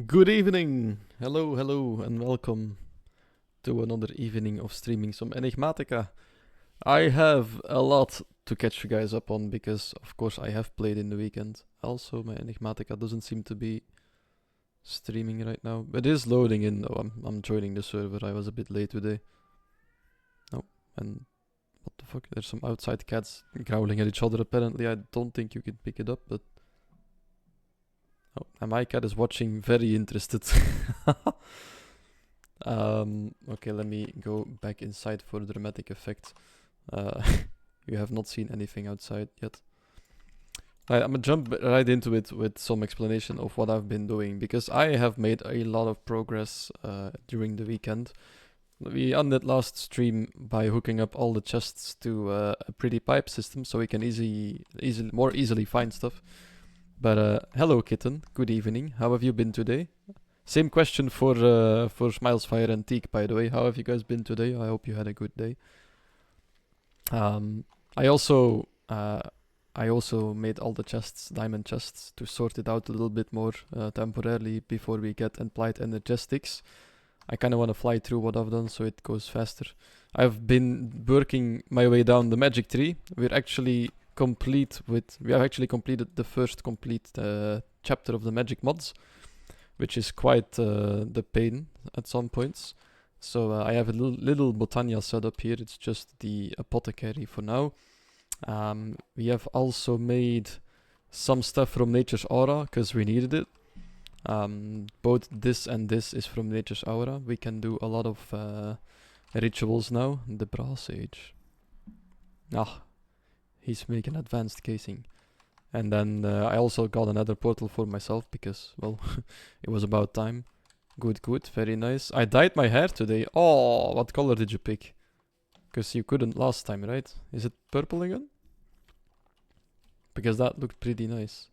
Good evening! Hello, hello, and welcome to another evening of streaming some Enigmatica. I have a lot to catch you guys up on because, of course, I have played in the weekend. Also, my Enigmatica doesn't seem to be streaming right now, but it is loading in. Oh, I'm joining the server. I was a bit late today. Oh, and what the fuck? There's some outside cats growling at each other. Apparently, I don't think you can pick it up, but oh, and my cat is watching, very interested. Okay, let me go back inside for dramatic effect. Uh, you have not seen anything outside yet. Right, I'm gonna jump right into it with some explanation of what I've been doing because I have made a lot of progress during the weekend. We ended last stream by hooking up all the chests to a pretty pipe system, so we can more easily find stuff. But hello, kitten. Good evening. How have you been today? Same question for Smiles Fire Antique, by the way. How have you guys been today? I hope you had a good day. Um, I also uh, I also made all the chests, diamond chests, to sort it out a little bit more temporarily before we get Implied Energetics. I kind of want to fly through what I've done so it goes faster. I've been working my way down the magic tree. We have actually completed the first complete chapter of the magic mods, which is quite the pain at some points. So I have a little Botania set up here. It's just the apothecary for now. We have also made some stuff from Nature's Aura because we needed it. Both this and this is from Nature's Aura. We can do a lot of rituals now. The Brass Age. Ah, he's making advanced casing. And then I also got another portal for myself because, well, it was about time. Good, good, very nice. I dyed my hair today. Oh, what color did you pick? Because you couldn't last time, right? Is it purple again? Because that looked pretty nice.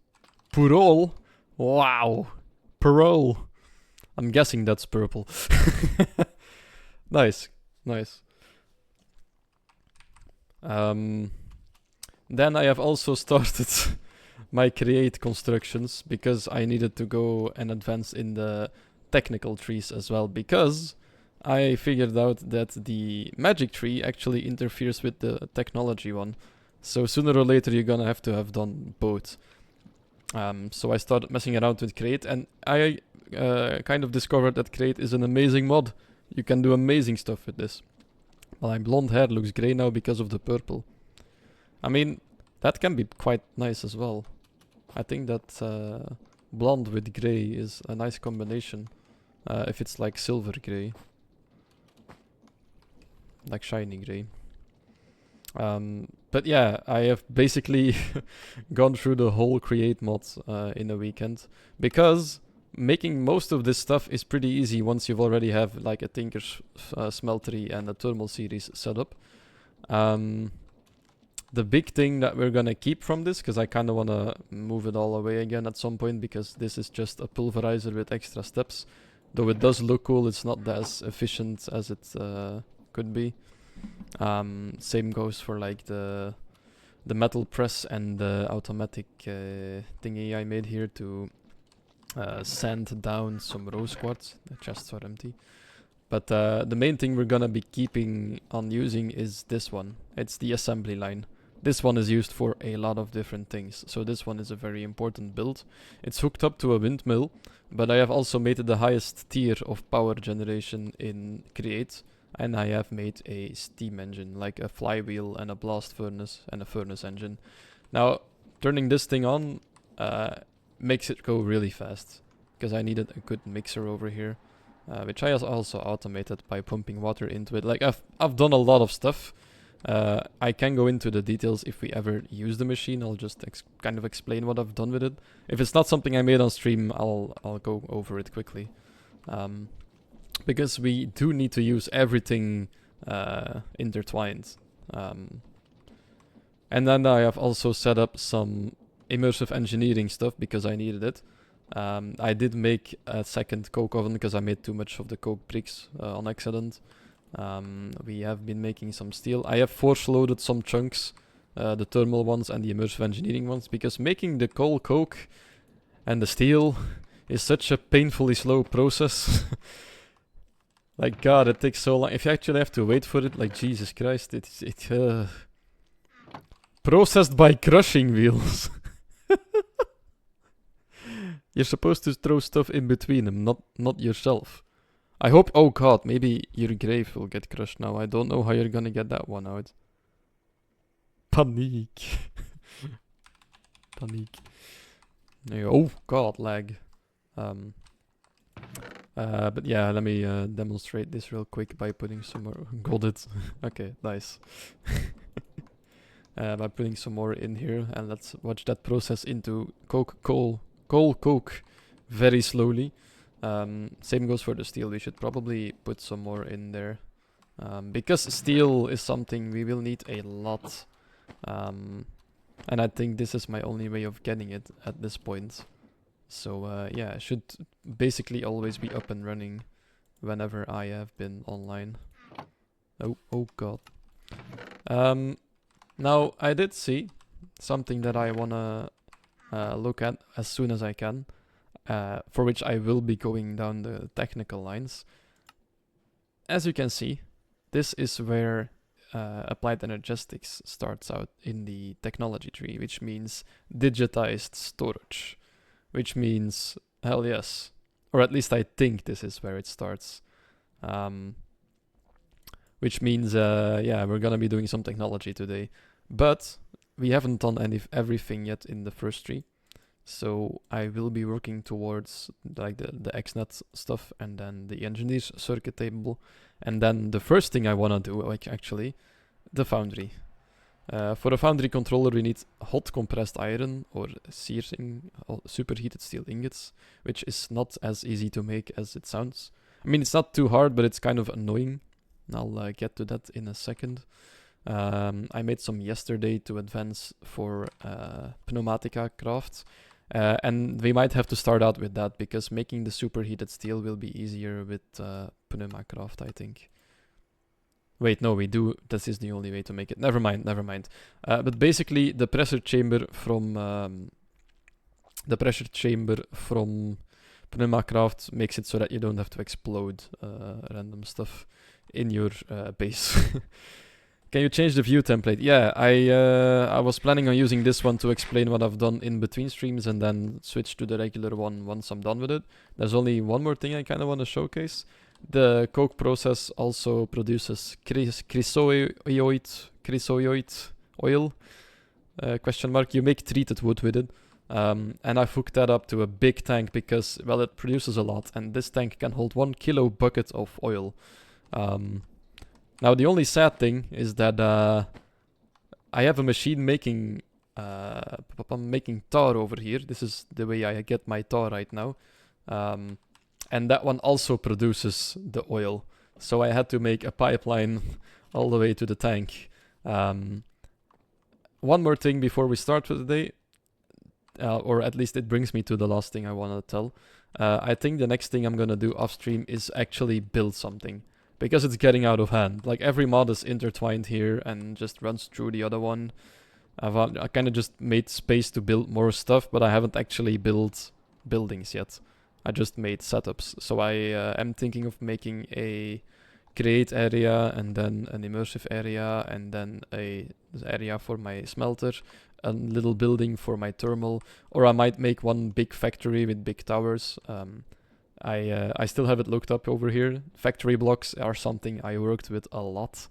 Purple? Wow. Parole. I'm guessing that's purple. Nice, nice. Then I have also started my create constructions because I needed to go and advance in the technical trees as well because I figured out that the magic tree actually interferes with the technology one. So sooner or later you're gonna have to have done both. So I started messing around with Create and I kind of discovered that Create is an amazing mod. You can do amazing stuff with this. My blonde hair looks grey now because of the purple. I mean, that can be quite nice as well. I think that blonde with grey is a nice combination. If it's like silver grey. Like shiny grey. But yeah, I have basically gone through the whole create mod in a weekend. Because making most of this stuff is pretty easy once you've already have like a Tinker's Smeltery and a Thermal series set up. The big thing that we're gonna keep from this, because I kind of want to move it all away again at some point, because this is just a pulverizer with extra steps. Though it does look cool, it's not as efficient as it could be. Same goes for like the metal press and the automatic thingy I made here to sand down some rose quartz. The chests are empty. But the main thing we're gonna be keeping on using is this one. It's the assembly line. This one is used for a lot of different things, so this one is a very important build. It's hooked up to a windmill, but I have also made it the highest tier of power generation in Create, and I have made a steam engine, like a flywheel and a blast furnace and a furnace engine. Now, turning this thing on makes it go really fast, because I needed a good mixer over here. Which I also automated by pumping water into it. Like I've done a lot of stuff. I can go into the details if we ever use the machine. I'll just kind of explain what I've done with it. If it's not something I made on stream, I'll go over it quickly. Because we do need to use everything intertwined. And then I have also set up some immersive engineering stuff because I needed it. I did make a second coke oven because I made too much of the coke bricks on accident. We have been making some steel. I have force loaded some chunks, the thermal ones and the immersive engineering ones, because making the coal coke and the steel is such a painfully slow process. Like, God, it takes so long. If you actually have to wait for it, like, Jesus Christ, it's processed by crushing wheels. You're supposed to throw stuff in between them, not yourself. I hope. Oh God, maybe your grave will get crushed now. I don't know how you're gonna get that one out. Paniek. Paniek. Oh God, lag. But yeah, let me demonstrate this real quick by putting some more. Got it. Okay, nice. By putting some more in here, and let's watch that process into coke very slowly. Same goes for the steel. We should probably put some more in there, because steel is something we will need a lot, and I think this is my only way of getting it at this point. So yeah, it should basically always be up and running whenever I have been online. Oh God. Now I did see something that I wanna look at as soon as I can, for which I will be going down the technical lines. As you can see, this is where applied energetics starts out in the technology tree, which means digitized storage. Which means, hell yes. Or at least I think this is where it starts. Which means, yeah, we're gonna be doing some technology today. But we haven't done everything yet in the first tree. So I will be working towards like the XNet stuff and then the engineer's circuit table. And then the first thing I wanna do, like actually, the foundry. For a foundry controller, we need hot compressed iron or searing superheated steel ingots, which is not as easy to make as it sounds. I mean, it's not too hard, but it's kind of annoying. I'll get to that in a second. I made some yesterday to advance for Pneumatica craft, and we might have to start out with that because making the superheated steel will be easier with Pneumacraft, I think. Wait, no, we do. This is the only way to make it. Never mind. But basically, the pressure chamber from Pneumacraft makes it so that you don't have to explode random stuff in your base. Can you change the view template? Yeah, I was planning on using this one to explain what I've done in between streams and then switch to the regular one once I'm done with it. There's only one more thing I kind of want to showcase. The coke process also produces chrysoioid oil, question mark. You make treated wood with it. And I've hooked that up to a big tank because, well, it produces a lot. And this tank can hold 1 kilo bucket of oil. Now, the only sad thing is that I have a machine making tar over here. This is the way I get my tar right now. And that one also produces the oil. So I had to make a pipeline all the way to the tank. One more thing before we start for the day. Or at least it brings me to the last thing I want to tell. I think the next thing I'm going to do off stream is actually build something. Because it's getting out of hand. Like every mod is intertwined here and just runs through the other one. I kind of just made space to build more stuff, but I haven't actually built buildings yet. I just made setups. So I am thinking of making a create area and then an immersive area and then a area for my smelter, a little building for my thermal, or I might make one big factory with big towers. I still have it looked up over here. Factory blocks are something I worked with a lot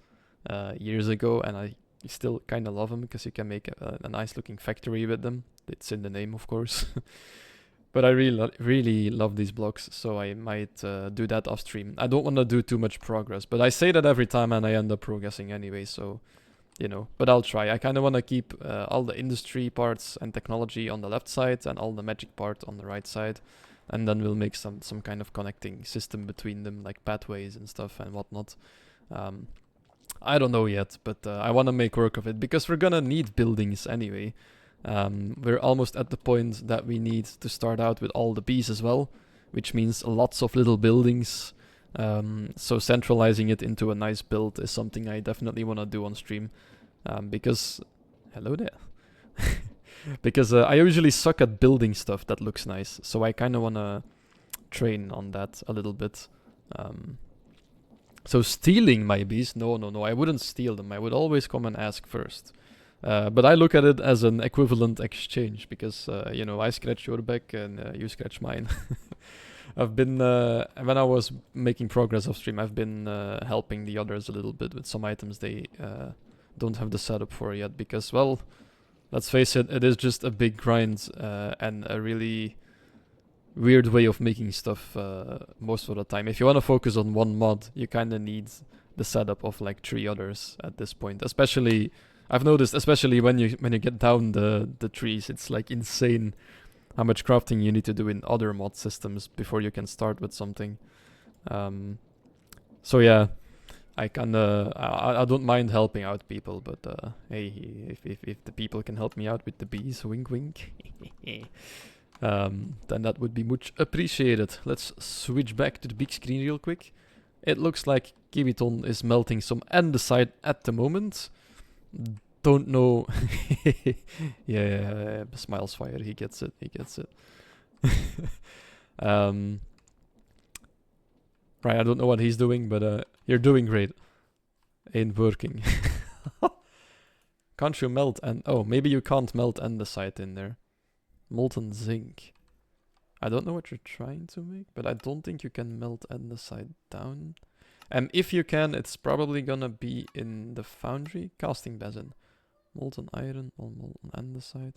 years ago, and I still kind of love them because you can make a nice looking factory with them. It's in the name, of course. But I really love these blocks, so I might do that off stream. I don't want to do too much progress, but I say that every time and I end up progressing anyway, so, you know. But I'll try. I kind of want to keep all the industry parts and technology on the left side and all the magic part on the right side. And then we'll make some kind of connecting system between them, like pathways and stuff and whatnot. I don't know yet, but I want to make work of it, because we're gonna need buildings anyway. We're almost at the point that we need to start out with all the bees as well, which means lots of little buildings. So centralizing it into a nice build is something I definitely want to do on stream, because... Hello there. Because I usually suck at building stuff that looks nice, so I kind of want to train on that a little bit. So stealing my bees? No, no, no, I wouldn't steal them. I would always come and ask first. But I look at it as an equivalent exchange because, you know, I scratch your back and you scratch mine. I've been, when I was making progress off stream, I've been helping the others a little bit with some items they don't have the setup for yet because, well, let's face it, it is just a big grind and a really weird way of making stuff most of the time. If you want to focus on one mod, you kind of need the setup of like 3 others at this point. Especially, I've noticed, especially when you get down the trees, it's like insane how much crafting you need to do in other mod systems before you can start with something. So yeah, I don't mind helping out people, but hey, if the people can help me out with the bees, wink wink. Then that would be much appreciated. Let's switch back to the big screen real quick. It looks like Kiwiton is melting some andesite at the moment. Don't know. yeah, smiles fire. He gets it. Right, I don't know what he's doing, but you're doing great. Ain't working. Can't you melt and oh, maybe you can't melt andesite in there. Molten zinc. I don't know what you're trying to make, but I don't think you can melt andesite down. And if you can, it's probably gonna be in the foundry. Casting basin. Molten iron or molten andesite.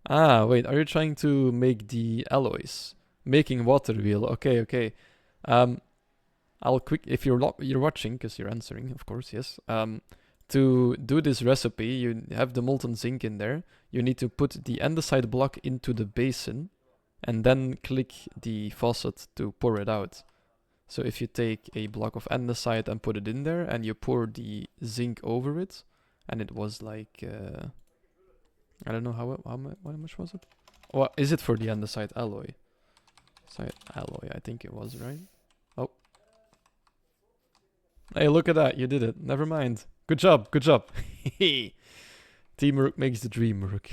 Ah, wait, are you trying to make the alloys? Making water wheel. Okay. I'll if you're watching, because you're answering, of course, yes. To do this recipe, you have the molten zinc in there. You need to put the andesite block into the basin and then click the faucet to pour it out. So if you take a block of andesite and put it in there and you pour the zinc over it, and it was like, I don't know how much was it? What is it for the andesite alloy? Alloy, I think it was, right? Oh. Hey, look at that, you did it. Never mind. Good job. Teamwork makes the dream work.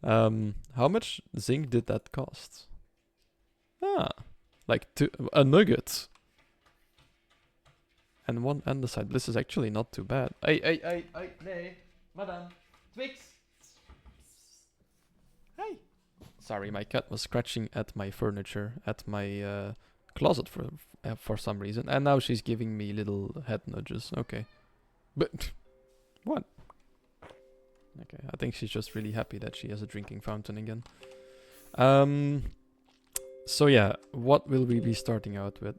How much zinc did that cost? Ah, like a nugget. And 1 andesite. This is actually not too bad. Hey, nee, madame, Twix. Hey. Sorry, my cat was scratching at my furniture, at my closet for some reason, and now she's giving me little head nudges. Okay, but what? Okay, I think she's just really happy that she has a drinking fountain again. So yeah, what will we be starting out with?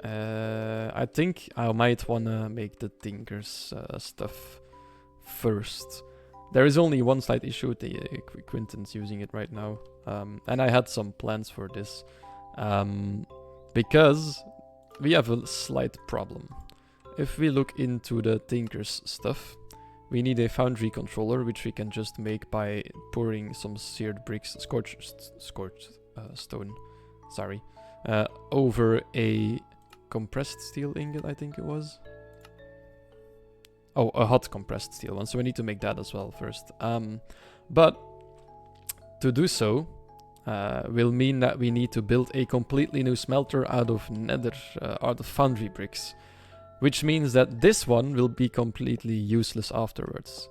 I think I might wanna make the Tinker's stuff first. There is only one slight issue with the Quinton's using it right now. And I had some plans for this. Because we have a slight problem. If we look into the Tinker's stuff, we need a foundry controller, which we can just make by pouring some seared bricks, scorched stone, sorry, over a compressed steel ingot, I think it was. Oh, a hot compressed steel one, so we need to make that as well first. But to do so will mean that we need to build a completely new smelter out of out of foundry bricks. Which means that this one will be completely useless afterwards.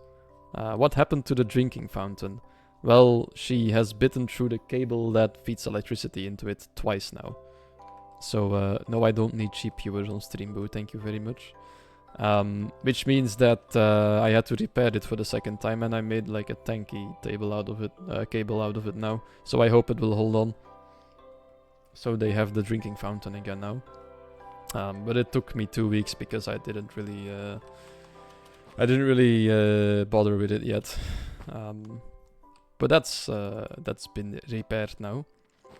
What happened to the drinking fountain? Well, she has bitten through the cable that feeds electricity into it twice now. So, no, I don't need cheap viewers on stream, boo, thank you very much. Which means that I had to repair it for the second time, and I made like a tanky cable out of it now. So I hope it will hold on. So they have the drinking fountain again now. But it took me 2 weeks because I didn't really bother with it yet. But that's been repaired now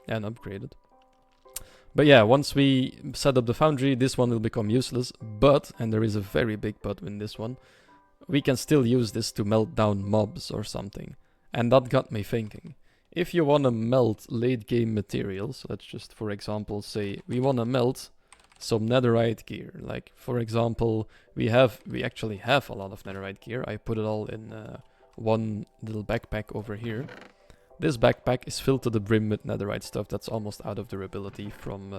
and upgraded. But yeah, once we set up the foundry, this one will become useless. But, and there is a very big but in this one, we can still use this to melt down mobs or something. And that got me thinking. If you want to melt late game materials, let's just for example say we want to melt some netherite gear. Like for example, we actually have a lot of netherite gear. I put it all in one little backpack over here. This backpack is filled to the brim with netherite stuff that's almost out of durability from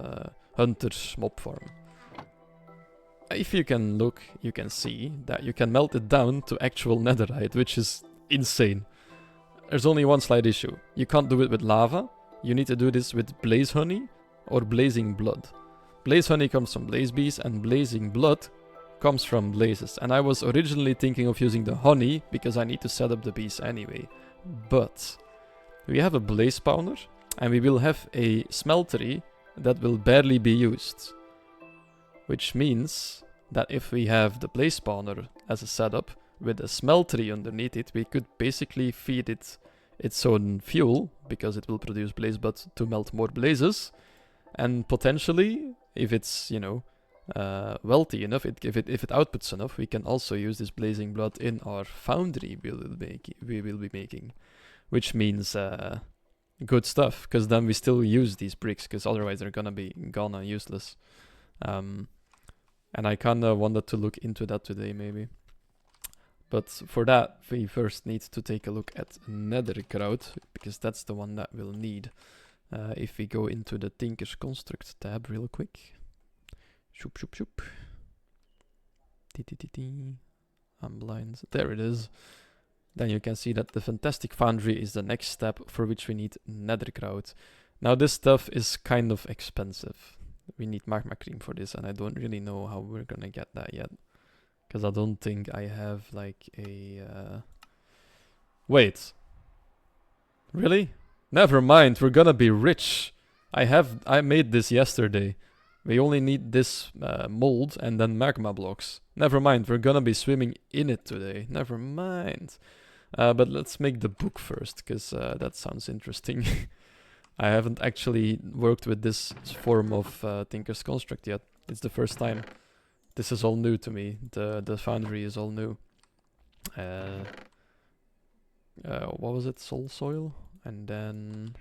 Hunter's mob farm. If you can look, you can see that you can melt it down to actual netherite, which is insane. There's only one slight issue. You can't do it with lava. You need to do this with blaze honey or blazing blood. Blaze honey comes from blaze bees and blazing blood comes from blazes. And I was originally thinking of using the honey because I need to set up the bees anyway. But we have a blaze spawner and we will have a smeltery that will barely be used. Which means that if we have the blaze spawner as a setup with a smeltery underneath it, we could basically feed it its own fuel, because it will produce blaze blood to melt more blazes. And potentially, if it's, you know, wealthy enough, if it outputs enough, we can also use this blazing blood in our foundry we will be making. Which means good stuff, because then we still use these bricks, because otherwise they're gonna be gone and useless. And I kinda wanted to look into that today, maybe. But for that, we first need to take a look at nethergrout, because that's the one that we'll need. If we go into the Tinker's Construct tab real quick. Shoop, shoop, shoop. I'm blind. There it is. Then you can see that the Fantastic Foundry is the next step for which we need nethergrout. Now this stuff is kind of expensive. We need magma cream for this, and I don't really know how we're gonna get that yet. Because I don't think I have like a... Wait. Really? Never mind, we're gonna be rich. I made this yesterday. We only need this mold and then magma blocks. Never mind, we're gonna be swimming in it today. Never mind. But let's make the book first, because that sounds interesting. I haven't actually worked with this form of Tinker's Construct yet. It's the first time. This is all new to me. The foundry is all new. What was it? Soul soil? And then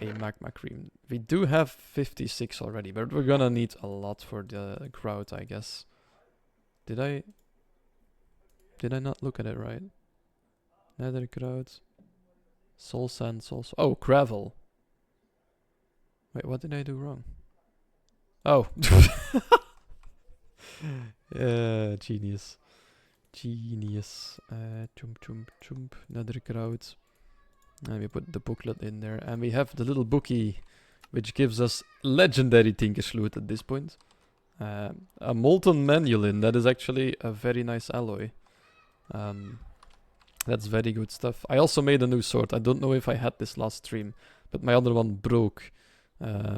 a magma cream. We do have 56 already, but we're gonna need a lot for the grout, I guess. Did I not look at it right? Nether grout. Soul sand, oh, gravel. Wait, what did I do wrong? Oh. Genius. Genius. Chump. Nethergrout. And we put the booklet in there. And we have the little bookie, which gives us legendary Tinker's loot at this point. A molten manulin. That is actually a very nice alloy. That's very good stuff. I also made a new sword. I don't know if I had this last stream, but my other one broke.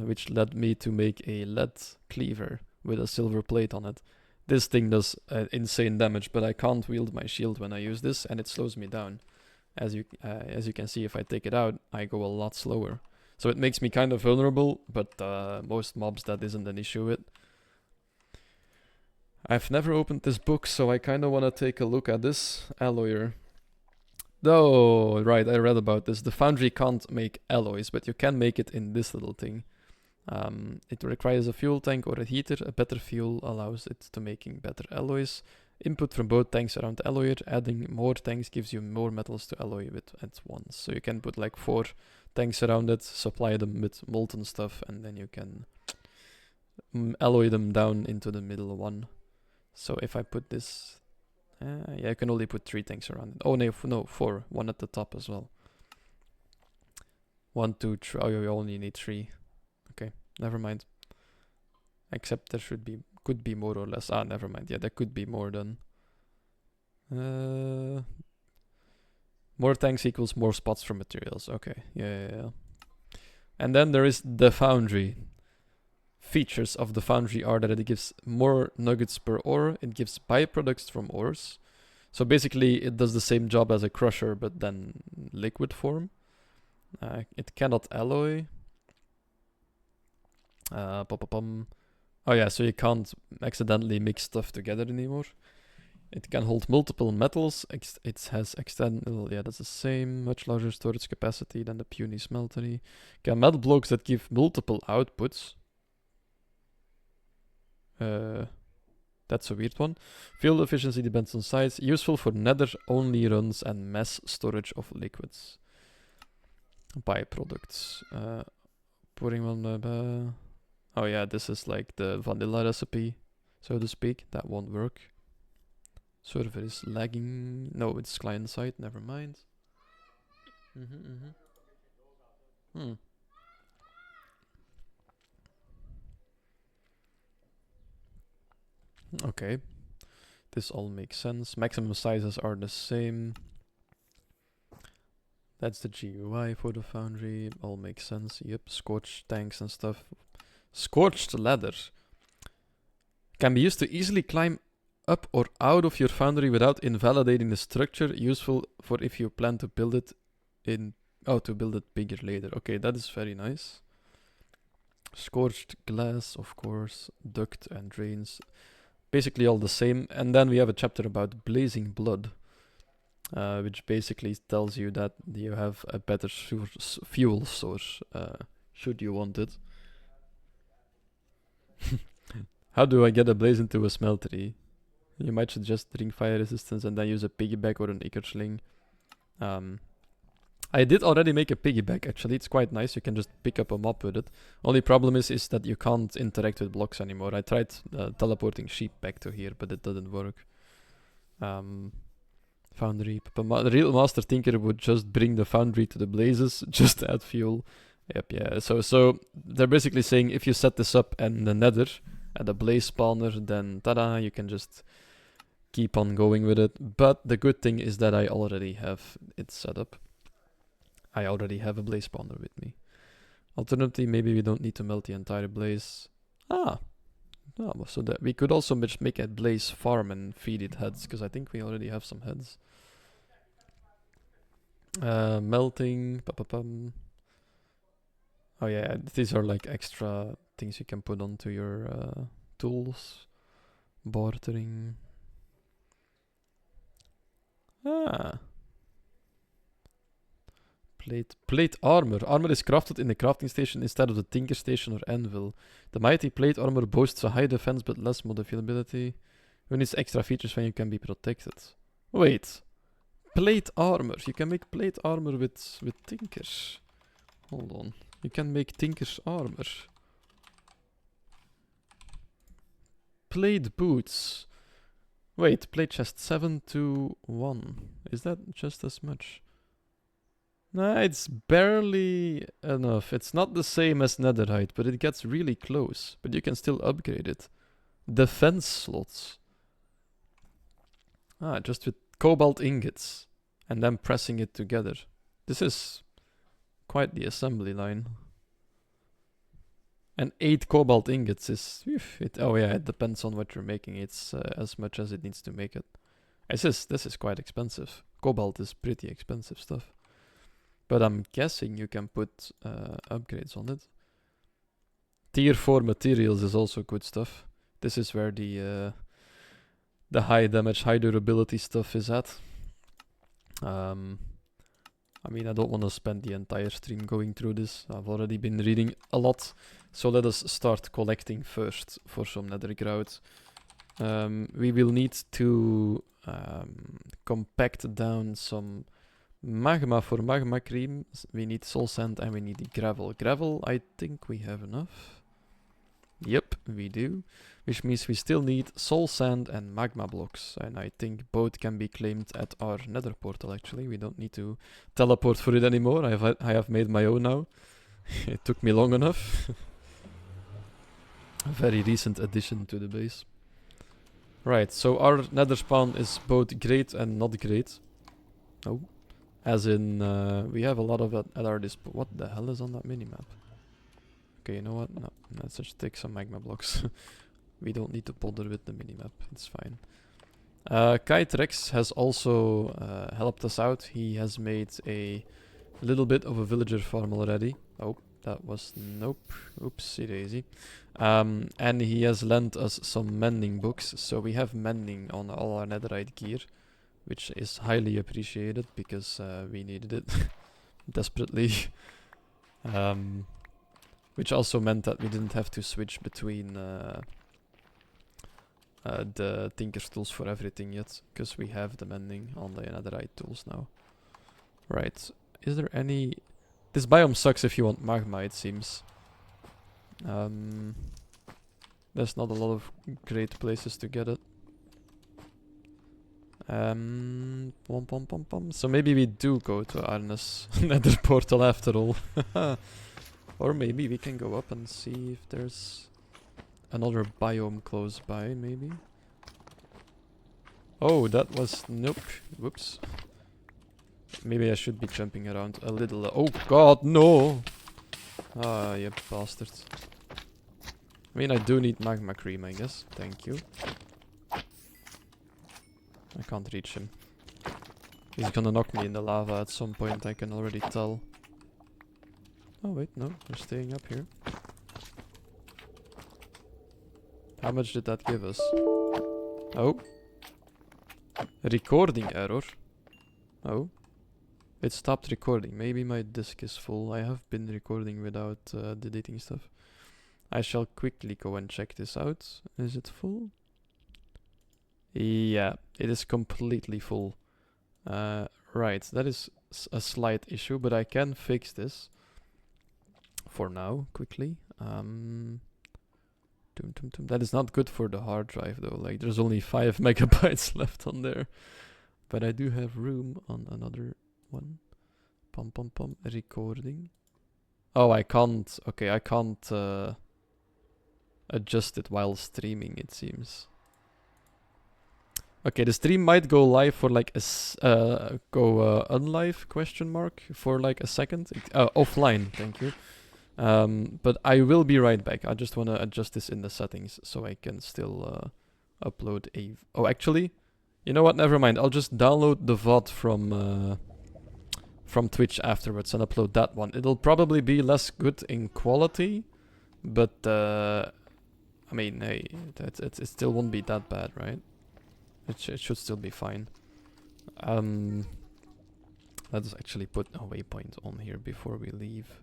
Which led me to make a lead cleaver with a silver plate on it. This thing does insane damage, but I can't wield my shield when I use this, and it slows me down. As you can see, if I take it out, I go a lot slower. So it makes me kind of vulnerable, but most mobs that isn't an issue with. I've never opened this book, so I kind of want to take a look at this alloyer. Oh, right, I read about this. The foundry can't make alloys, but you can make it in this little thing. It requires a fuel tank or a heater. A better fuel allows it to making better alloys. Input from both tanks around the alloyer. Adding more tanks gives you more metals to alloy with at once. So you can put like 4 tanks around it, supply them with molten stuff, and then you can alloy them down into the middle one. So if I put this... yeah, you can only put 3 tanks around it. Oh, no, 4. 1 at the top as well. 1, 2, 3. Oh, you only need 3. Okay, never mind. Except there could be more or less. Ah, never mind. Yeah, there could be more than... more tanks equals more spots for materials. Okay, yeah. And then there is the foundry. Features of the foundry are that it gives more nuggets per ore. It gives byproducts from ores. So basically it does the same job as a crusher, but then liquid form. It cannot alloy. Oh yeah, so you can't accidentally mix stuff together anymore. It can hold multiple metals. It has extended, yeah, that's the same. Much larger storage capacity than the puny smeltery. Okay, metal blocks that give multiple outputs. That's a weird one. Fuel efficiency depends on size. Useful for nether only runs and mass storage of liquids. Byproducts. Pouring one. Oh yeah, this is like the vanilla recipe, so to speak. That won't work. Server is lagging. No, it's client side. Never mind. Okay. This all makes sense. Maximum sizes are the same. That's the GUI for the foundry. All makes sense. Yep. Scorched tanks and stuff. Scorched ladder. Can be used to easily climb up or out of your foundry without invalidating the structure. Useful for if you plan to build it in... Oh, to build it bigger later. Okay, that is very nice. Scorched glass, of course. Duct and drains. Basically all the same. And then we have a chapter about blazing blood, which basically tells you that you have a better fuel source, should you want it. How do I get a blaze into a smeltery? You might suggest ring fire resistance and then use a piggyback or an Ickersling. I did already make a piggyback, actually. It's quite nice. You can just pick up a mob with it. Only problem is that you can't interact with blocks anymore. I tried teleporting sheep back to here, but it didn't work. Foundry. The real Master Tinker would just bring the foundry to the blazes, just add fuel. Yep, yeah. So they're basically saying if you set this up in the nether, at a blaze spawner, then tada, you can just keep on going with it. But the good thing is that I already have it set up. I already have a blaze spawner with me. Alternatively, maybe we don't need to melt the entire blaze. So that we could also just make a blaze farm and feed it heads, because I think we already have some heads. Melting. Oh yeah, these are like extra things you can put onto your tools. Bartering. Plate armor. Armor is crafted in the crafting station instead of the tinker station or anvil. The mighty plate armor boasts a high defense but less modifiability. Who needs extra features when you can be protected? Wait. Plate armor. You can make plate armor with tinkers. Hold on. You can make tinker's armor. Plate boots. Wait, plate chest 7 to 1. Is that just as much? Nah, it's barely enough. It's not the same as netherite, but it gets really close. But you can still upgrade it. Defense slots. Just with cobalt ingots. And then pressing it together. This is quite the assembly line. And 8 cobalt ingots is... it depends on what you're making. It's as much as it needs to make it. This is quite expensive. Cobalt is pretty expensive stuff. But I'm guessing you can put upgrades on it. Tier 4 materials is also good stuff. This is where the high damage, high durability stuff is at. I mean, I don't want to spend the entire stream going through this. I've already been reading a lot. So let us start collecting first for some nether grout. We will need to compact down some magma for magma cream. We need soul sand and we need the gravel. Gravel, I think we have enough. Yep, we do. Which means we still need soul sand and magma blocks. And I think both can be claimed at our nether portal actually. We don't need to teleport for it anymore. I have made my own now. It took me long enough. A very recent addition to the base. Right, so our nether spawn is both great and not great. Oh. As in, we have a lot of it at our disposal. What the hell is on that minimap? Okay, you know what? No, let's just take some magma blocks. We don't need to bother with the minimap. It's fine. Kite Rex has also helped us out. He has made a little bit of a villager farm already. Oh, that was... Nope. Oopsie daisy. And he has lent us some mending books. So we have mending on all our netherite gear, which is highly appreciated because we needed it desperately. Which also meant that we didn't have to switch between the Tinker's tools for everything yet, because we have the mending on the netherite tools now. Right. Is there any... This biome sucks if you want magma, it seems. There's not a lot of great places to get it. So maybe we do go to Arne's nether portal after all. Or maybe we can go up and see if there's another biome close by, maybe. Oh, that was... Nope. Whoops. Maybe I should be jumping around a little. Oh god, no! Ah, you bastard. I mean, I do need magma cream, I guess. Thank you. I can't reach him. He's gonna knock me in the lava at some point, I can already tell. Oh wait, no, we're staying up here. How much did that give us? Oh. Recording error. Oh. It stopped recording. Maybe my disk is full. I have been recording without deleting stuff. I shall quickly go and check this out. Is it full? Yeah, it is completely full. Right, that is a slight issue, but I can fix this. For now, quickly. That is not good for the hard drive though. Like, there's only 5 megabytes left on there. But I do have room on another one. Recording. Oh, I can't. Okay, I can't adjust it while streaming, it seems. Okay, the stream might go live for like a unlive question mark for like a second. Offline, thank you. But I will be right back. I just want to adjust this in the settings so I can still upload a... Oh, actually, you know what? Never mind. I'll just download the VOD from Twitch afterwards and upload that one. It'll probably be less good in quality, but I mean, hey, it still won't be that bad, right? It should still be fine. Let's actually put a waypoint on here before we leave.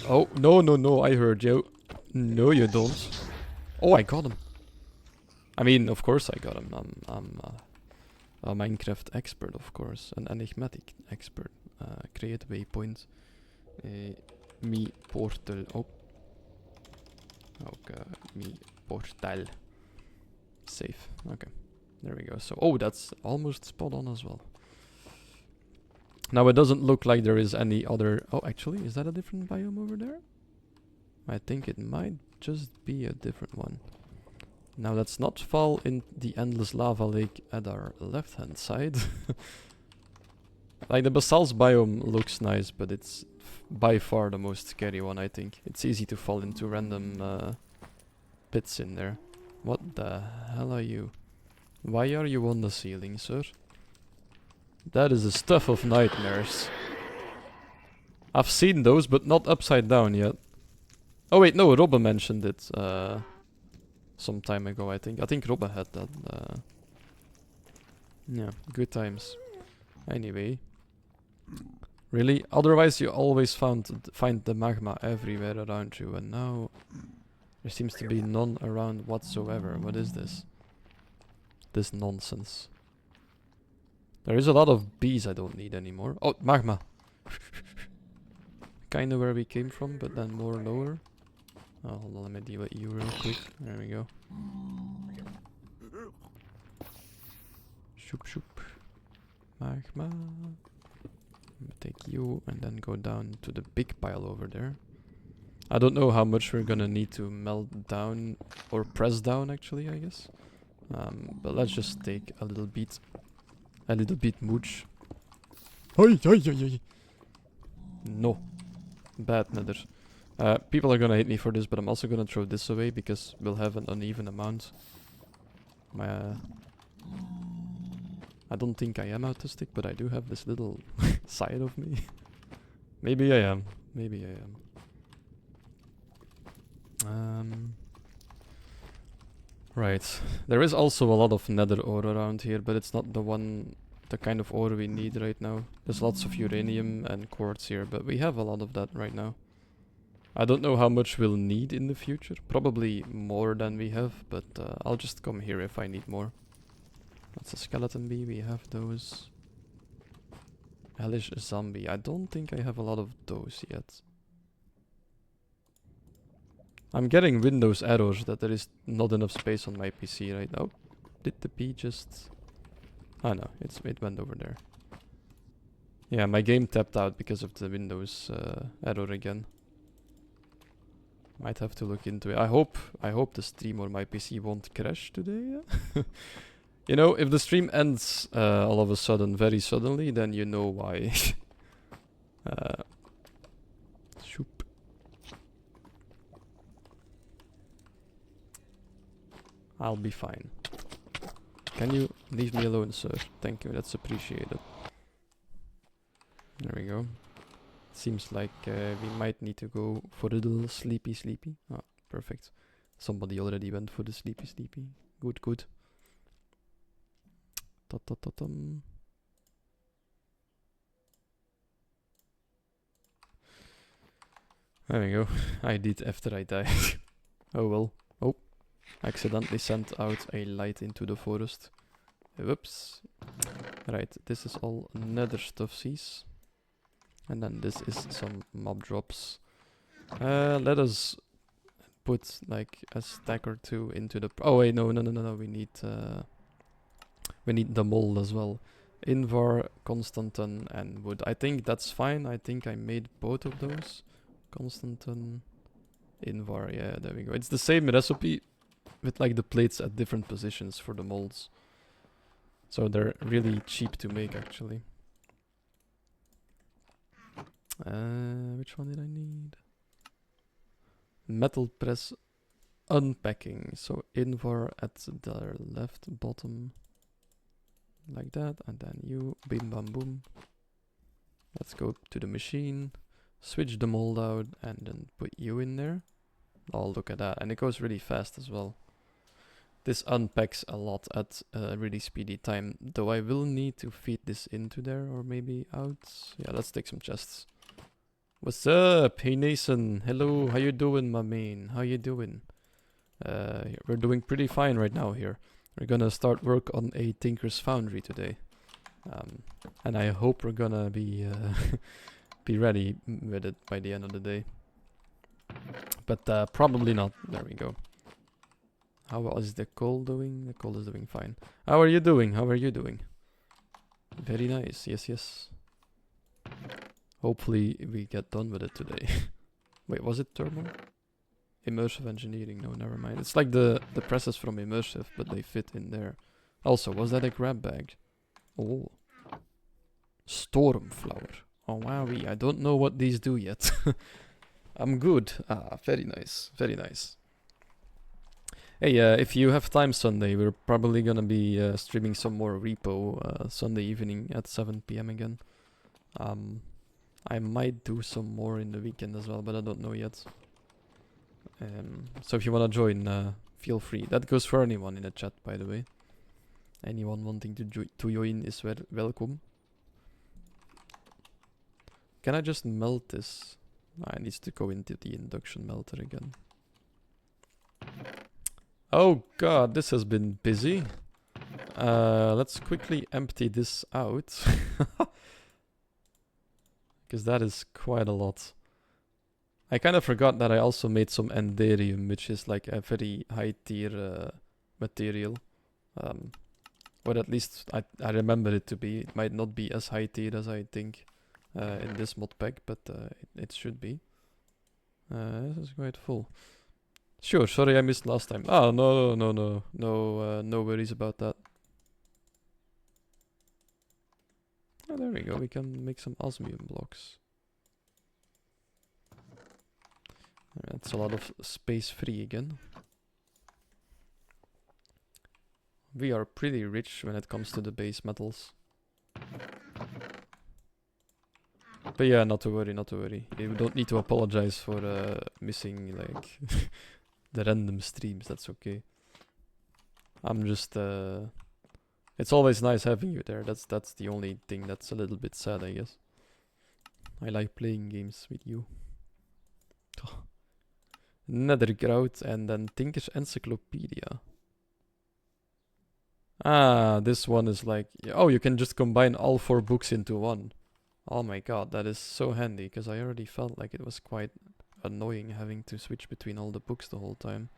Oh, no, I heard you. No, you don't. Oh, I got him. I mean, of course I got him. I'm a Minecraft expert, of course. An enigmatic expert. Create waypoint. Me portal. Oh. Okay, me portal. Safe. Okay. There we go. So, oh, that's almost spot on as well. Now it doesn't look like there is any other... Oh, actually, is that a different biome over there? I think it might just be a different one. Now let's not fall in the endless lava lake at our left-hand side. Like, the basalts biome looks nice, but it's by far the most scary one, I think. It's easy to fall into random pits in there. What the hell are you? Why are you on the ceiling, sir? That is the stuff of nightmares. I've seen those, but not upside down yet. Oh wait, no, Robbe mentioned it some time ago, I think. I think Robbe had that. Yeah, good times. Anyway. Really? Otherwise you always find the magma everywhere around you, and now there seems to be none around whatsoever. What is this? This nonsense. There is a lot of bees I don't need anymore. Oh, magma! Kinda where we came from, but then more lower. Oh, hold on, let me deal with you real quick. There we go. Shoop shoop. Magma. Take you and then go down to the big pile over there. I don't know how much we're gonna need to melt down or press down, actually, I guess. But let's just take a little bit mooch. No. Bad nether. People are gonna hate me for this, but I'm also gonna throw this away because we'll have an uneven amount. I don't think I am autistic, but I do have this little side of me. Maybe I am. Maybe I am. Right. There is also a lot of nether ore around here, but it's not the kind of ore we need right now. There's lots of uranium and quartz here, but we have a lot of that right now. I don't know how much we'll need in the future. Probably more than we have, but I'll just come here if I need more. That's a skeleton bee, we have those. Hellish zombie. I don't think I have a lot of those yet. I'm getting Windows errors that there is not enough space on my PC right now. Did the bee just... Oh no, it went over there. Yeah, my game tapped out because of the Windows error again. Might have to look into it. I hope the stream or my PC won't crash today. You know, if the stream ends all of a sudden, very suddenly, then you know why. Shoop. I'll be fine. Can you leave me alone, sir? Thank you, that's appreciated. There we go. Seems like we might need to go for a little sleepy. Ah, perfect. Somebody already went for the sleepy. Good, good. Ta-ta-ta-tum. There we go. I did after I died. Oh well. Oh. Accidentally sent out a light into the forest. Whoops. Right, this is all nether stuffsies. And then this is some mob drops. Let us put like a stack or two into the... Oh wait, no. We need the mold as well. Invar, Constantin, and wood. I think that's fine. I think I made both of those. Constantin, Invar. Yeah, there we go. It's the same recipe with like the plates at different positions for the molds. So they're really cheap to make actually. Which one did I need? Metal press unpacking. So Invar at the left bottom. Like that. And then you. Bim bam boom. Let's go to the machine. Switch the mold out. And then put you in there. Oh, look at that. And it goes really fast as well. This unpacks a lot at a really speedy time. Though I will need to feed this into there. Or maybe out. Yeah, let's take some chests. What's up? Hey Nathan, hello, how you doing my man? How you doing? We're doing pretty fine right now here. We're gonna start work on a Tinker's Foundry today. And I hope we're gonna be be ready with it by the end of the day. But probably not. There we go. How is the coal doing? The coal is doing fine. How are you doing? How are you doing? Very nice, yes. Hopefully we get done with it today. Wait, was it thermal? Immersive engineering, no, never mind. It's like the presses from Immersive, but they fit in there. Also, was that a grab bag? Oh. Stormflower. Oh wowee, I don't know what these do yet. I'm good. Ah, very nice, very nice. Hey, if you have time Sunday, we're probably gonna be streaming some more repo Sunday evening at 7 PM again. I might do some more in the weekend as well, but I don't know yet. So if you wanna join, feel free. That goes for anyone in the chat, by the way. Anyone wanting to join is welcome. Can I just melt this? I need to go into the induction melter again. Oh god, this has been busy. Let's quickly empty this out. Because that is quite a lot. I kind of forgot that I also made some Enderium, which is like a very high tier material. But at least I remember it to be. It might not be as high tier as I think in this mod pack, but it should be. This is quite full. Sure, sorry I missed last time. Oh, no worries about that. Oh, there we go, we can make some osmium blocks. That's a lot of space free again. We are pretty rich when it comes to the base metals. But yeah, not to worry. You don't need to apologize for missing like the random streams, that's okay. I'm just it's always nice having you there. That's the only thing that's a little bit sad, I guess. I like playing games with you. Nethergrout, and then Tinker's Encyclopedia. Ah, this one is like... Oh, you can just combine all 4 books into one. Oh my god, that is so handy, because I already felt like it was quite annoying having to switch between all the books the whole time.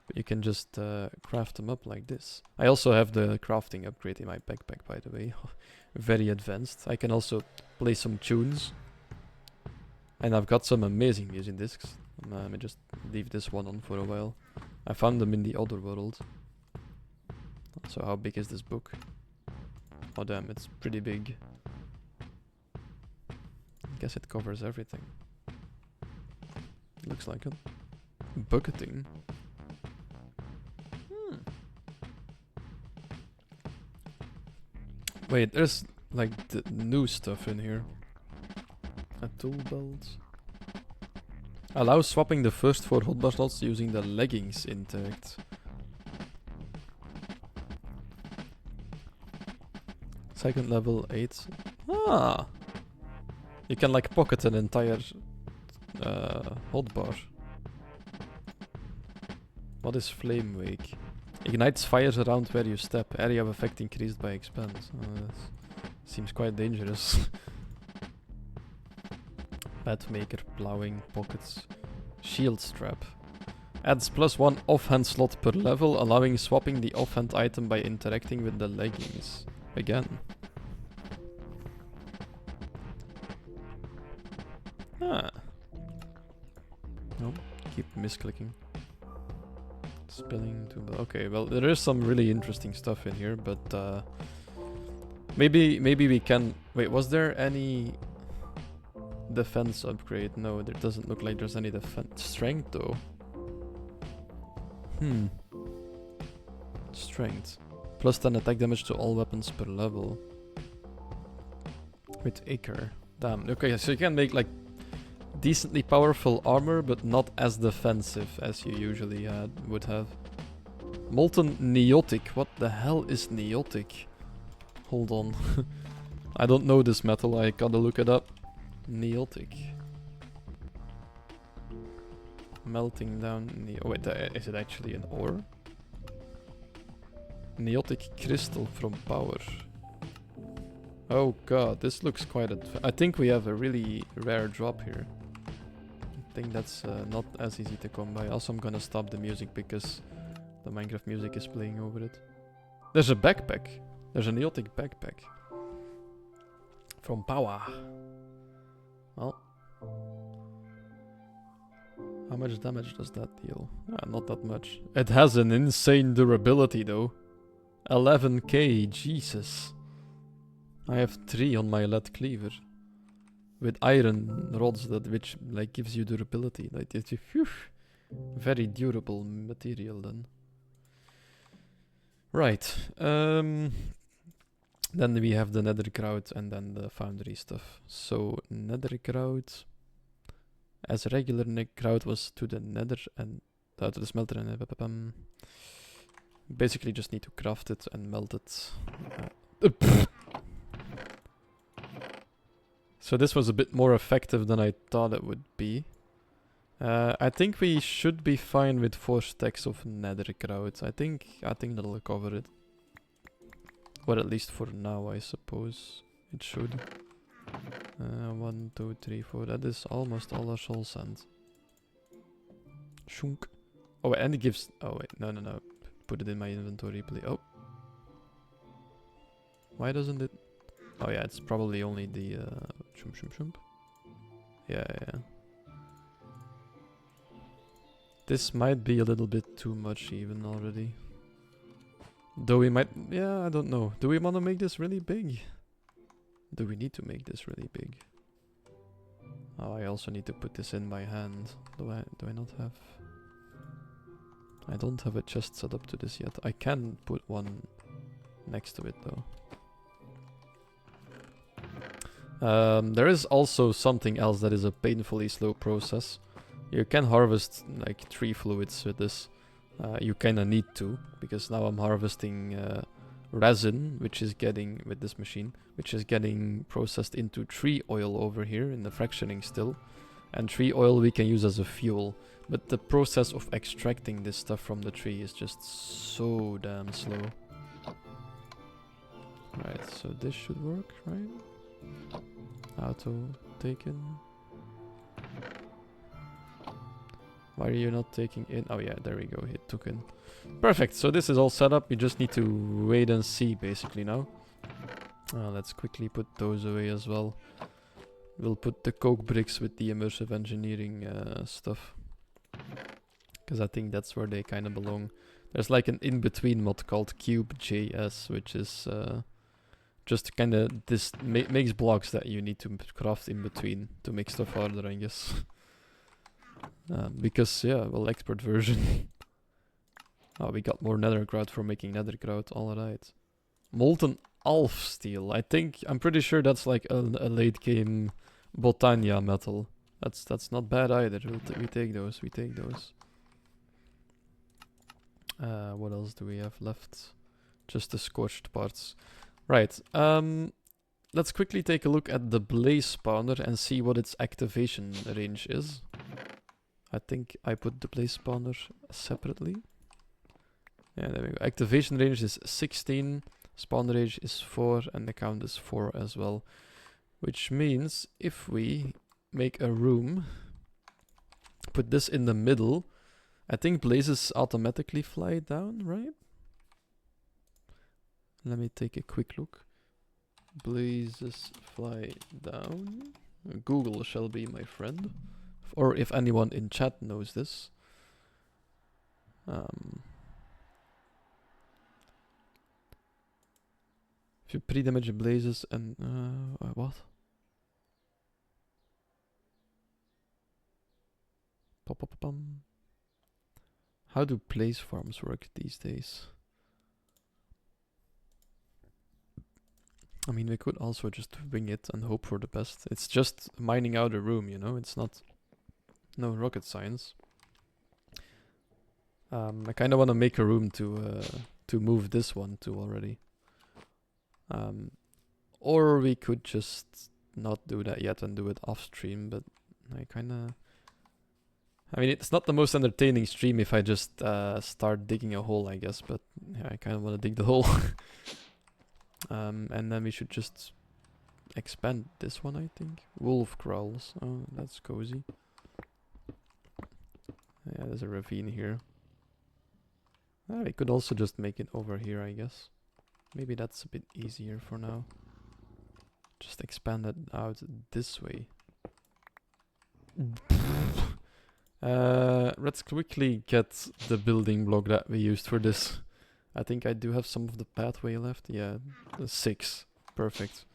But you can just craft them up like this. I also have the crafting upgrade in my backpack, by the way. Very advanced. I can also play some tunes. And I've got some amazing music discs. Let me just leave this one on for a while. I found them in the other world. So how big is this book? Oh damn, it's pretty big. I guess it covers everything. Looks like it. Bucketing. Wait, there's like the new stuff in here. A tool belt. Allow swapping the first 4 hotbar slots using the leggings intact. Second level 8. Ah! You can like pocket an entire hotbar. What is Flame Wake? Ignites fires around where you step. Area of effect increased by expand. That seems quite dangerous. Batmaker, plowing, pockets. Shield strap. Adds +1 offhand slot per level, allowing swapping the offhand item by interacting with the leggings. Again. Ah. No, keep misclicking. Spilling to... Okay, well, there is some really interesting stuff in here, but maybe we can... Wait, was there any defense upgrade? No, there doesn't look like there's any defense. Strength, though. Strength. +10 attack damage to all weapons per level. With Acre. Damn, okay, so you can make, like, decently powerful armor, but not as defensive as you usually would have. Molten Neotic. What the hell is Neotic? Hold on. I don't know this metal, I gotta look it up. Neotic. Melting down oh wait, is it actually an ore? Neotic crystal from power. Oh god, this looks quite I think we have a really rare drop here. I think that's not as easy to come by. Also, I'm gonna stop the music because the Minecraft music is playing over it. There's a backpack. There's a Neotic backpack. From power. Well. How much damage does that deal? Not that much. It has an insane durability though. 11k, Jesus. I have 3 on my lead cleaver. With iron rods which like gives you durability. Like it's phew, very durable material then. Right. Then we have the nethergrout and then the foundry stuff. So nethergrout as regular nethergrout was to the nether and to the smelter and basically just need to craft it and melt it. So this was a bit more effective than I thought it would be. I think we should be fine with 4 stacks of nethergrout. I think that'll cover it. Or at least for now, I suppose. It should. 1, 2, 3, 4. That is almost all our soul sand. Shunk. Oh, and it gives... Oh, wait. No. Put it in my inventory, please. Oh. Why doesn't it... Oh, yeah. It's probably only the... Shump. Yeah. This might be a little bit too much even already. Though we might... Yeah, I don't know. Do we want to make this really big? Do we need to make this really big? Oh, I also need to put this in by hand. Do I not have... I don't have a chest set up to this yet. I can put one next to it though. There is also something else that is a painfully slow process. You can harvest like 3 fluids with this. You kinda need to, because now I'm harvesting resin, which is getting, with this machine, which is getting processed into tree oil over here in the fractioning still. And tree oil we can use as a fuel. But the process of extracting this stuff from the tree is just so damn slow. Right, so this should work, right? Auto taken. Why are you not taking in? Oh yeah, there we go, it took in. Perfect, so this is all set up, we just need to wait and see basically now. Let's quickly put those away as well. We'll put the coke bricks with the immersive engineering stuff. Because I think that's where they kind of belong. There's like an in-between mod called Cube.js, which is just kind of this makes blocks that you need to craft in between to make stuff harder, I guess. Because, yeah, well, expert version. Oh, we got more nethergrout for making nethergrout, alright. Molten Alf steel. I'm pretty sure that's like a late game Botania metal. That's not bad either. We take those. What else do we have left? Just the scorched parts. Right. Let's quickly take a look at the blaze spawner and see what its activation range is. I think I put the blaze spawner separately. Yeah, there we go. Activation range is 16. Spawn range is 4 and the count is 4 as well. Which means if we make a room, put this in the middle, I think blazes automatically fly down, right? Let me take a quick look. Blazes fly down. Google shall be my friend. Or if anyone in chat knows this. If you pre-damage blazes and what? Pop. How do blaze farms work these days? I mean, we could also just wing it and hope for the best. It's just mining out a room, you know? It's not no rocket science. I kind of want to make a room to move this one to already. Or we could just not do that yet and do it off stream, but I mean, it's not the most entertaining stream if I just start digging a hole, I guess, but yeah, I kind of want to dig the hole. And then we should just expand this one, I think. Wolf crawls. Oh, that's cozy. Yeah, there's a ravine here. We could also just make it over here, I guess. Maybe that's a bit easier for now. Just expand it out this way. Let's quickly get the building block that we used for this. I think I do have some of the pathway left. Yeah, 6. Perfect.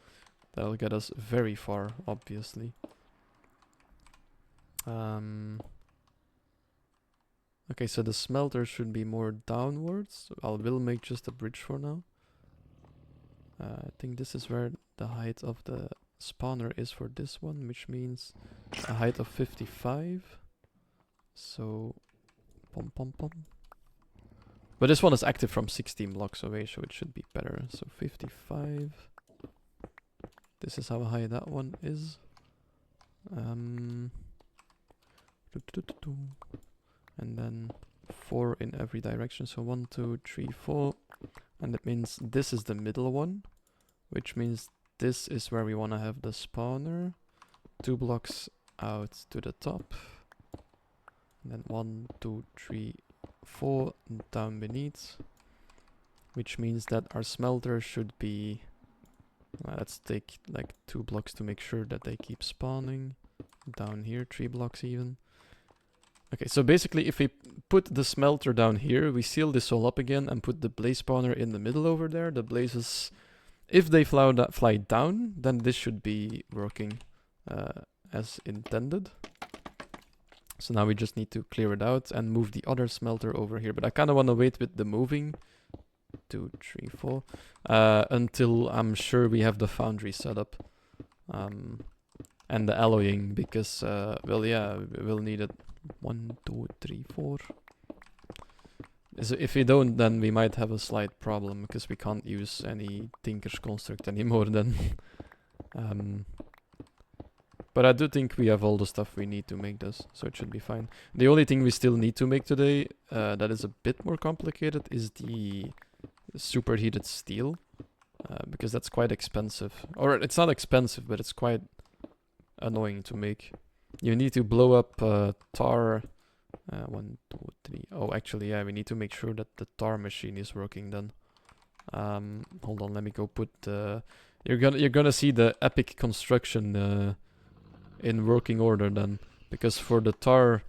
That'll get us very far, obviously. Okay, so the smelter should be more downwards. I will make just a bridge for now. I think this is where the height of the spawner is for this one, which means a height of 55. So, pom. But this one is active from 16 blocks away, so it should be better. So 55. This is how high that one is. And then 4 in every direction. So 1, 2, 3, 4. And that means this is the middle one, which means this is where we want to have the spawner. 2 blocks out to the top. And then 1, 2, 3, 4 down beneath. Which means that our smelter should be... let's take like 2 blocks to make sure that they keep spawning. Down here, 3 blocks even. Okay, so basically if we put the smelter down here, we seal this all up again and put the blaze spawner in the middle over there. The blazes, if they fly down, then this should be working as intended. So now we just need to clear it out and move the other smelter over here. But I kind of want to wait with the moving. 2, 3, 4. Until I'm sure we have the foundry set up. And the alloying, because, well, yeah, we'll need it. 1, 2, 3, 4. So if we don't, then we might have a slight problem, because we can't use any Tinker's construct anymore then. But I do think we have all the stuff we need to make this, so it should be fine. The only thing we still need to make today, that is a bit more complicated, is the superheated steel. Because that's quite expensive. Or it's not expensive, but it's quite annoying to make. You need to blow up tar. 1, 2, 3. Oh, actually, yeah, we need to make sure that the tar machine is working then. Hold on, let me go put the... You're gonna see the epic construction in working order then. Because for the tar,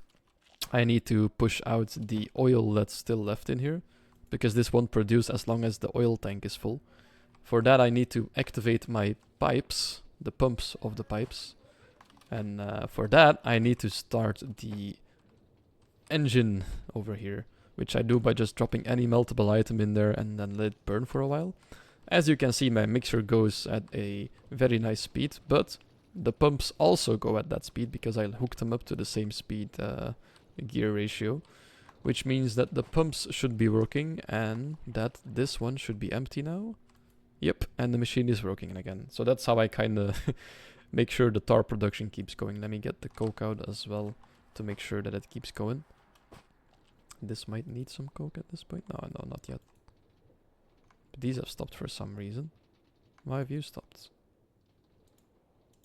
I need to push out the oil that's still left in here. Because this won't produce as long as the oil tank is full. For that, I need to activate my pipes, the pumps of the pipes. And for that, I need to start the engine over here, which I do by just dropping any meltable item in there and then let it burn for a while. As you can see, my mixer goes at a very nice speed, but the pumps also go at that speed because I hooked them up to the same speed gear ratio, which means that the pumps should be working and that this one should be empty now. Yep, and the machine is working again. So that's how I kind of make sure the tar production keeps going. Let me get the coke out as well to make sure that it keeps going. This might need some coke at this point. No, not yet. But these have stopped for some reason. Why have you stopped?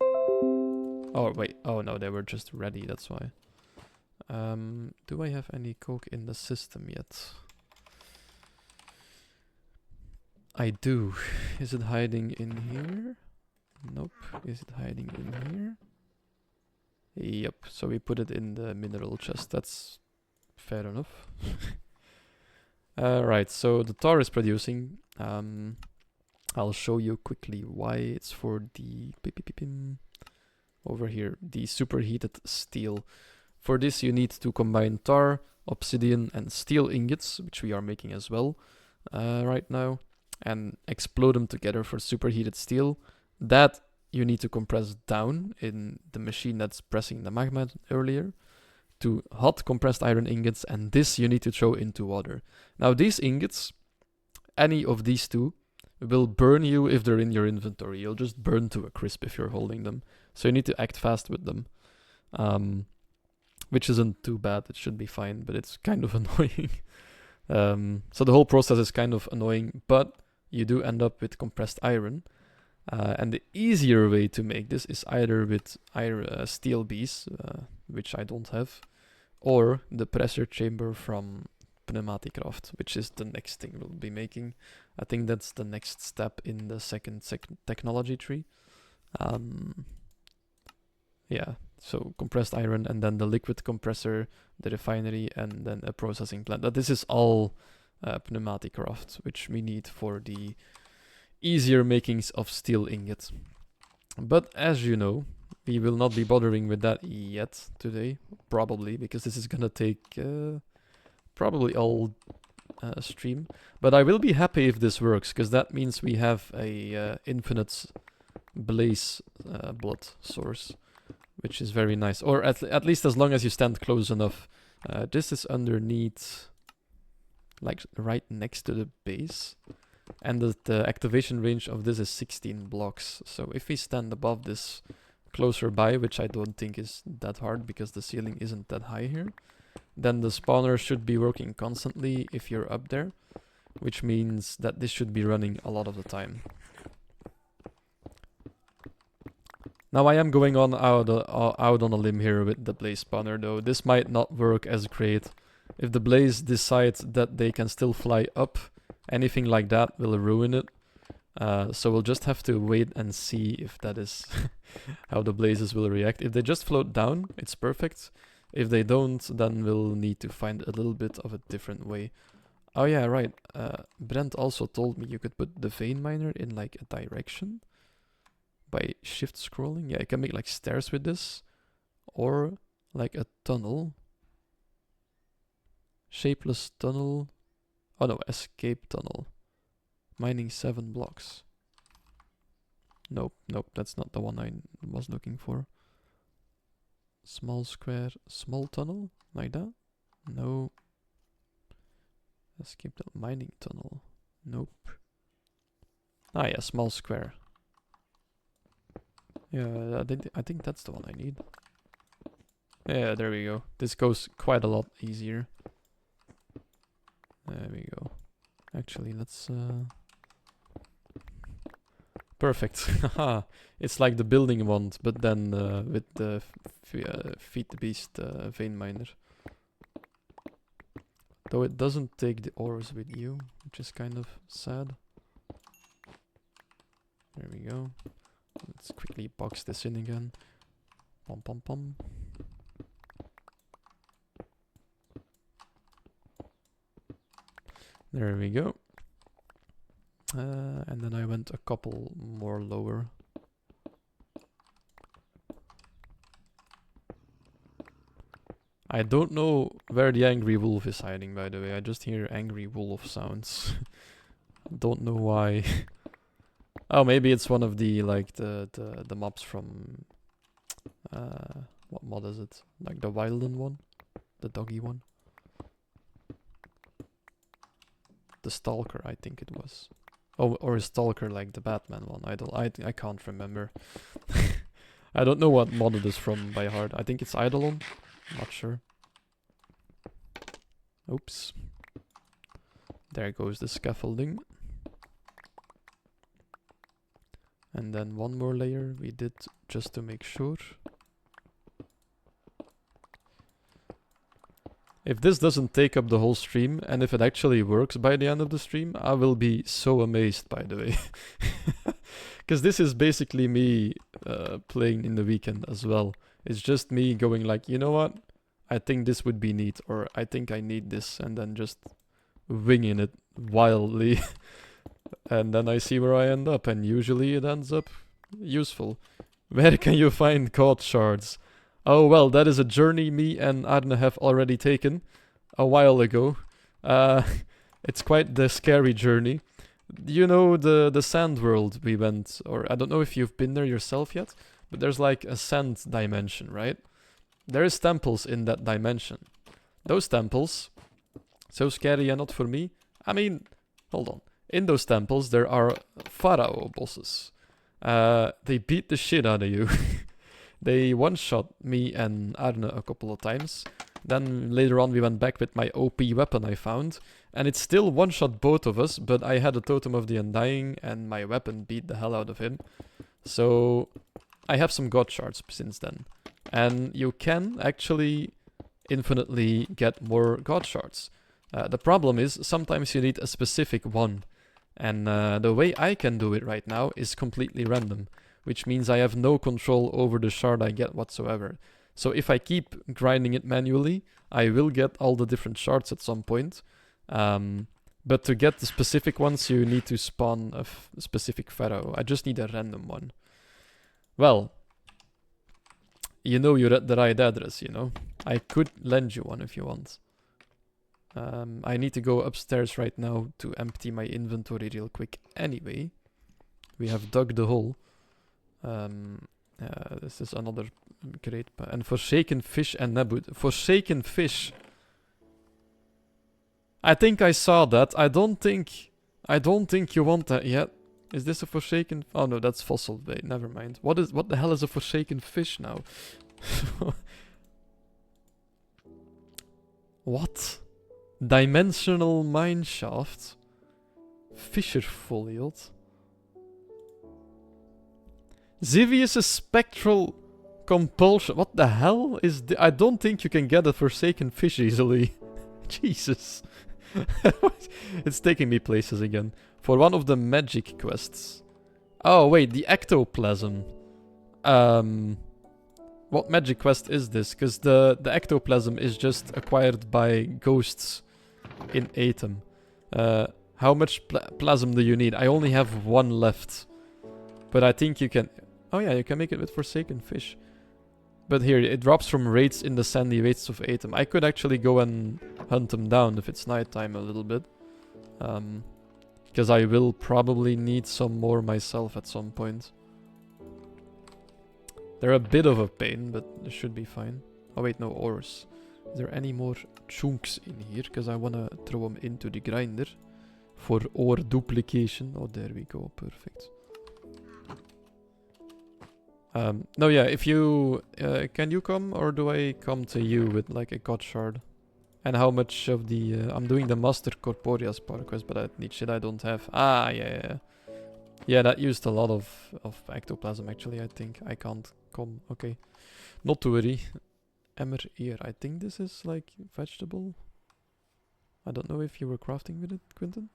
Oh, wait. Oh, no, they were just ready. That's why. Do I have any coke in the system yet? I do. Is it hiding in here? Nope. Is it hiding in here? Yep. So we put it in the mineral chest. That's fair enough. Right. So the tar is producing. I'll show you quickly why. It's for the over here, the superheated steel. For this, you need to combine tar, obsidian, and steel ingots, which we are making as well right now, and explode them together for superheated steel. That you need to compress down in the machine that's pressing the magma earlier to hot compressed iron ingots, and this you need to throw into water. Now these ingots, any of these two, will burn you if they're in your inventory. You'll just burn to a crisp if you're holding them. So you need to act fast with them. Which isn't too bad, it should be fine, but it's kind of annoying. So the whole process is kind of annoying, but you do end up with compressed iron. And the easier way to make this is either with steel bees, which I don't have, or the pressure chamber from Enigmatica, which is the next thing we'll be making. I think that's the next step in the second technology tree. Yeah, so compressed iron and then the liquid compressor, the refinery, and then a processing plant. This is all Enigmatica, which we need for the easier makings of steel ingots. But as you know, we will not be bothering with that yet today, probably, because this is gonna take probably all stream. But I will be happy if this works, because that means we have a infinite blaze blood source, which is very nice. Or at least as long as you stand close enough. This is underneath, like right next to the base. And the activation range of this is 16 blocks. So if we stand above this closer by, which I don't think is that hard because the ceiling isn't that high here, then the spawner should be working constantly if you're up there, which means that this should be running a lot of the time. Now I am going on out on a limb here with the blaze spawner though. This might not work as great. If the blaze decides that they can still fly up, anything like that will ruin it. So we'll just have to wait and see if that is how the blazes will react. If they just float down, it's perfect. If they don't, then we'll need to find a little bit of a different way. Oh yeah, right. Brent also told me you could put the vein miner in like a direction by shift scrolling. Yeah, you can make like stairs with this, or like a tunnel. Shapeless tunnel. Oh no, escape tunnel. Mining 7 blocks. Nope, that's not the one I was looking for. Small square, small tunnel, like that? No. Escape tunnel, mining tunnel. Nope. Ah yeah, small square. Yeah, I think that's the one I need. Yeah, there we go. This goes quite a lot easier. There we go. Actually, let's... Perfect. Haha. It's like the building wand, but then with the feed the beast vein miner. Though it doesn't take the ores with you, which is kind of sad. There we go. Let's quickly box this in again. Pom pom pom. There we go. And then I went a couple more lower. I don't know where the angry wolf is hiding, by the way. I just hear angry wolf sounds. Don't know why. Oh, maybe it's one of the like the mobs from what mod is it? Like the Wildland one, the doggy one, the Stalker, I think it was. Oh, or a Stalker like the Batman one. I can't remember. I don't know what mod it is from by heart. I think it's Eidolon. Not sure. Oops. There goes the scaffolding. And then one more layer we did just to make sure. If this doesn't take up the whole stream, and if it actually works by the end of the stream, I will be so amazed, by the way. Because this is basically me playing in the weekend as well. It's just me going like, you know what? I think this would be neat, or I think I need this, and then just winging it wildly. And then I see where I end up, and usually it ends up useful. Where can you find code shards? Oh well, that is a journey me and Arne have already taken a while ago. It's quite the scary journey. You know the sand world we went, or I don't know if you've been there yourself yet, but there's like a sand dimension, right? There is temples in that dimension. Those temples, so scary and not for me. I mean, hold on. In those temples, there are pharaoh bosses. They beat the shit out of you. They one-shot me and Arne a couple of times. Then later on we went back with my OP weapon I found. And it still one-shot both of us, but I had a Totem of the Undying and my weapon beat the hell out of him. So I have some god shards since then. And you can actually infinitely get more god shards. The problem is sometimes you need a specific one. And the way I can do it right now is completely random, which means I have no control over the shard I get whatsoever. So if I keep grinding it manually, I will get all the different shards at some point. But to get the specific ones, you need to spawn a specific pharaoh. I just need a random one. Well, you know you're at the right address, you know. I could lend you one if you want. I need to go upstairs right now to empty my inventory real quick anyway. We have dug the hole. This is another great... And Forsaken Fish and Nebud. Forsaken Fish. I think I saw that. I don't think you want that yet. Is this a Forsaken... Oh no, that's Fossil Bay. Never mind. What the hell is a Forsaken Fish now? What? Dimensional Mineshaft? Fisher Foliot? Zivius' Spectral Compulsion. What the hell is I don't think you can get a Forsaken Fish easily. Jesus. It's taking me places again. For one of the magic quests. Oh, wait, the ectoplasm. What magic quest is this? Because the ectoplasm is just acquired by ghosts in Atom. How much plasm do you need? I only have one left. But I think you can... Oh yeah, you can make it with Forsaken Fish. But here, it drops from raids in the sandy wastes of Atom. I could actually go and hunt them down if it's nighttime a little bit. Because I will probably need some more myself at some point. They're a bit of a pain, but they should be fine. Oh wait, no ores. Is there any more chunks in here? Because I want to throw them into the grinder for ore duplication. Oh, there we go. Perfect. No, yeah, if you... can you come, or do I come to you with, like, a god shard? And how much of the... I'm doing the Master Corporeal Spark quest, but that neat shit I don't have. Ah, yeah. Yeah, that used a lot of ectoplasm, actually, I think. I can't come. Okay. Not to worry. Emmer ear. I think this is, like, vegetable. I don't know if you were crafting with it, Quentin.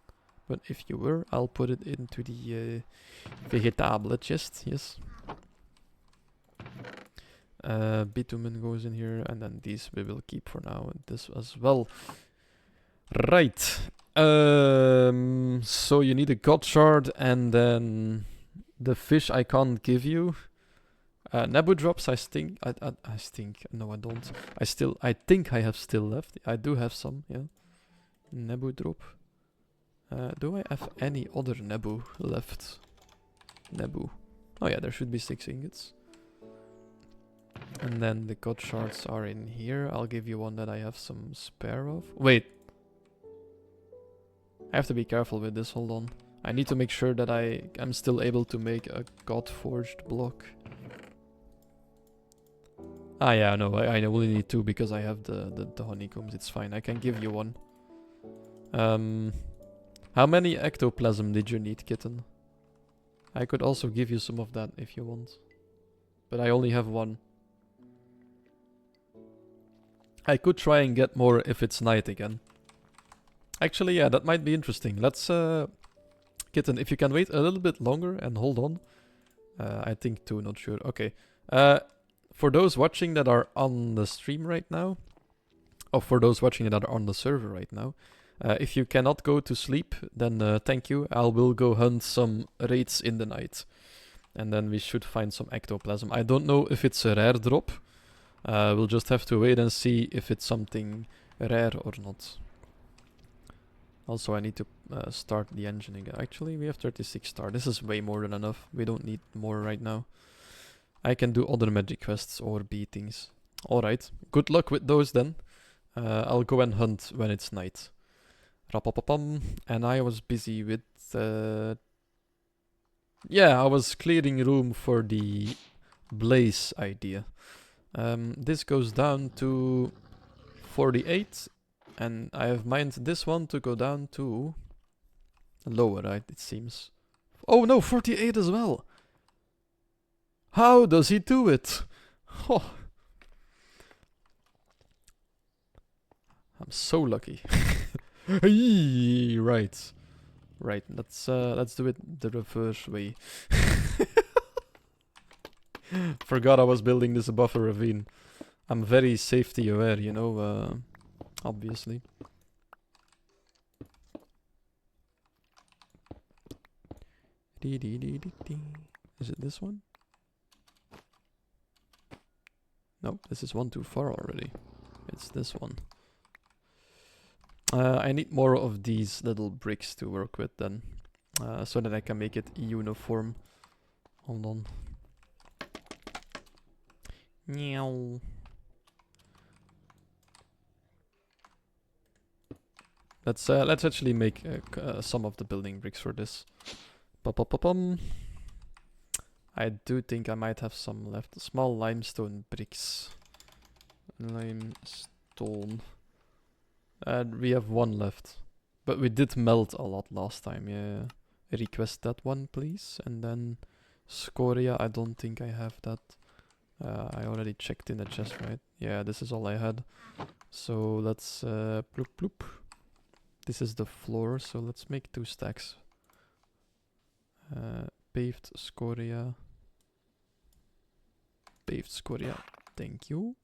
But if you were, I'll put it into the vegetable chest, yes. Bitumen goes in here, and then these we will keep for now, and this as well. Right. So you need a god shard, and then the fish I can't give you. Nebu drops, I think. I think. No, I don't. I think I have still left. I do have some, yeah. Nebu drop. Do I have any other Nebu left? Nebu. Oh yeah, there should be 6 ingots. And then the god shards are in here. I'll give you one that I have some spare of. Wait. I have to be careful with this, hold on. I need to make sure that I am still able to make a god forged block. Ah yeah, no, I only need 2 because I have the honeycombs, it's fine. I can give you one. How many ectoplasm did you need, kitten? I could also give you some of that if you want. But I only have 1. I could try and get more if it's night again. Actually, yeah, that might be interesting. Let's, Kitten, if you can wait a little bit longer and hold on. I think 2, not sure. Okay. For those watching that are on the stream right now, or for those watching that are on the server right now, if you cannot go to sleep, then thank you. I will go hunt some raids in the night. And then we should find some ectoplasm. I don't know if it's a rare drop. We'll just have to wait and see if it's something rare or not. Also, I need to start the engine again. Actually, we have 36 star. This is way more than enough. We don't need more right now. I can do other magic quests or beatings. Alright, good luck with those then. I'll go and hunt when it's night. Rapapapam. And I was busy with... yeah, I was clearing room for the blaze idea. This goes down to 48. And I have mined this one to go down to... lower, right, it seems. Oh no, 48 as well! How does he do it? Oh. I'm so lucky. Right. Right, let's do it the reverse way. Forgot I was building this above a ravine. I'm very safety aware, you know, obviously. Is it this one? No, this is one too far already. It's this one. I need more of these little bricks to work with then. So that I can make it uniform. Hold on. Meow. Let's actually make some of the building bricks for this. Pa-pa-pa-pum. I do think I might have some left. Small limestone bricks. Limestone. We have 1 left. But we did melt a lot last time, yeah. Request that one, please. And then scoria, I don't think I have that. I already checked in the chest, right? Yeah, this is all I had. So let's bloop bloop. This is the floor, so let's make 2 stacks. Paved scoria. Paved scoria. Thank you.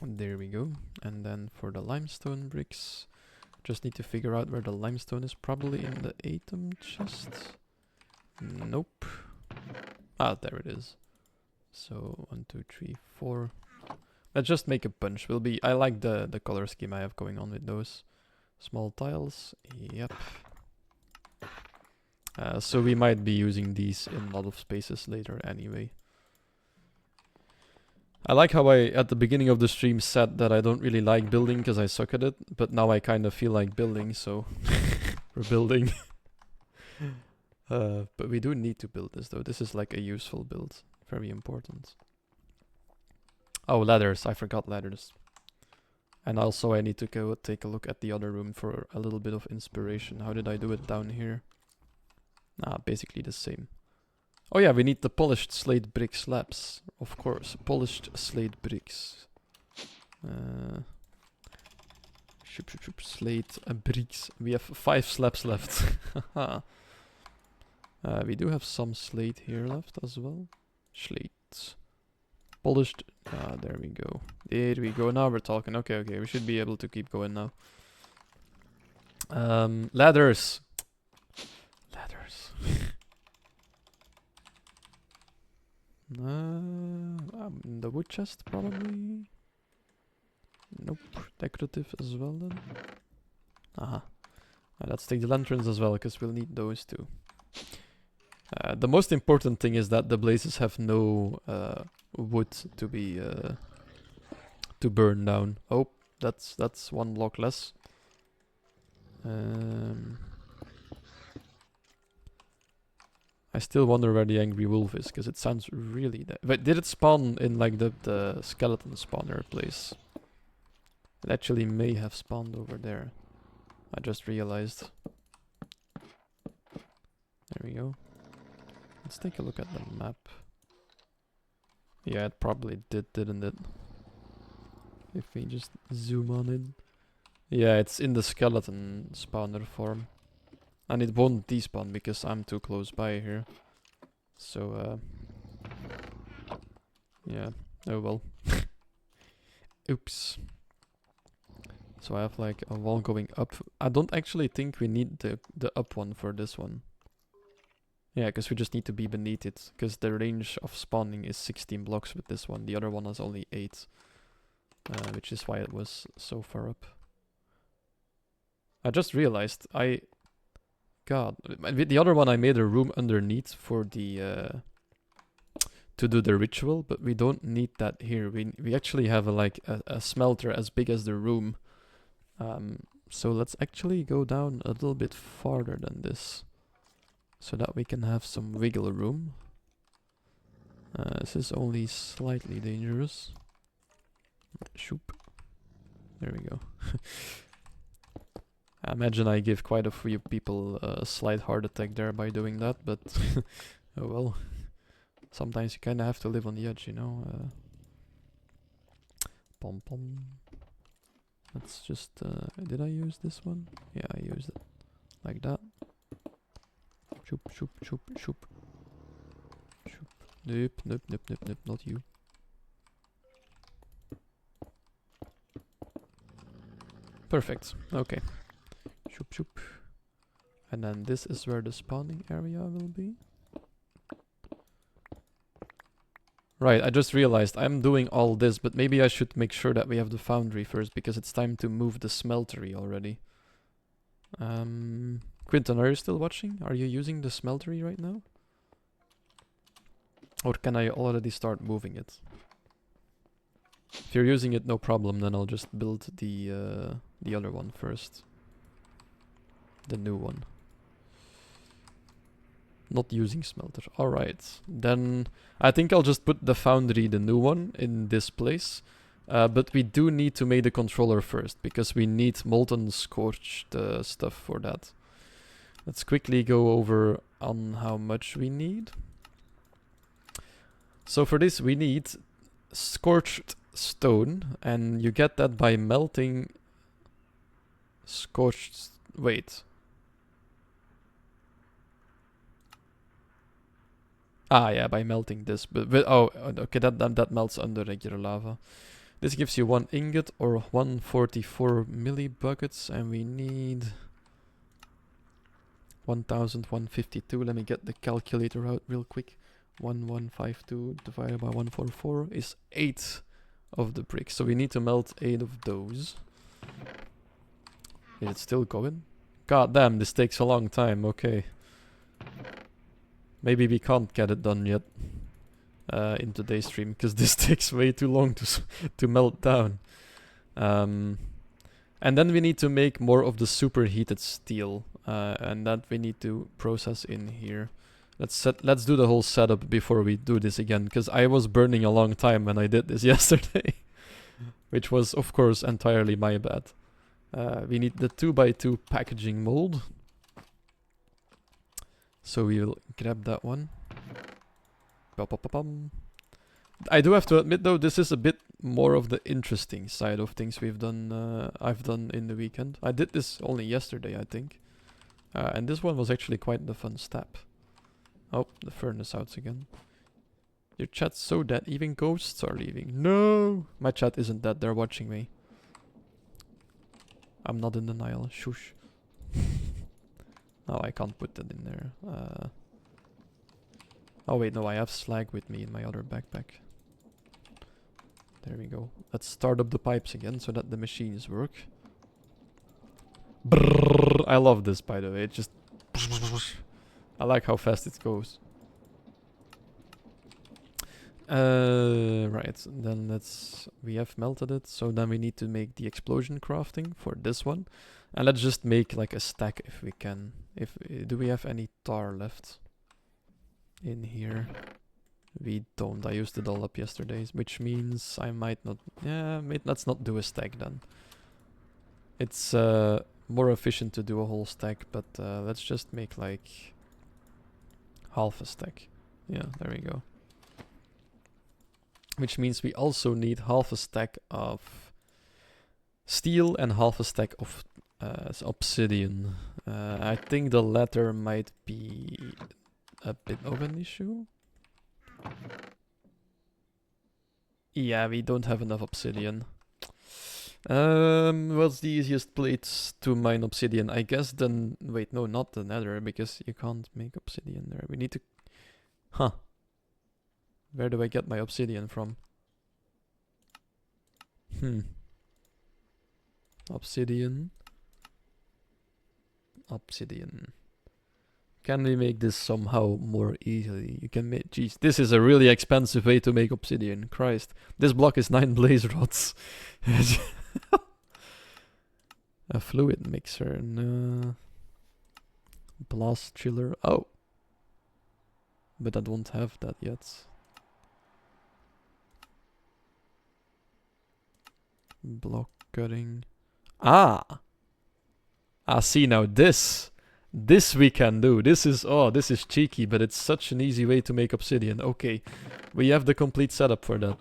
And there we go. And then for the limestone bricks, just need to figure out where the limestone is. Probably in the item chest. Nope. Ah, there it is. So 1, 2, 3, 4. Let's just make a bunch. I like the color scheme I have going on with those. Small tiles. Yep. So we might be using these in a lot of spaces later anyway. I like how I, at the beginning of the stream, said that I don't really like building because I suck at it, but now I kind of feel like building, so we're building. But we do need to build this though. This is like a useful build. Very important. Oh, ladders. I forgot ladders. And also I need to go take a look at the other room for a little bit of inspiration. How did I do it down here? Nah, basically the same. Oh yeah, we need the polished slate brick slabs. Of course, polished slate bricks. Slate bricks. We have 5 slabs left. We do have some slate here left as well. Slate. Polished. There we go. There we go. Now we're talking. Okay, okay. We should be able to keep going now. Ladders. Ladders. The wood chest probably. Nope. Decorative as well then. Aha. Let's take the lanterns as well, because we'll need those too. The most important thing is that the blazes have no wood to be to burn down. Oh, that's one block less. I still wonder where the angry wolf is, because it sounds really... But did it spawn in like the skeleton spawner place? It actually may have spawned over there. I just realized. There we go. Let's take a look at the map. Yeah, it probably did, didn't it? If we just zoom on it. Yeah, it's in the skeleton spawner form. And it won't despawn because I'm too close by here. So, yeah. Oh well. Oops. So I have like a wall going up. I don't actually think we need the up one for this one. Yeah, because we just need to be beneath it. Because the range of spawning is 16 blocks with this one. The other one is only 8. Which is why it was so far up. I just realized God, with the other one I made a room underneath for the to do the ritual, but we don't need that here. We actually have a smelter as big as the room. So let's actually go down a little bit farther than this, so that we can have some wiggle room. This is only slightly dangerous. Shoop. There we go. I imagine I give quite a few people a slight heart attack there by doing that, but oh well. Sometimes you kinda have to live on the edge, you know. Pom pom. Let's just, did I use this one? Yeah, I used it. Like that. Shoop, shoop, shoop, shoop. Shoop. Nope, nope, nope, nope, nope, not you. Perfect, okay. Shoop, shoop. And then this is where the spawning area will be. Right, I just realized I'm doing all this, but maybe I should make sure that we have the foundry first, because it's time to move the smeltery already. Quinton, are you still watching? Are you using the smeltery right now? Or can I already start moving it? If you're using it, no problem, then I'll just build the other one first. The new one. Not using smelter. Alright. Then I think I'll just put the foundry, the new one, in this place. But we do need to make the controller first, because we need molten scorched stuff for that. Let's quickly go over on how much we need. So for this we need scorched stone, and you get that by melting scorched... Wait. Ah, yeah, by melting this. But oh, okay, that melts under regular lava. This gives you 1 ingot or 144 millibuckets, and we need 1152. Let me get the calculator out real quick. 1152 divided by 144 is 8 of the bricks. So we need to melt 8 of those. Is it still going? God damn, this takes a long time. Okay. Maybe we can't get it done yet in today's stream, because this takes way too long to melt down. And then we need to make more of the superheated steel. and that we need to process in here. Let's do the whole setup before we do this again, because I was burning a long time when I did this yesterday, which was of course entirely my bad. We need the 2x2 packaging mold, so we will grab that one. I do have to admit though, this is a bit more of the interesting side of things we've done. I've done in the weekend. I did this only yesterday, I think, and this one was actually quite the fun step. Oh, the furnace out again. Your chat's so dead, even ghosts are leaving. No! My chat isn't dead, they're watching me. I'm not in denial, shush. Oh, I can't put that in there. Oh wait, no, I have slag with me in my other backpack. There we go. Let's start up the pipes again so that the machines work. Brrr, I love this, by the way. It just... I like how fast it goes. Right, then let's... We have melted it, so then we need to make the explosion crafting for this one. And let's just make like a stack if we can. Do we have any tar left in here? We don't. I used it all up yesterday, which means I might not... Yeah, let's not do a stack then. It's more efficient to do a whole stack, but let's just make like half a stack. Yeah, there we go. Which means we also need half a stack of steel and half a stack of obsidian. I think the latter might be a bit of an issue. Yeah, we don't have enough obsidian. What's the easiest place to mine obsidian? I guess then... Wait, no, not the nether, because you can't make obsidian there. We need to... Huh. Where do I get my obsidian from? Obsidian. Obsidian. Can we make this somehow more easily? You can make... Jeez, this is a really expensive way to make obsidian. Christ. This block is 9 blaze rods. A fluid mixer. No. Blast chiller. Oh. But I don't have that yet. Block cutting. Ah! Ah, see now this we can do. This is cheeky, but it's such an easy way to make obsidian. Okay, we have the complete setup for that.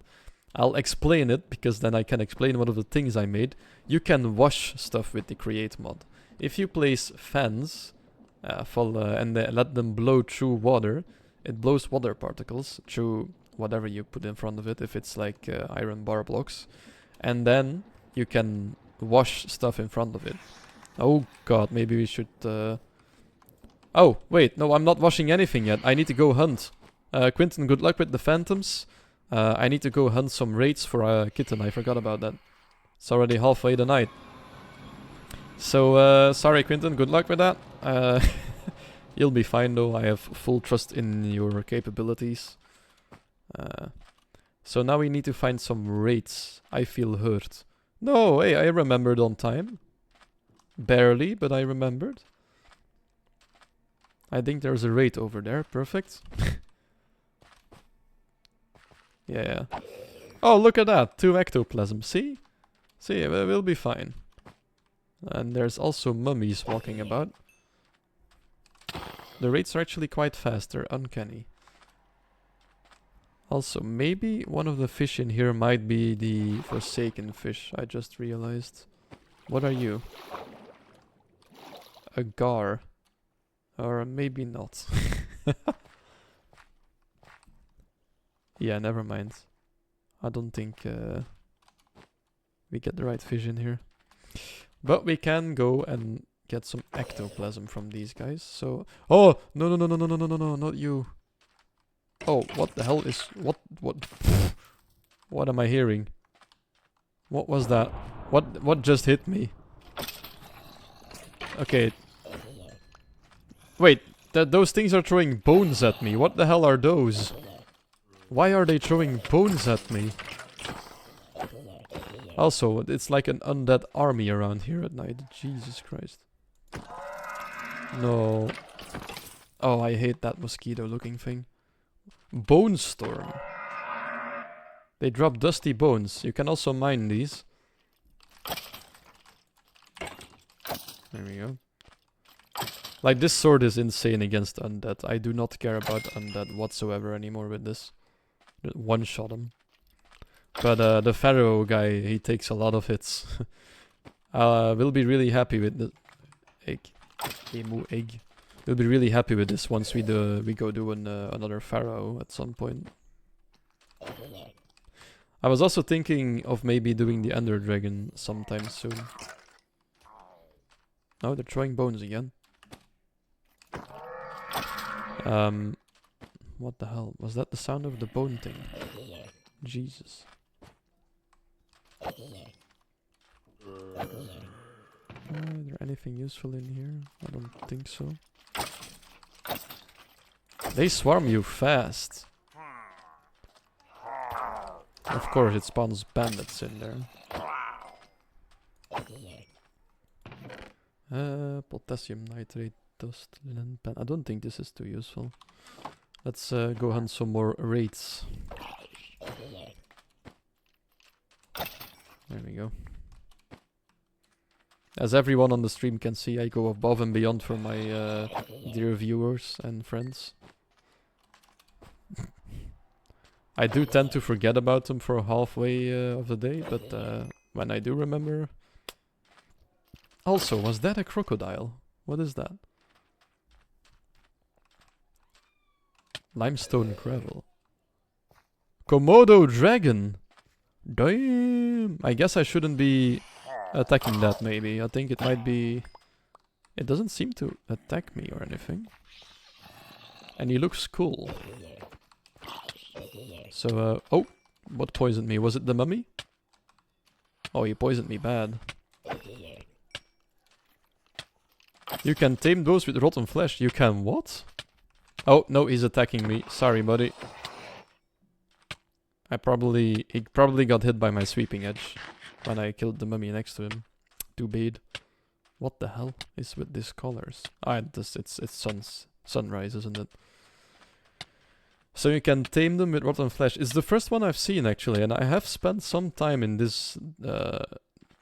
I'll explain it, because then I can explain one of the things I made. You can wash stuff with the create mod. If you place fans and let them blow through water, it blows water particles through whatever you put in front of it, if it's like iron bar blocks. And then you can wash stuff in front of it. Oh god, maybe we should... Oh, wait, no, I'm not washing anything yet. I need to go hunt. Quinton, good luck with the phantoms. I need to go hunt some raids for Kitten, I forgot about that. It's already halfway the night. So, sorry Quinton, good luck with that. You'll be fine though, I have full trust in your capabilities. So now we need to find some raids. I feel hurt. No, hey, I remembered on time. Barely, but I remembered. I think there's a raid over there. Perfect. Yeah. Oh, look at that. 2 ectoplasm. See? See, we'll be fine. And there's also mummies walking about. The raids are actually quite fast. They're uncanny. Also, maybe one of the fish in here might be the forsaken fish. I just realized. What are you? A gar. Or maybe not. Yeah, never mind. I don't think we get the right fish in here. But we can go and get some ectoplasm from these guys. So... Oh! No, no, no, no, no, no, no, no, no, not you. Oh, what the hell is... What? What am I hearing? What was that? What just hit me? Okay. Wait, those things are throwing bones at me. What the hell are those? Why are they throwing bones at me? Also, it's like an undead army around here at night. Jesus Christ. No. Oh, I hate that mosquito-looking thing. Bone storm. They drop dusty bones. You can also mine these. There we go. Like, this sword is insane against undead. I do not care about undead whatsoever anymore with this. One-shot him. But the Pharaoh guy, he takes a lot of hits. We'll be really happy with the egg. Emu egg. We'll be really happy with this once we go do another Pharaoh at some point. I was also thinking of maybe doing the Ender Dragon sometime soon. Oh, they're throwing bones again. What the hell? Was that the sound of the bone thing? Jesus. Is there anything useful in here? I don't think so. They swarm you fast. Of course, it spawns bandits in there. Potassium nitrate, dust, linen pen. I don't think this is too useful. Let's go hunt some more raids. There we go. As everyone on the stream can see, I go above and beyond for my dear viewers and friends. I do tend to forget about them for halfway of the day, but when I do remember... Also, was that a crocodile? What is that? Limestone gravel. Komodo dragon! Damn! I guess I shouldn't be attacking that, maybe. I think it might be... It doesn't seem to attack me or anything. And he looks cool. So, oh! What poisoned me? Was it the mummy? Oh, he poisoned me bad. You can tame those with rotten flesh. You can what? Oh, no, he's attacking me. Sorry, buddy. He probably got hit by my sweeping edge when I killed the mummy next to him. Too bad. What the hell is with these colors? Ah, it's sunrise, isn't it? So you can tame them with rotten flesh. It's the first one I've seen actually, and I have spent some time in this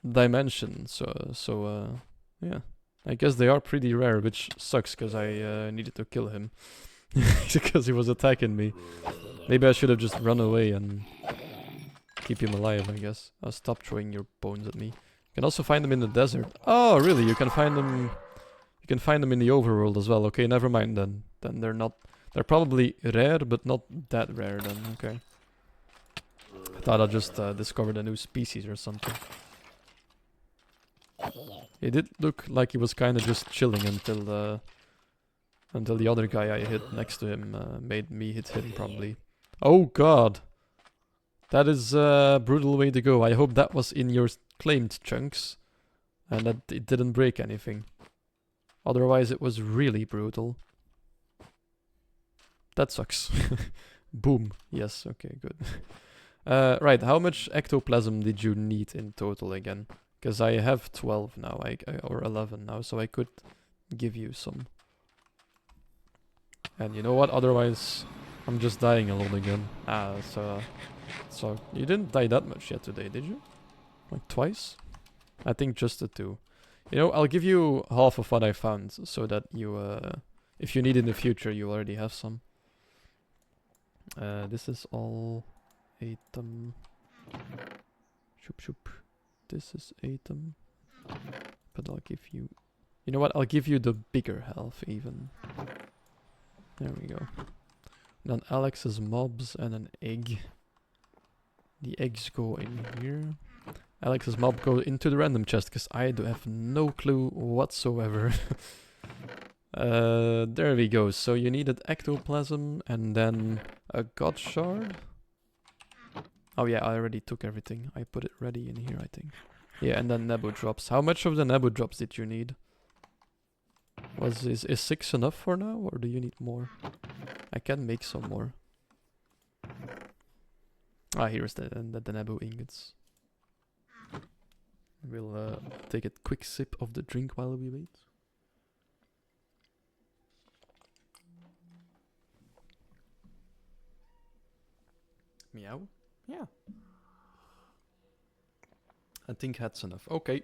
dimension. So yeah, I guess they are pretty rare, which sucks because I needed to kill him because he was attacking me. Maybe I should have just run away and keep him alive. I guess. Stop throwing your bones at me. You can also find them in the desert. Oh, really? You can find them. You can find them in the overworld as well. Okay, never mind then. Then they're not. They're probably rare, but not that rare then. Okay. I thought I just discovered a new species or something. It did look like he was kind of just chilling until the other guy I hit next to him made me hit him probably. Oh god! That is a brutal way to go. I hope that was in your claimed chunks and that it didn't break anything. Otherwise it was really brutal. That sucks. Boom. Yes, okay, good. Right, how much ectoplasm did you need in total again? Because I have 12 now, or 11 now, so I could give you some. And you know what, otherwise I'm just dying a lot again. So you didn't die that much yet today, did you? Like twice? I think just the 2. You know, I'll give you half of what I found, so that you, if you need in the future, you already have some. This is all item. Shoop shoop. This is item. But I'll give you... You know what? I'll give you the bigger half even. There we go. Then Alex's mobs and an egg. The eggs go in here. Alex's mob go into the random chest because I do have no clue whatsoever. There we go. So you needed ectoplasm and then a god shard. Oh yeah, I already took everything. I put it ready in here, I think. Yeah, and then Nebu drops. How much of the Nebu drops did you need? Is 6 enough for now, or do you need more? I can make some more. Ah, here's the Nebu ingots. We'll take a quick sip of the drink while we wait. Meow. Yeah. I think that's enough. Okay.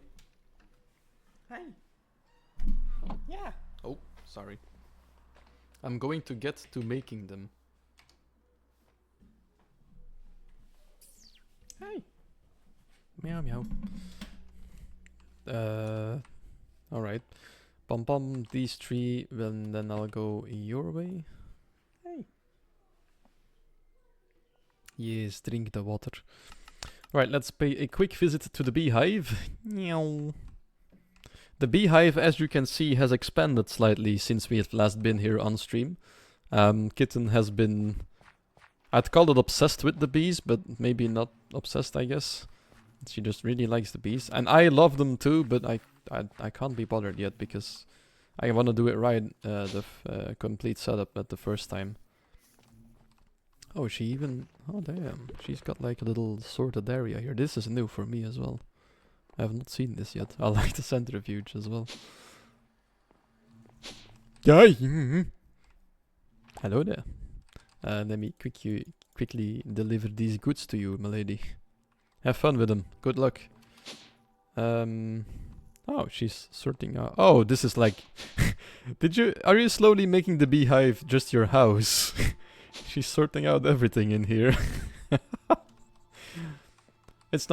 Hey. Yeah. Oh, sorry. I'm going to get to making them. Hey. Meow meow. Alright. Pom pom, these three, then I'll go your way. Hey. Yes, drink the water. Right, let's pay a quick visit to the beehive. Meow. The beehive, as you can see, has expanded slightly since we have last been here on stream. Kitten has been... I'd call it obsessed with the bees, but maybe not obsessed, I guess. She just really likes the bees. And I love them too, but I can't be bothered yet because I want to do it right, the complete setup at the first time. Oh, she even... Oh, damn. She's got like a little sorted area here. This is new for me as well. I have not seen this yet. I like the centrifuge as well. Hello there. Let me quickly deliver these goods to you, milady. Have fun with them. Good luck. Oh, she's sorting out. Oh, this is like... Are you slowly making the beehive just your house? She's sorting out everything in here. It's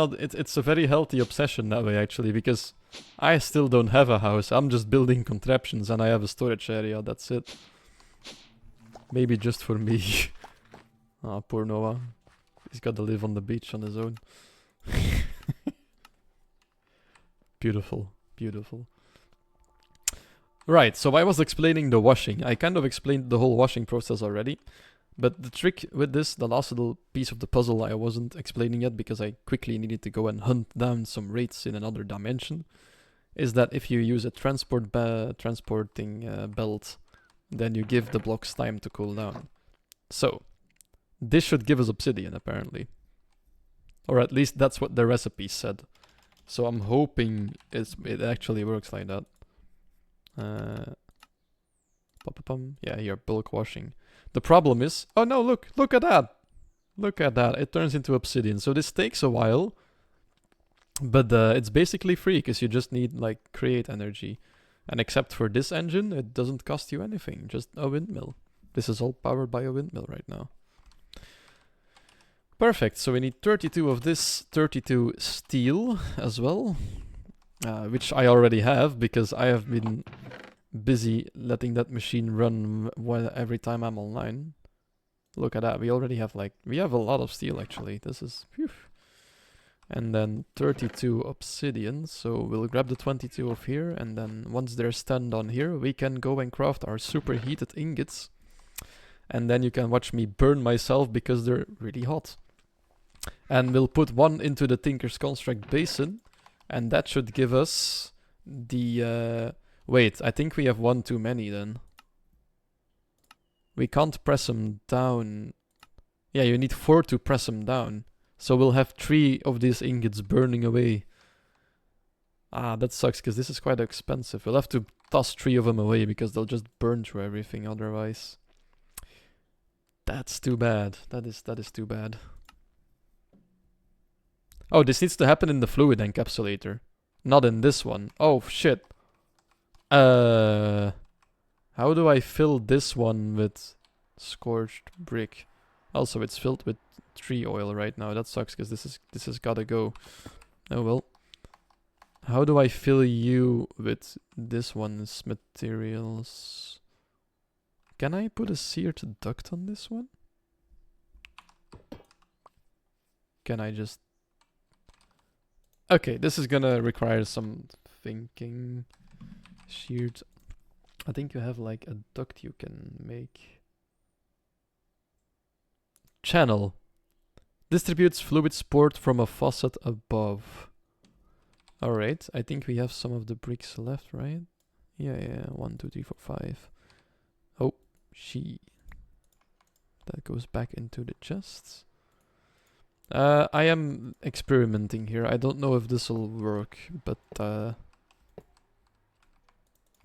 a very healthy obsession that way, actually, because I still don't have a house. I'm just building contraptions and I have a storage area, that's it. Maybe just for me. Ah, poor Noah. He's got to live on the beach on his own. Beautiful, beautiful. Right, so I was explaining the washing. I kind of explained the whole washing process already. But the trick with this, the last little piece of the puzzle I wasn't explaining yet because I quickly needed to go and hunt down some rates in another dimension, is that if you use a transporting belt, then you give the blocks time to cool down. So, this should give us obsidian apparently. Or at least that's what the recipe said. So I'm hoping it actually works like that. Yeah, here, bulk washing. The problem is... Oh no, look at that! Look at that, it turns into obsidian. So this takes a while, but it's basically free, because you just need, like, create energy. And except for this engine, it doesn't cost you anything, just a windmill. This is all powered by a windmill right now. Perfect, so we need 32 of this, 32 steel as well. Which I already have, because I have been busy letting that machine run every time I'm online. Look at that, we already have we have a lot of steel actually. This is... Whew. And then 32 obsidian, so we'll grab the 22 of here, and then once they're stand on here, we can go and craft our superheated ingots. And then you can watch me burn myself because they're really hot. And we'll put one into the Tinker's Construct basin, and that should give us the... Wait, I think we have one too many then. We can't press them down. Yeah, you need 4 to press them down. So we'll have 3 of these ingots burning away. Ah, that sucks, because this is quite expensive. We'll have to toss 3 of them away, because they'll just burn through everything otherwise. That's too bad. That is too bad. Oh, this needs to happen in the fluid encapsulator. Not in this one. Oh, shit. How do I fill this one with scorched brick? Also, it's filled with tree oil right now. That sucks because this has gotta go. Oh well. How do I fill you with this one's materials? Can I put a seared duct on this one? Can I just... Okay, this is gonna require some thinking. Sheared... I think you have like a duct you can make. Channel. Distributes fluid sport from a faucet above. Alright, I think we have some of the bricks left, right? Yeah, 1, 2, 3, 4, 5. Oh, that goes back into the chests. I am experimenting here. I don't know if this will work, but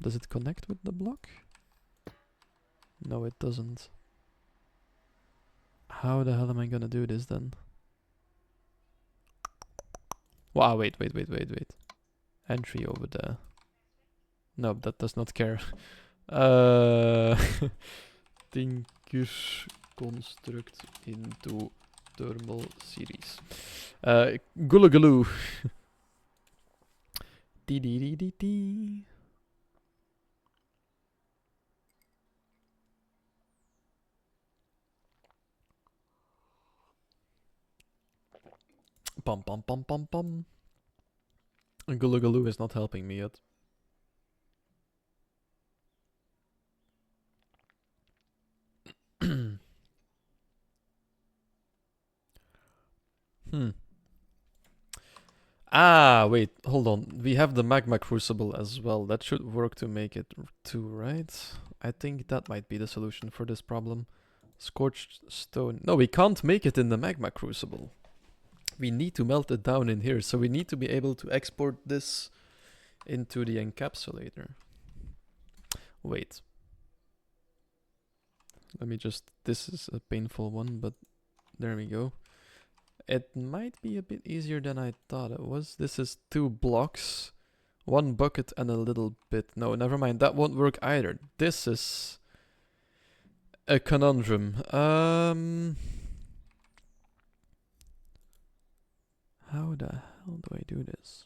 does it connect with the block? No, it doesn't. How the hell am I gonna do this then? Wow, wait. Entry over there. No, that does not care. Tinker construct into thermal series. Gulu gulu. Dee dee dee dee dee. Pum pum pum pum pum. Gulu gulu is not helping me yet. Ah, wait, hold on. We have the magma crucible as well. That should work to make it too, right? I think that might be the solution for this problem. Scorched stone. No, we can't make it in the magma crucible. We need to melt it down in here, so we need to be able to export this into the encapsulator. Wait. Let me just... This is a painful one, but there we go. It might be a bit easier than I thought it was. This is 2 blocks, 1 bucket and a little bit. No, never mind. That won't work either. This is a conundrum. How the hell do I do this?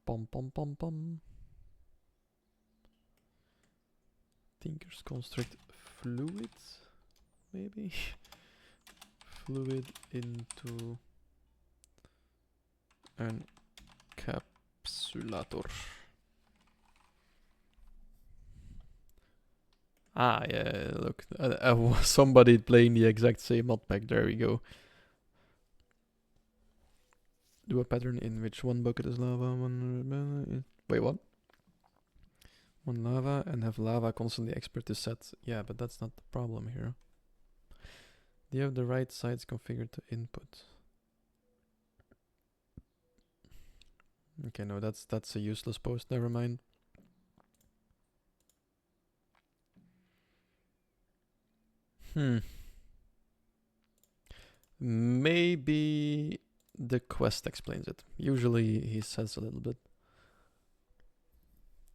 Pom pom pom pom. Tinker's construct fluid, maybe? Fluid into an encapsulator. Ah, yeah, look. Somebody playing the exact same modpack. There we go. Do a pattern in which 1 bucket is lava, 1... Wait, what? 1 lava and have lava constantly expert to set. Yeah, but that's not the problem here. Do you have the right sides configured to input? Okay, no, that's a useless post. Never mind. Maybe the quest explains it. Usually he says a little bit.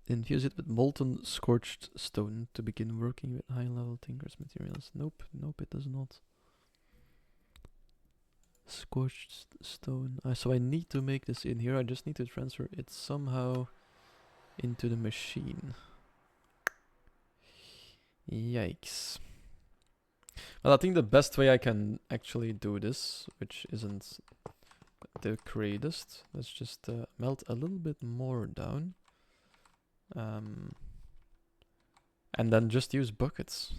Infuse it with molten scorched stone to begin working with high-level Tinker's materials. Nope, it does not. Scorched stone. So I need to make this in here. I just need to transfer it somehow into the machine. Yikes. Well, I think the best way I can actually do this, which isn't the greatest, let's just melt a little bit more down. And then just use buckets.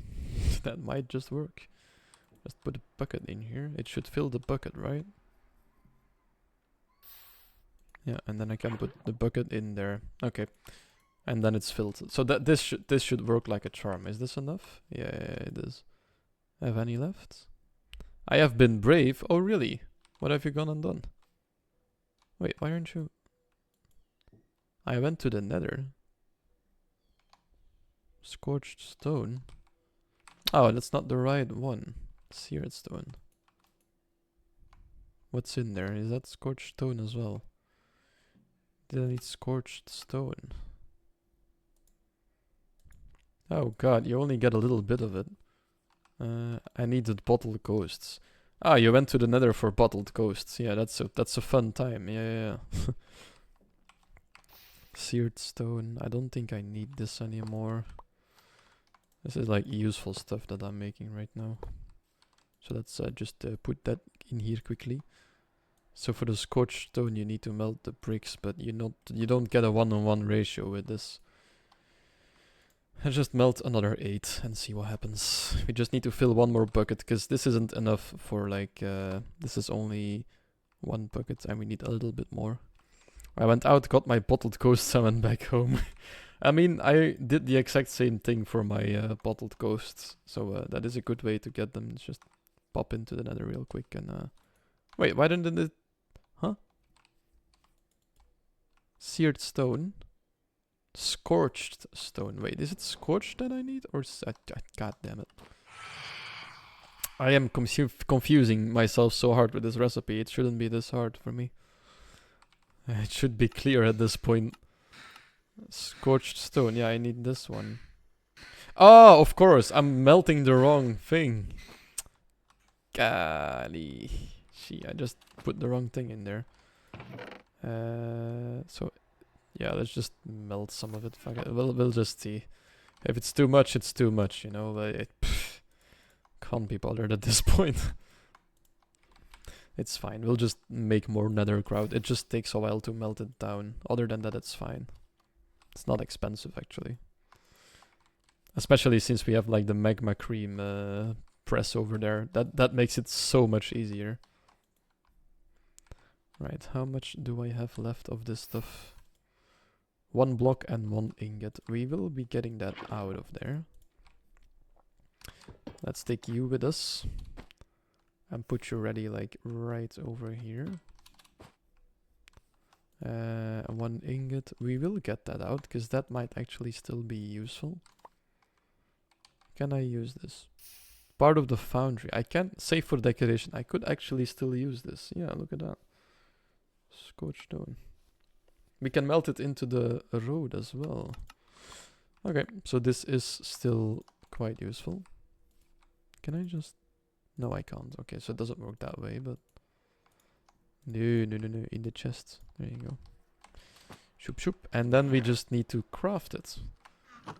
That might just work. Just put a bucket in here. It should fill the bucket, right? Yeah, and then I can put the bucket in there. Okay. And then it's filled. So that this should work like a charm. Is this enough? Yeah, it is. Have any left? I have been brave. Oh, really? What have you gone and done? Wait, why aren't you... I went to the nether. Scorched stone. Oh, that's not the right one. Seared stone. What's in there? Is that scorched stone as well? Did I need scorched stone? Oh god, you only get a little bit of it. I needed bottled ghosts. Ah, you went to the nether for bottled ghosts. Yeah, that's a fun time. Yeah. Seared stone. I don't think I need this anymore. This is like useful stuff that I'm making right now. So let's just put that in here quickly. So for the scorched stone you need to melt the bricks, but you don't get a 1-on-1 ratio with this. I just melt another 8 and see what happens. We just need to fill 1 more bucket, because this isn't enough for like... this is only 1 bucket and we need a little bit more. I went out, got my bottled ghosts and went back home. I mean, I did the exact same thing for my bottled ghosts. So that is a good way to get them. It's just pop into the nether real quick and... Wait, why didn't it... Huh? Seared stone? Scorched stone. Wait, is it scorched that I need? Or god damn it. I am confusing myself so hard with this recipe. It shouldn't be this hard for me. It should be clear at this point. Scorched stone. Yeah, I need this one. Oh, of course. I'm melting the wrong thing. Golly. Gee, I just put the wrong thing in there. So, yeah, let's just melt some of it. Fuck it. We'll just see. If it's too much, it's too much, you know. It can't be bothered at this point. It's fine. We'll just make more nether grout. It just takes a while to melt it down. Other than that, it's fine. It's not expensive, actually. Especially since we have like the magma cream press over there. That makes it so much easier. Right, how much do I have left of this stuff? 1 block and 1 ingot. We will be getting that out of there. Let's take you with us. And put you ready like right over here. 1 ingot. We will get that out because that might actually still be useful. Can I use this? Part of the foundry. I can't save for decoration. I could actually still use this. Yeah, look at that. Scorched stone. We can melt it into the road as well. Okay, so this is still quite useful. Can I just... No, I can't. Okay, so it doesn't work that way, but... No, in the chest. There you go. Shoop shoop. And then we just need to craft it.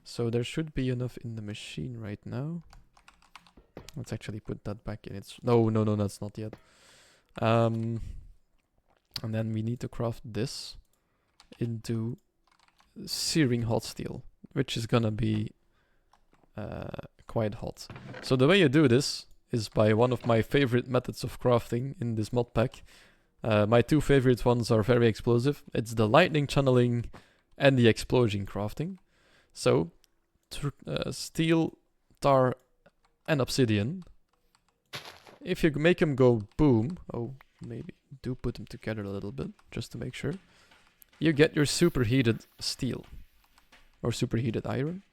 So there should be enough in the machine right now. Let's actually put that back in its... No, that's not yet. And then we need to craft this into searing hot steel, which is gonna be quite hot. So the way you do this is by one of my favorite methods of crafting in this mod pack. My 2 favorite ones are very explosive. It's the lightning channeling and the explosion crafting. So, steel, tar, and obsidian. If you make them go boom, maybe do put them together a little bit, just to make sure. You get your superheated steel. Or superheated iron.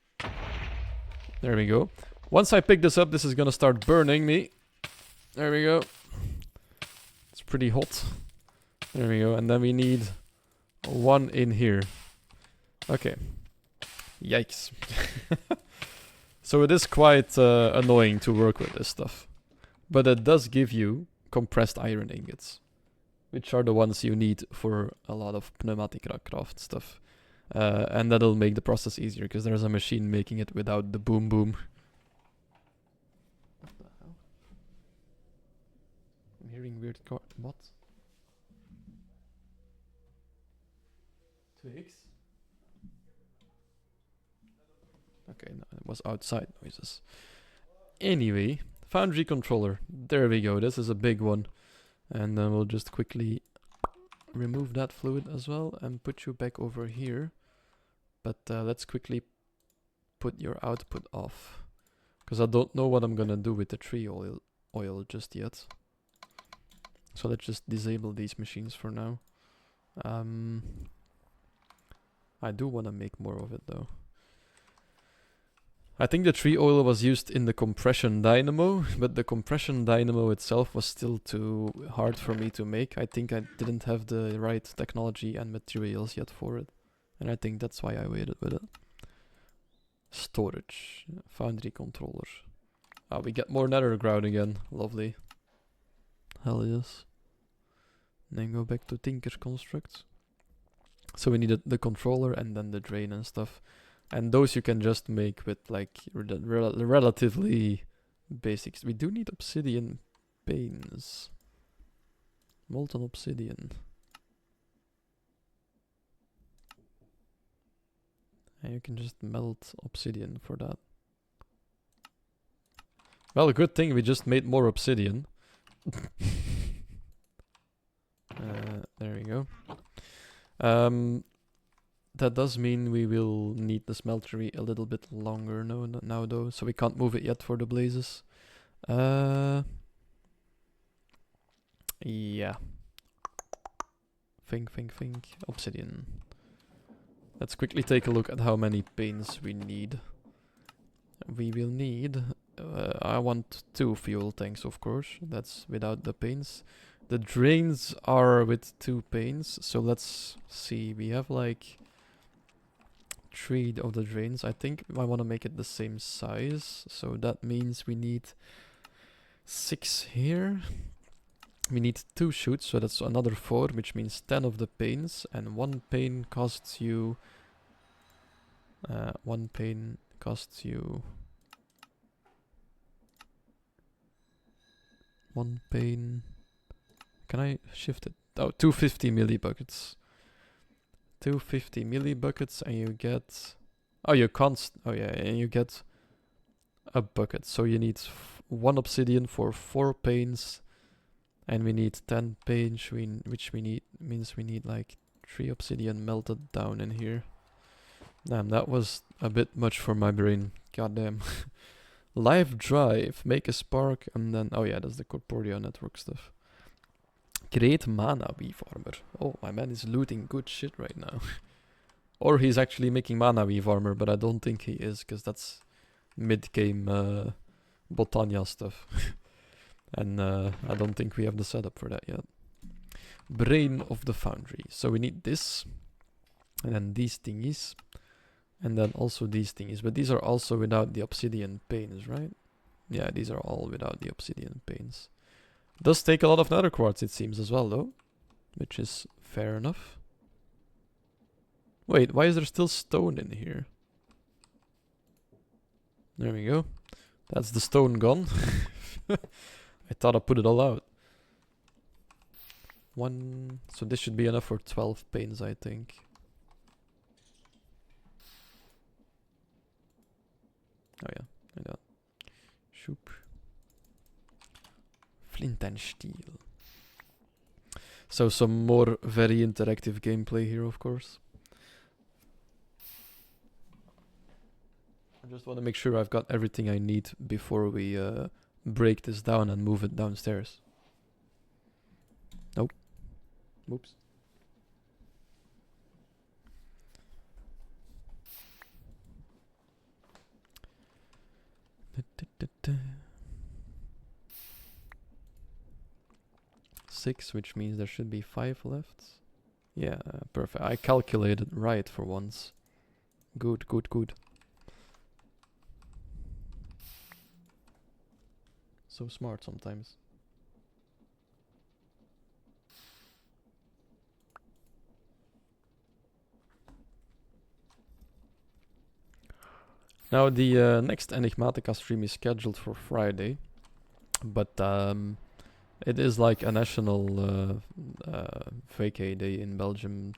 There we go. Once I pick this up, this is gonna start burning me. There we go. It's pretty hot. There we go. And then we need 1 in here. Okay. Yikes. So it is quite annoying to work with this stuff. But it does give you compressed iron ingots, which are the ones you need for a lot of Enigmatica craft stuff. And that'll make the process easier, because there's a machine making it without the boom boom. What the hell? I'm hearing weird what? Twigs? Okay, no, it was outside noises. Anyway, foundry controller. There we go. This is a big one. And then we'll just quickly remove that fluid as well and put you back over here. But let's quickly put your output off, because I don't know what I'm gonna do with the tree oil just yet. So let's just disable these machines for now. I do want to make more of it though. I think the tree oil was used in the compression dynamo, but the compression dynamo itself was still too hard for me to make. I think I didn't have the right technology and materials yet for it. And I think that's why I waited with it. Storage. Foundry controller. Ah, we get more nether ground again. Lovely. Hell yes. Then go back to Tinker Construct. So we needed the controller and then the drain and stuff. And those you can just make with like relatively basics. We do need obsidian panes. Molten obsidian. And you can just melt obsidian for that. Well, a good thing we just made more obsidian. There we go. That does mean we will need the smeltery a little bit longer now though, so we can't move it yet for the blazes. Yeah. Think. Obsidian. Let's quickly take a look at how many panes we need. We will need... I want 2 fuel tanks, of course. That's without the panes. The drains are with 2 panes. So let's see. We have like 3 of the drains. I think I want to make it the same size. So that means we need 6 here. We need 2 chutes, so that's another 4, which means 10 of the panes. And 1 pane costs you... 1 pane costs you... 1 pane... Can I shift it? Oh, 250 millibuckets. 250 millibuckets and you get... Oh, you can't... Oh yeah, and you get a bucket. So you need 1 obsidian for 4 panes. And we need 10 panes, which we need... means we need like 3 obsidian melted down in here. Damn, that was a bit much for my brain. Goddamn. Live drive, make a spark, and then... Oh yeah, that's the Corporeal network stuff. Create mana weave armor. Oh, my man is looting good shit right now. Or he's actually making mana weave armor, but I don't think he is, because that's mid-game Botania stuff. And I don't think we have the setup for that yet. Brain of the foundry. So we need this, and then these thingies, and then also these thingies. But these are also without the obsidian panes, right? Yeah, these are all without the obsidian panes. Does take a lot of nether quartz, it seems, as well, though. Which is fair enough. Wait, why is there still stone in here? There we go. That's the stone gone. I thought I put it all out. 1... So this should be enough for 12 panes, I think. Oh yeah, like that. Shoop. Flint and steel. So some more very interactive gameplay here, of course. I just want to make sure I've got everything I need before we break this down and move it downstairs. Nope. Oops. Six, which means there should be 5 left. Yeah, perfect. I calculated right for once. Good, good, good. So smart sometimes. Now the next Enigmatica stream is scheduled for Friday, but it is like a national vacay day in Belgium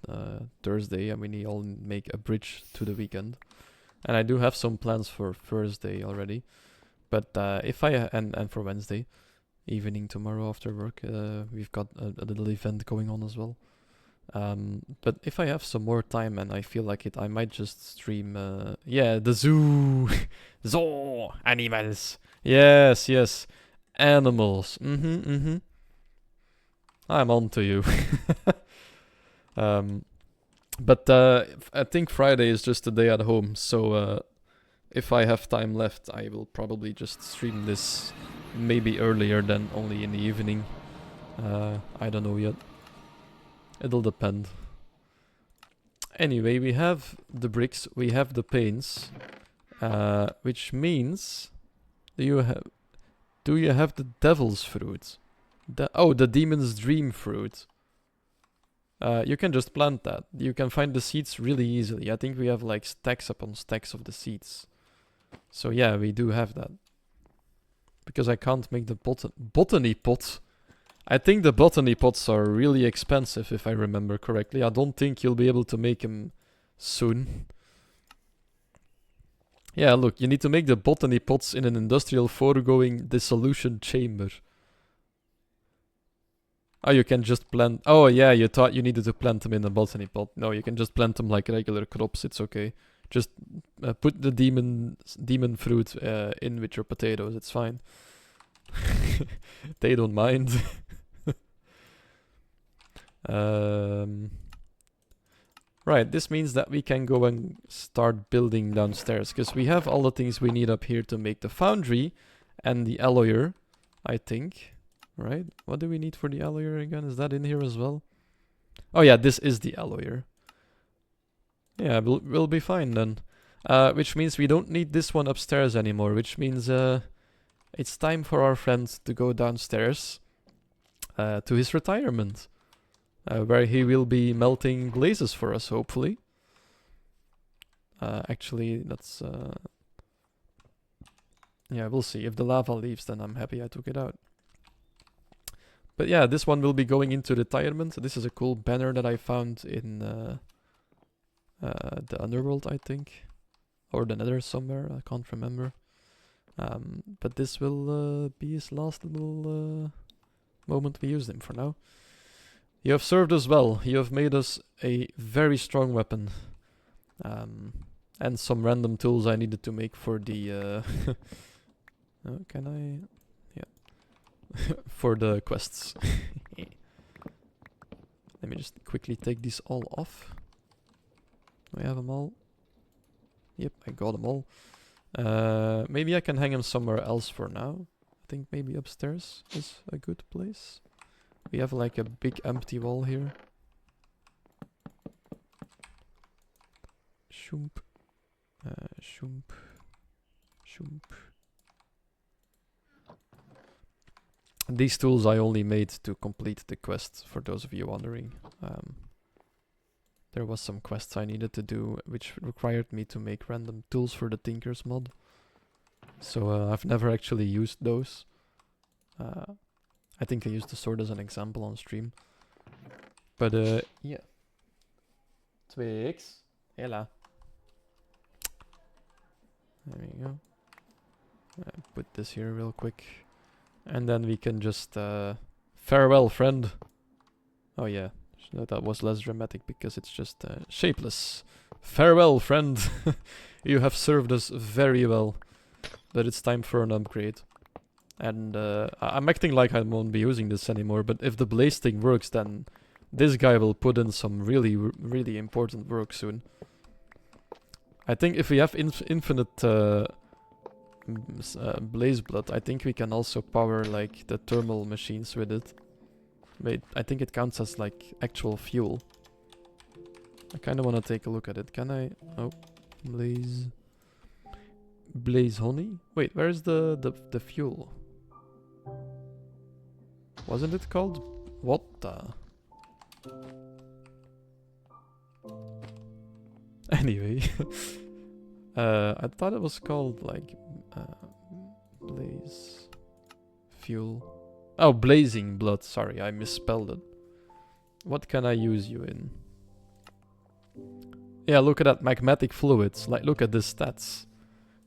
Thursday, and we all make a bridge to the weekend. And I do have some plans for Thursday already, but if I and for Wednesday evening tomorrow after work, we've got a little event going on as well. But if I have some more time and I feel like it, I might just stream, yeah, the zoo, zoo, animals, yes, yes, animals, I'm on to you. But I think Friday is just a day at home, so if I have time left, I will probably just stream this maybe earlier than only in the evening. I don't know yet. It'll depend. Anyway, we have the bricks, we have the panes, which means do you have the devil's fruit? The demon's dream fruit. You can just plant that. You can find the seeds really easily. I think we have like stacks upon stacks of the seeds. So yeah, we do have that. Because I can't make the botany pot. I think the botany pots are really expensive, if I remember correctly. I don't think you'll be able to make them soon. Yeah, look, you need to make the botany pots in an industrial foregoing dissolution chamber. Oh, you can just plant... Oh, yeah, you thought you needed to plant them in a botany pot. No, you can just plant them like regular crops, it's okay. Just put the demon fruit in with your potatoes, it's fine. They don't mind. Right, this means that we can go and start building downstairs, because we have all the things we need up here to make the foundry and the alloyer, I think. Right? What do we need for the alloyer again? Is that in here as well? Oh yeah, this is the alloyer. Yeah, we'll be fine then. Which means we don't need this one upstairs anymore, which means it's time for our friend to go downstairs to his retirement. Where he will be melting glazes for us, hopefully. Actually, that's... yeah, we'll see. If the lava leaves, then I'm happy I took it out. But yeah, this one will be going into retirement. This is a cool banner that I found in the Underworld, I think. Or the Nether somewhere, I can't remember. But this will be his last little moment we used him for now. You have served us well. You have made us a very strong weapon. And some random tools I needed to make for the... can I... Yeah. For the quests. Let me just quickly take these all off. Do I have them all? Yep, I got them all. Maybe I can hang them somewhere else for now. I think maybe upstairs is a good place. We have like a big empty wall here. Shoomp. Shoomp. Shoomp. These tools I only made to complete the quest, for those of you wondering. There was some quests I needed to do, which required me to make random tools for the Tinker's mod. So I've never actually used those. I think I used the sword as an example on stream. But yeah. Twix. Hela. There we go. Put this here real quick. And then we can just farewell, friend. Oh yeah, that was less dramatic because it's just shapeless. Farewell, friend. You have served us very well. But it's time for an upgrade. And I'm acting like I won't be using this anymore, but if the blaze thing works, then this guy will put in some really, really important work soon. I think if we have infinite blaze blood, I think we can also power like the thermal machines with it. Wait, I think it counts as like actual fuel. I kind of want to take a look at it. Can I? Oh, blaze honey? Wait, where's the fuel? Wasn't it called? What the? Anyway. I thought it was called like blaze fuel. Oh, blazing blood. Sorry, I misspelled it. What can I use you in? Yeah, look at that magmatic fluids. Like, look at the stats.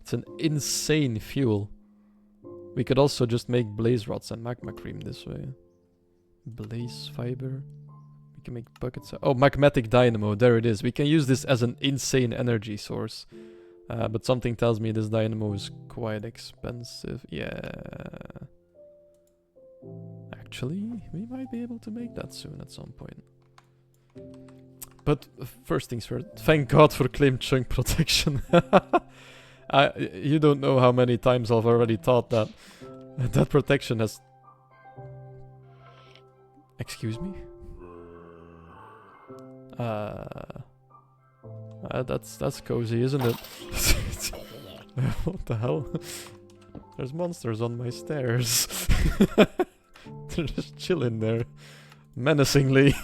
It's an insane fuel. We could also just make blaze rods and magma cream this way. Blaze fiber. We can make buckets. Oh, magmatic dynamo. There it is. We can use this as an insane energy source. But something tells me this dynamo is quite expensive. Yeah. Actually, we might be able to make that soon at some point. But first things first. Thank God for claim chunk protection. You don't know how many times I've already thought that. That protection has... Excuse me? That's cozy, isn't it? What the hell? There's monsters on my stairs. They're just chilling there. Menacingly.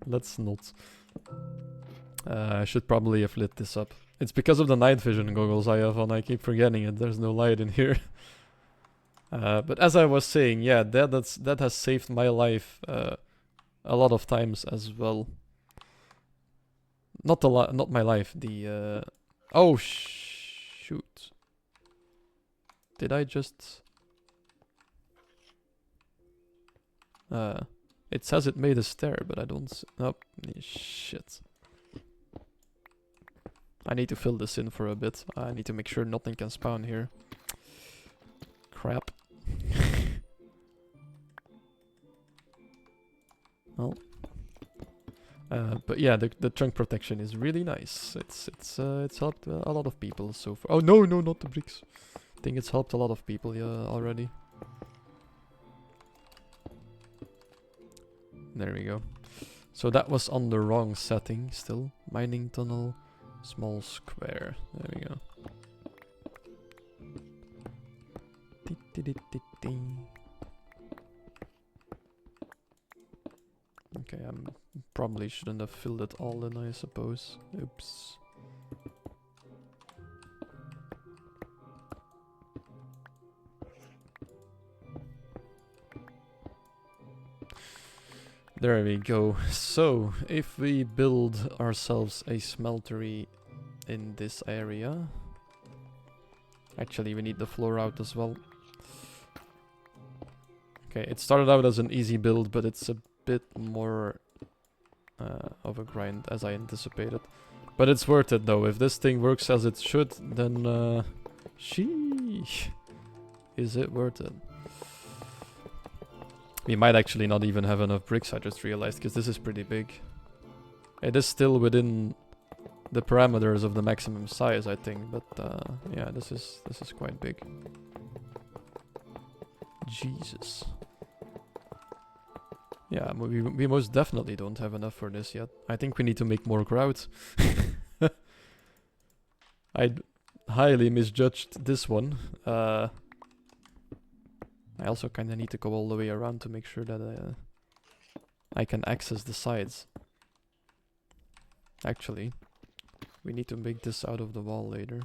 Let's not. I should probably have lit this up. It's because of the night vision goggles I have on. I keep forgetting it. There's no light in here. But as I was saying, yeah, that has saved my life a lot of times as well. Not my life. The oh shoot! Did I just? It says it made a stair, but I don't. Nope. Shit. I need to fill this in for a bit. I need to make sure nothing can spawn here. Crap. Well, But yeah, the trunk protection is really nice. It's helped a lot of people so far. Oh no, not the bricks. I think it's helped a lot of people already. There we go. So that was on the wrong setting still. Mining tunnel, small square. There we go. Okay, I probably shouldn't have filled it all in, I suppose. Oops. There we go. So, if we build ourselves a smeltery in this area... Actually, we need the floor out as well. Okay, it started out as an easy build, but it's a bit more of a grind as I anticipated. But it's worth it though. If this thing works as it should, then sheesh, is it worth it? We might actually not even have enough bricks, I just realized, because this is pretty big. It is still within the parameters of the maximum size, I think, but yeah, this is quite big. Jesus. Yeah, we most definitely don't have enough for this yet. I think we need to make more grout. I highly misjudged this one. I also kind of need to go all the way around to make sure that I can access the sides. Actually, we need to make this out of the wall later.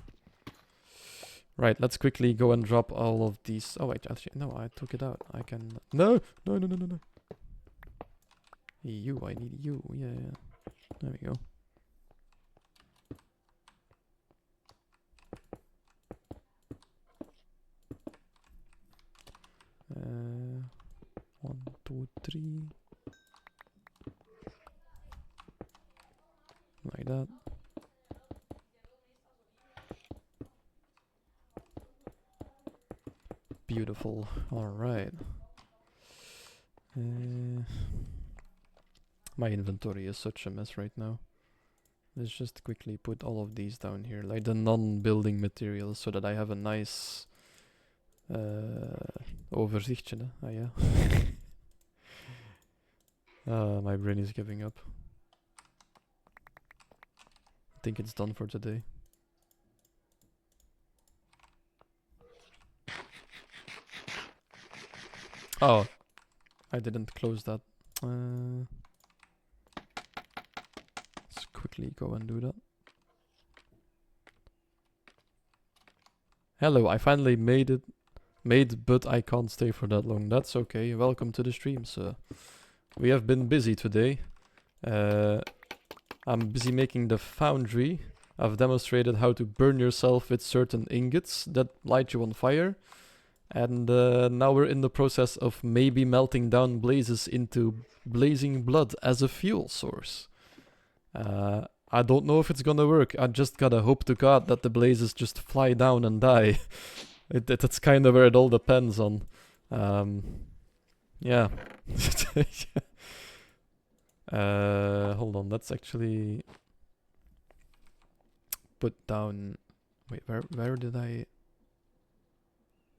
Right, let's quickly go and drop all of these. Oh wait, actually, no, I took it out. I can... No! No. You, I need you. Yeah. There we go. One, two, three. Like that. Beautiful. Alright. My inventory is such a mess right now. Let's just quickly put all of these down here, like the non-building materials, so that I have a nice overzichtje. Ah, yeah. My brain is giving up. I think it's done for today. Oh, I didn't close that. Let's quickly go and do that. Hello, I finally made it. But I can't stay for that long. That's okay. Welcome to the stream, sir. We have been busy today. I'm busy making the foundry. I've demonstrated how to burn yourself with certain ingots that light you on fire. And now we're in the process of maybe melting down blazes into blazing blood as a fuel source. I don't know if it's gonna work. I just gotta hope to God that the blazes just fly down and die. That's kind of where it all depends on. Yeah. Hold on, let's actually put down... Wait, where did I...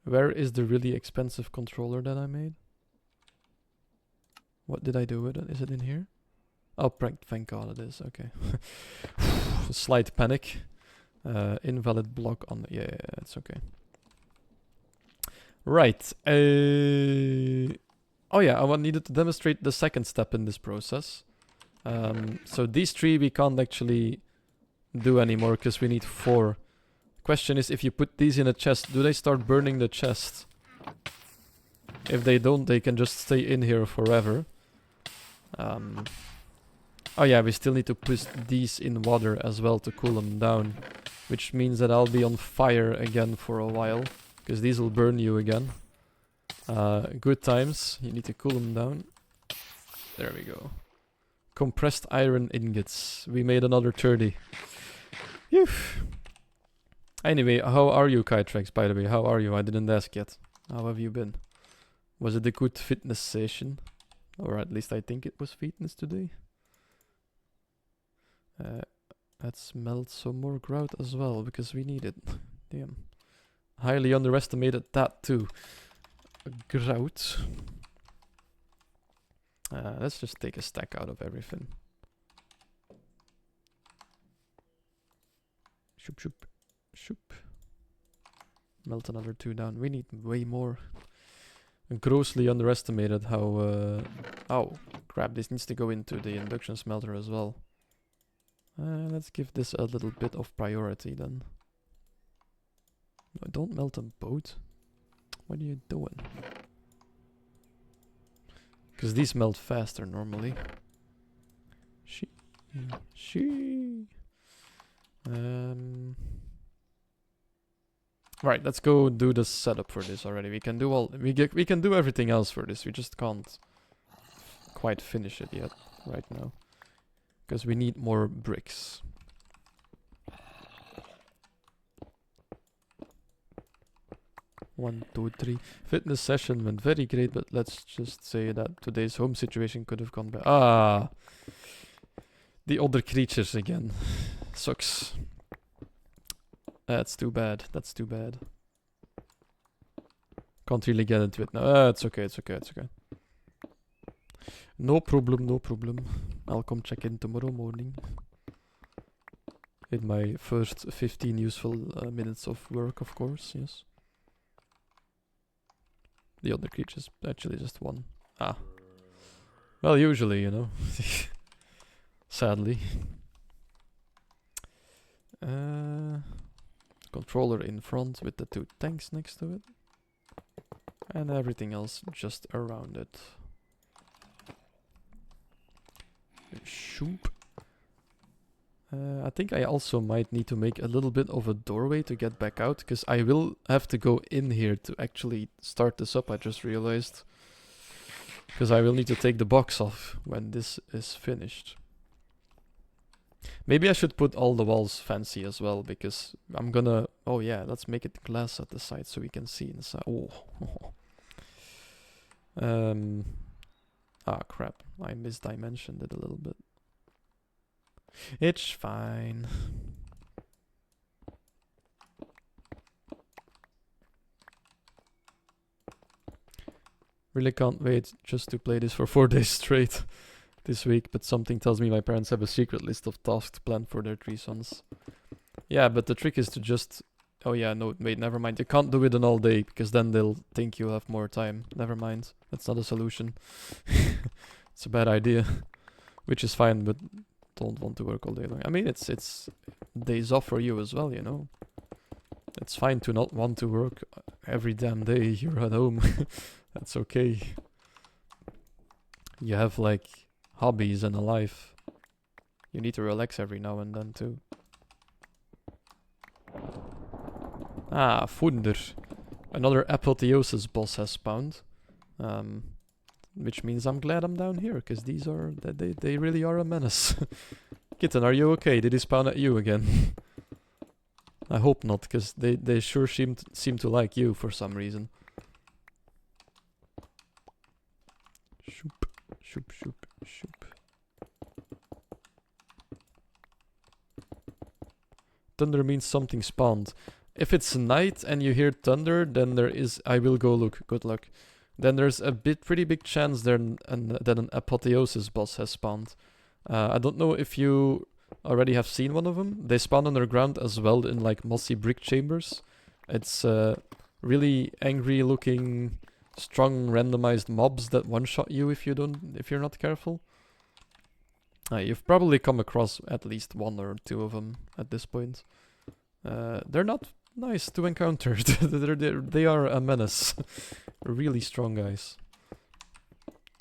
Where is the really expensive controller that I made? What did I do with it? Is it in here? Oh, thank God it is. Okay. Slight panic. Invalid block on... Yeah, it's okay. Right. Oh yeah, I needed to demonstrate the second step in this process. So these 3 we can't actually do anymore because we need 4. Question is, if you put these in a chest, do they start burning the chest? If they don't, they can just stay in here forever. Oh yeah, we still need to put these in water as well to cool them down. Which means that I'll be on fire again for a while. Because these will burn you again. Good times. You need to cool them down. There we go. Compressed iron ingots. We made another 30. Phew. Anyway, how are you, Kytrex, by the way? How are you? I didn't ask yet. How have you been? Was it a good fitness session? Or at least I think it was fitness today. Let's melt some more grout as well, because we need it. Damn. Highly underestimated that too. Grout. Let's just take a stack out of everything. Shoop, shoop, shoop. Melt another 2 down. We need way more. Grossly underestimated how... oh, crap. This needs to go into the induction smelter as well. Let's give this a little bit of priority then. No, don't melt a boat. What are you doing? Because these melt faster normally. She. Right, let's go do the setup for this already. We can do we can do everything else for this. We just can't quite finish it yet right now. Because we need more bricks. One, two, three. Fitness session went very great, but let's just say that today's home situation could have gone better. Ah! The other creatures again. Sucks. That's too bad. That's too bad. Can't really get into it now. It's okay, it's okay, it's okay. No problem, no problem. I'll come check in tomorrow morning. In my first 15 useful minutes of work, of course, yes. The other creatures, actually just one. Ah. Well, usually, you know. Sadly. Controller in front with the 2 tanks next to it. And everything else just around it. Shoop. I think I also might need to make a little bit of a doorway to get back out, because I will have to go in here to actually start this up, I just realized. Because I will need to take the box off when this is finished. Maybe I should put all the walls fancy as well, because I'm gonna... Oh yeah, let's make it glass at the side so we can see inside. Oh. Ah, crap. I misdimensioned it a little bit. It's fine. Really can't wait just to play this for 4 days straight this week, but something tells me my parents have a secret list of tasks planned for their 3 sons. Yeah, but the trick is to just... Oh yeah, no, wait, never mind. You can't do it in all day, because then they'll think you have more time. Never mind. That's not a solution. It's a bad idea. Which is fine, but don't want to work all day long. I mean, it's days off for you as well, you know. It's fine to not want to work every damn day you're at home. That's okay. You have, like, hobbies and a life. You need to relax every now and then, too. Ah, Funder. Another apotheosis boss has spawned. Which means I'm glad I'm down here, because these are... They really are a menace. Kitten, are you okay? Did he spawn at you again? I hope not, because they sure seem to like you for some reason. Shoop, shoop, shoop, shoop. Thunder means something spawned. If it's night and you hear thunder, then there is... I will go look. Good luck. Then there's a pretty big chance that an apotheosis boss has spawned. I don't know if you already have seen one of them. They spawn underground as well in like mossy brick chambers. It's really angry looking, strong randomized mobs that one-shot you if you're not careful. You've probably come across at least 1 or 2 of them at this point. They're not nice to encounter. They are a menace. Really strong guys.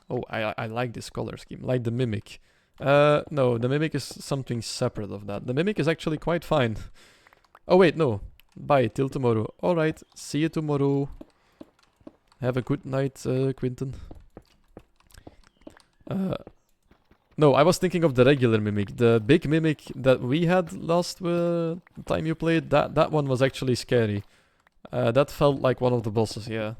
Oh, I like this color scheme. Like the Mimic. No, the Mimic is something separate of that. The Mimic is actually quite fine. Oh wait, no. Bye, till tomorrow. Alright, see you tomorrow. Have a good night, Quinten. No, I was thinking of the regular Mimic. The big Mimic that we had last time you played, that one was actually scary. That felt like one of the bosses, yeah.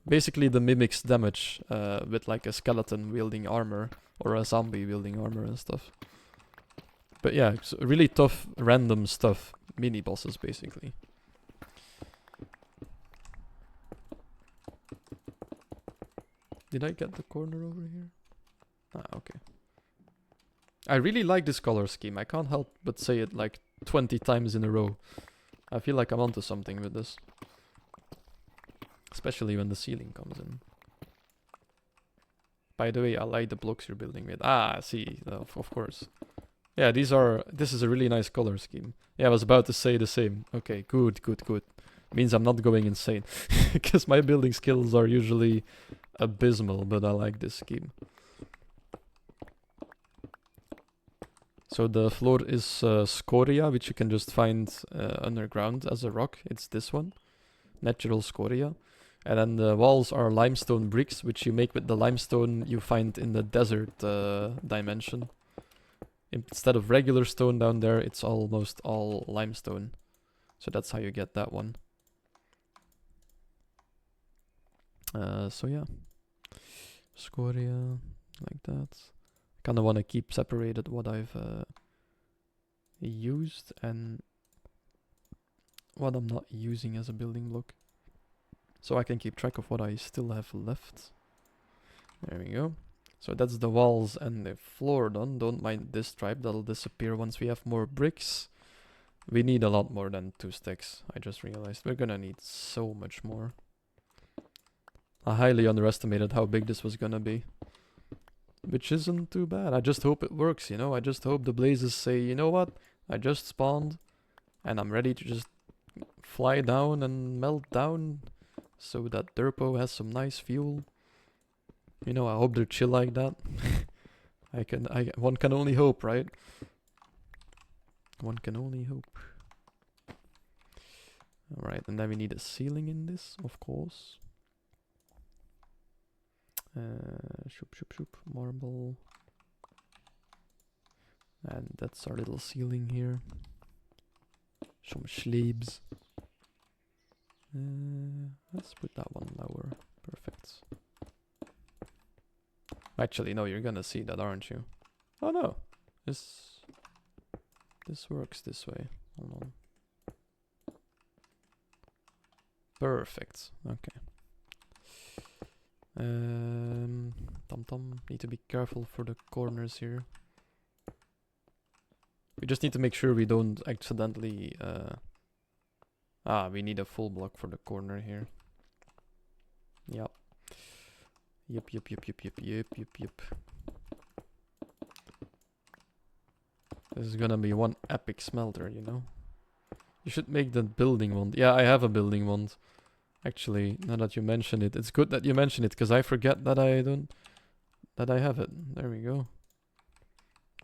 Basically the Mimic's damage with like a skeleton wielding armor or a zombie wielding armor and stuff. But yeah, it's really tough random stuff. Mini bosses basically. Did I get the corner over here? Ah, okay. I really like this color scheme. I can't help but say it like 20 times in a row. I feel like I'm onto something with this. Especially when the ceiling comes in. By the way, I like the blocks you're building with. Ah, I see. Of course. Yeah, this is a really nice color scheme. Yeah, I was about to say the same. Okay, good. Means I'm not going insane. Because my building skills are usually abysmal, but I like this scheme. So the floor is scoria, which you can just find underground as a rock. It's this one. Natural scoria. And then the walls are limestone bricks, which you make with the limestone you find in the desert dimension. Instead of regular stone down there, it's almost all limestone. So that's how you get that one. So yeah. Scoria, like that. Kind of want to keep separated what I've used and what I'm not using as a building block. So I can keep track of what I still have left. There we go. So that's the walls and the floor done. Don't mind this stripe, that'll disappear once we have more bricks. We need a lot more than 2 stacks. I just realized we're gonna need so much more. I highly underestimated how big this was gonna be. Which isn't too bad. I just hope it works, you know? I just hope the blazes say, you know what? I just spawned and I'm ready to just fly down and melt down so that Derpo has some nice fuel. You know, I hope they're chill like that. One can only hope, right? One can only hope. Alright, and then we need a ceiling in this, of course. Shoop, marble. And that's our little ceiling here. Some slabs. Let's put that one lower. Perfect. Actually, no, you're gonna see that, aren't you? Oh no, this works this way. Hold on. Perfect. Okay. Need to be careful for the corners here. We just need to make sure we don't accidentally. We need a full block for the corner here. Yep. Yep. This is gonna be one epic smelter, you know? You should make the building wand. Yeah, I have a building wand. Actually, now that you mention it, it's good that you mention it, because I forget that I have it. There we go.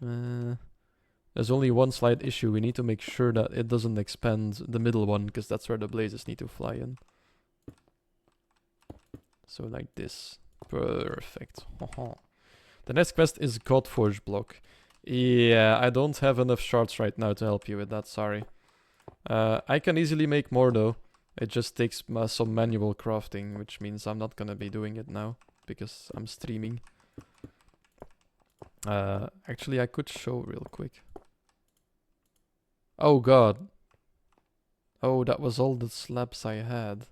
There's only one slight issue. We need to make sure that it doesn't expand the middle one, because that's where the blazes need to fly in. So like this. Perfect. The next quest is Godforge block. Yeah, I don't have enough shards right now to help you with that, sorry. I can easily make more though. It just takes some manual crafting, which means I'm not gonna be doing it now, because I'm streaming. Actually I could show real quick. Oh god. Oh, that was all the slabs I had.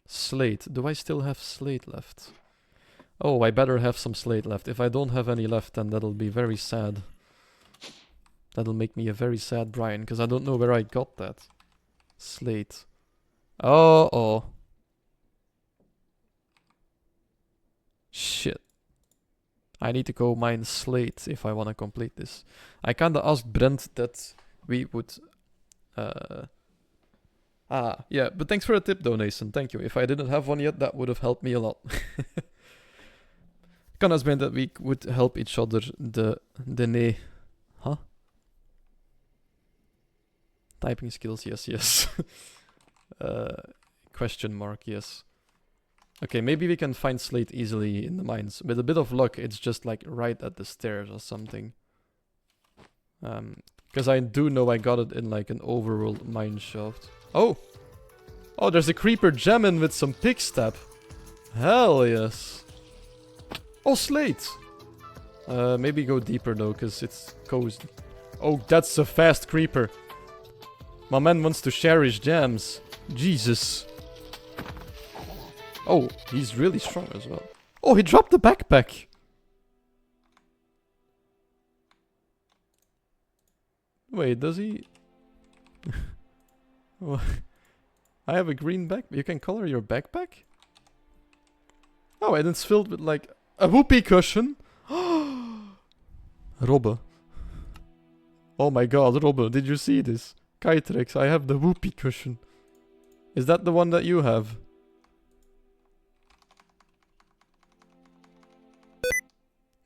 Slate. Do I still have slate left? Oh, I better have some slate left. If I don't have any left, then that'll be very sad. That'll make me a very sad Brian, because I don't know where I got that. Slate. Oh. Shit. I need to go mine slate if I want to complete this. I kinda asked Brent that we would... yeah, but thanks for a tip donation, thank you. If I didn't have one yet, that would have helped me a lot. Kan has been that we would help each other the Huh? Typing skills, yes. Question mark, yes. Okay, maybe we can find slate easily in the mines. With a bit of luck, it's just like right at the stairs or something. Because I do know I got it in like an overworld mine shaft. Oh! Oh, there's a creeper jamming with some pig stab. Hell yes. Oh, slate! Maybe go deeper though, because it's cozy. Oh, that's a fast creeper. My man wants to share his gems. Jesus. Oh, he's really strong as well. Oh, he dropped the backpack. Wait, does he? What? I have a green back. You can color your backpack? Oh, and it's filled with like a whoopee cushion. Robbe. Oh my god, Robbe, did you see this? Kytrex, I have the whoopee cushion. Is that the one that you have?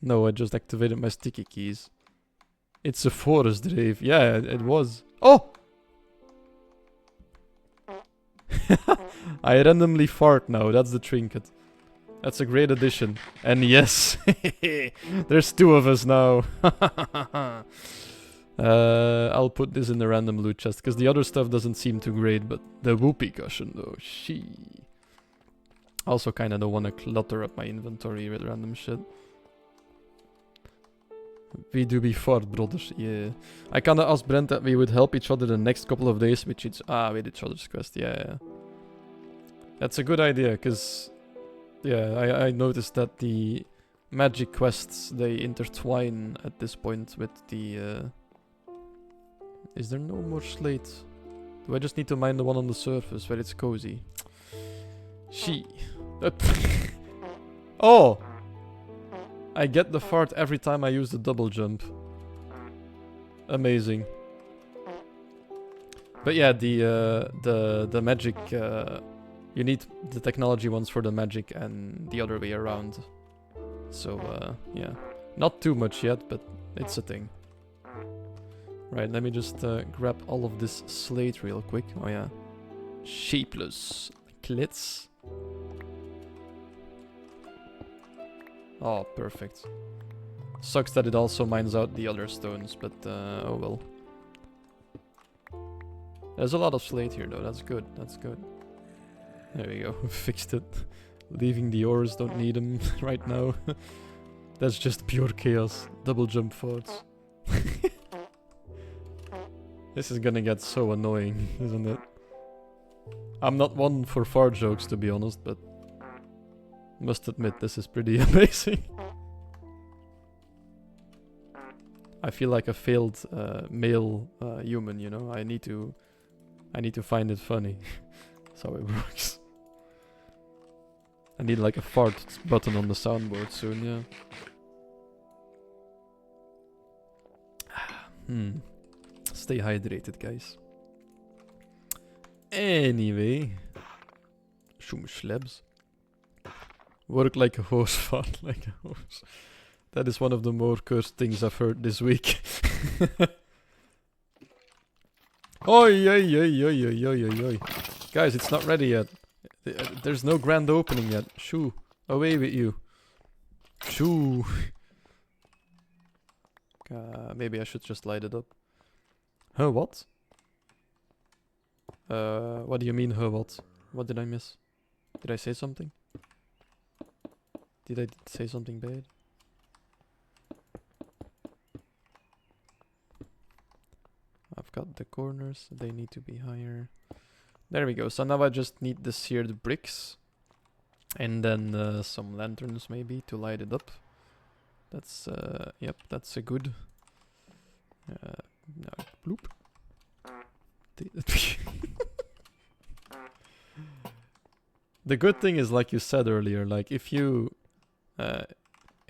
No, I just activated my sticky keys. It's a forest rave. Yeah, it was. Oh! I randomly fart now, that's the trinket. That's a great addition. And yes, there's two of us now. I'll put this in the random loot chest, because the other stuff doesn't seem too great, but the whoopee cushion though, Also kinda don't wanna clutter up my inventory with random shit. We do be fart, brothers, yeah. I kinda asked Brent that we would help each other the next couple of days with each other's quest, yeah. That's a good idea, because... Yeah, I noticed that the magic quests, they intertwine at this point with the... Is there no more slate? Do I just need to mine the one on the surface where it's cozy? Oh! I get the fart every time I use the double jump. Amazing. But yeah, the magic... you need the technology ones for the magic and the other way around. So, yeah. Not too much yet, but it's a thing. Right, let me just grab all of this slate real quick. Oh yeah. Shapeless clits. Oh, perfect. Sucks that it also mines out the other stones, but oh well. There's a lot of slate here though, that's good, that's good. There we go, fixed it. Leaving the ores, don't need them right now. That's just pure chaos. Double jump forts. This is gonna get so annoying, isn't it? I'm not one for fart jokes, to be honest, but... Must admit, this is pretty amazing. I feel like a failed male human, you know? I need to find it funny. That's how it works. I need like a fart button on the soundboard soon, yeah. Stay hydrated, guys. Anyway. Schumschlebs. Work like a horse, fart like a horse. That is one of the more cursed things I've heard this week. Oi, oi, oi, oi, oi, oi, oi, oi. Guys, it's not ready yet. There's no grand opening yet. Shoo. Away with you. Shoo. Maybe I should just light it up. Huh, what? What do you mean, huh, what? What did I miss? Did I say something? Did I say something bad? I've got the corners, they need to be higher. There we go, so now I just need the seared bricks. And then some lanterns maybe to light it up. That's, yep, that's a good... now, bloop. The good thing is, like you said earlier, like if you...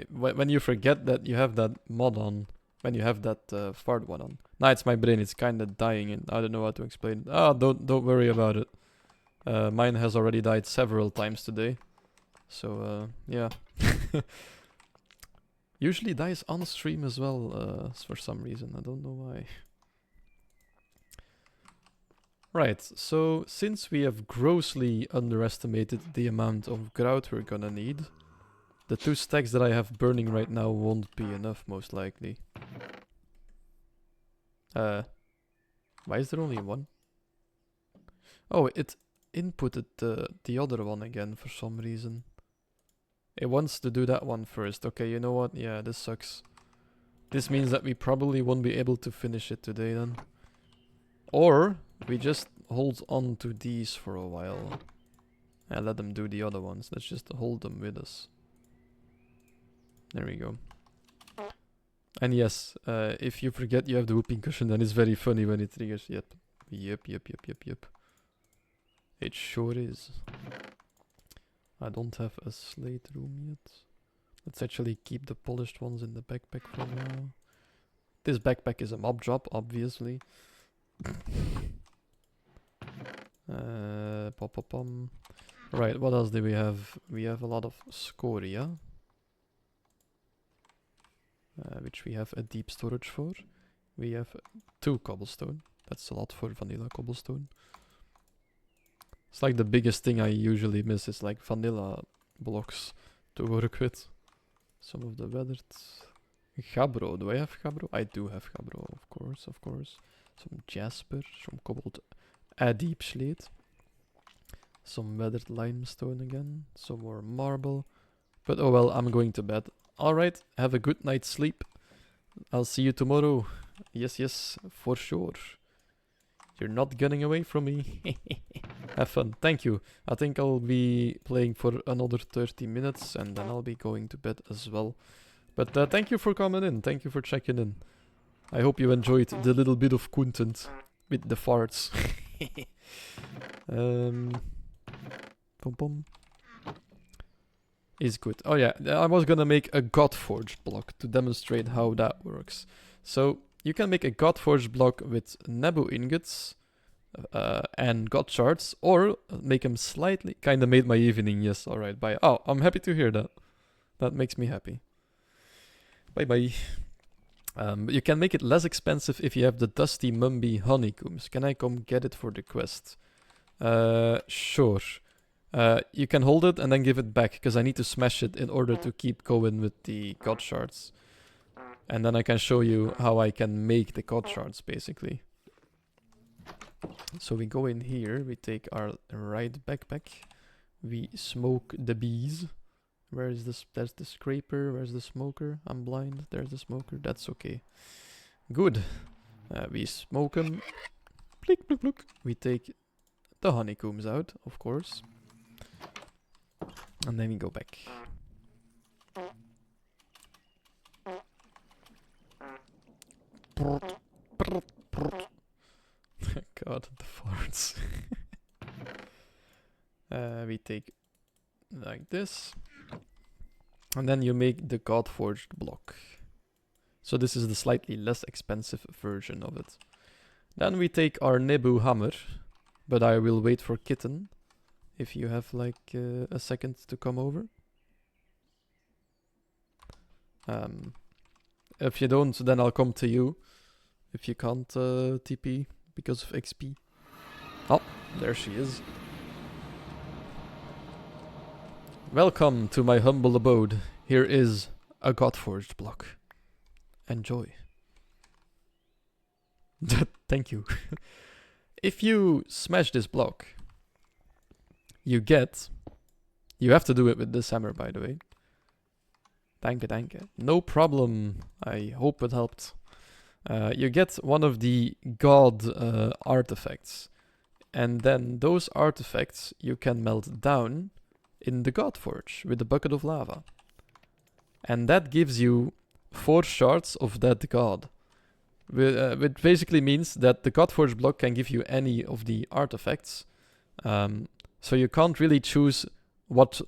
when you forget that you have that mod on, when you have that fart one on. Nah, it's my brain, it's kinda dying and I don't know how to explain it. Ah, don't worry about it. Mine has already died several times today. So, yeah. Usually dies on stream as well, for some reason. I don't know why. Right, so since we have grossly underestimated the amount of grout we're gonna need, the 2 stacks that I have burning right now won't be enough, most likely. Why is there only one? Oh, it inputted the other one again for some reason. It wants to do that one first. Okay, you know what? Yeah, this sucks. This means that we probably won't be able to finish it today then. Or we just hold on to these for a while and let them do the other ones. Let's just hold them with us. There we go. And yes, if you forget you have the whooping cushion, then it's very funny when it triggers. Yep. Yep. It sure is. I don't have a slate room yet. Let's actually keep the polished ones in the backpack for now. This backpack is a mob drop, obviously. Right, what else do we have? We have a lot of scoria. Which we have a deep storage for. We have 2 cobblestone. That's a lot for vanilla cobblestone. It's like the biggest thing I usually miss is like vanilla blocks to work with. Some of the weathered... Gabbro. Do I have Gabbro? I do have Gabbro, of course. Some jasper, some cobbled deep slate. Some weathered limestone again. Some more marble. But oh well, I'm going to bed. Alright, have a good night's sleep. I'll see you tomorrow. Yes, for sure. You're not getting away from me. Have fun. Thank you. I think I'll be playing for another 30 minutes and then I'll be going to bed as well. But thank you for coming in. Thank you for checking in. I hope you enjoyed the little bit of content with the farts. Is good. Oh yeah, I was gonna make a Godforged block to demonstrate how that works. So you can make a Godforged block with Nebu ingots and God shards, or make them slightly... Kinda made my evening, yes, alright, bye. Oh, I'm happy to hear that. That makes me happy. Bye. You can make it less expensive if you have the Dusty Mumby honeycombs. Can I come get it for the quest? Sure. You can hold it and then give it back, because I need to smash it in order to keep going with the God shards. And then I can show you how I can make the God shards, basically. So we go in here, we take our right backpack, we smoke the bees. Where is this? There's the scraper, where's the smoker? I'm blind, there's the smoker, that's okay. Good. We smoke them. Plick, plick, plick. We take the honeycombs out, of course. And then we go back. God, the farts. We take like this. And then you make the Godforged block. So this is the slightly less expensive version of it. Then we take our Nebu hammer. But I will wait for Kitten. If you have like a second to come over. If you don't, then I'll come to you. If you can't TP because of XP. Oh, there she is. Welcome to my humble abode. Here is a Godforged block. Enjoy. Thank you. If you smash this block, you have to do it with this hammer, by the way. Danke. No problem. I hope it helped. You get one of the god artifacts. And then those artifacts you can melt down in the Godforge with a bucket of lava. And that gives you 4 shards of that god. Which basically means that the Godforge block can give you any of the artifacts. So you can't really choose what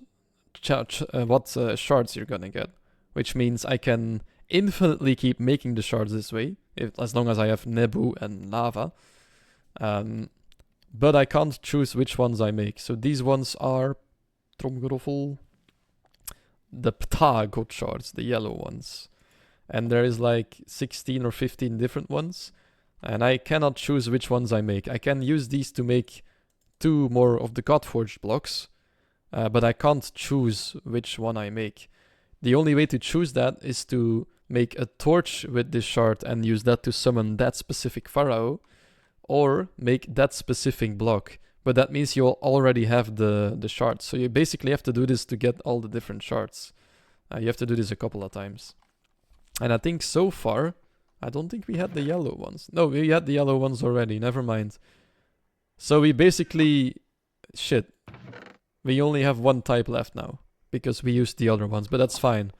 shards you're gonna get. Which means I can infinitely keep making the shards this way, as long as I have Nebu and lava. But I can't choose which ones I make. So these ones are Tromgeroffel, the Ptah God shards, the yellow ones. And there is like 16 or 15 different ones. And I cannot choose which ones I make. I can use these to make 2 more of the Godforged blocks. But I can't choose which one I make. The only way to choose that is to make a torch with this shard and use that to summon that specific pharaoh. Or make that specific block. But that means you'll already have the shards. So you basically have to do this to get all the different shards. You have to do this a couple of times. And I think so far, I don't think we had the yellow ones. No, we had the yellow ones already. Never mind. So we basically... Shit. We only have one type left now. Because we used the other ones. But that's fine.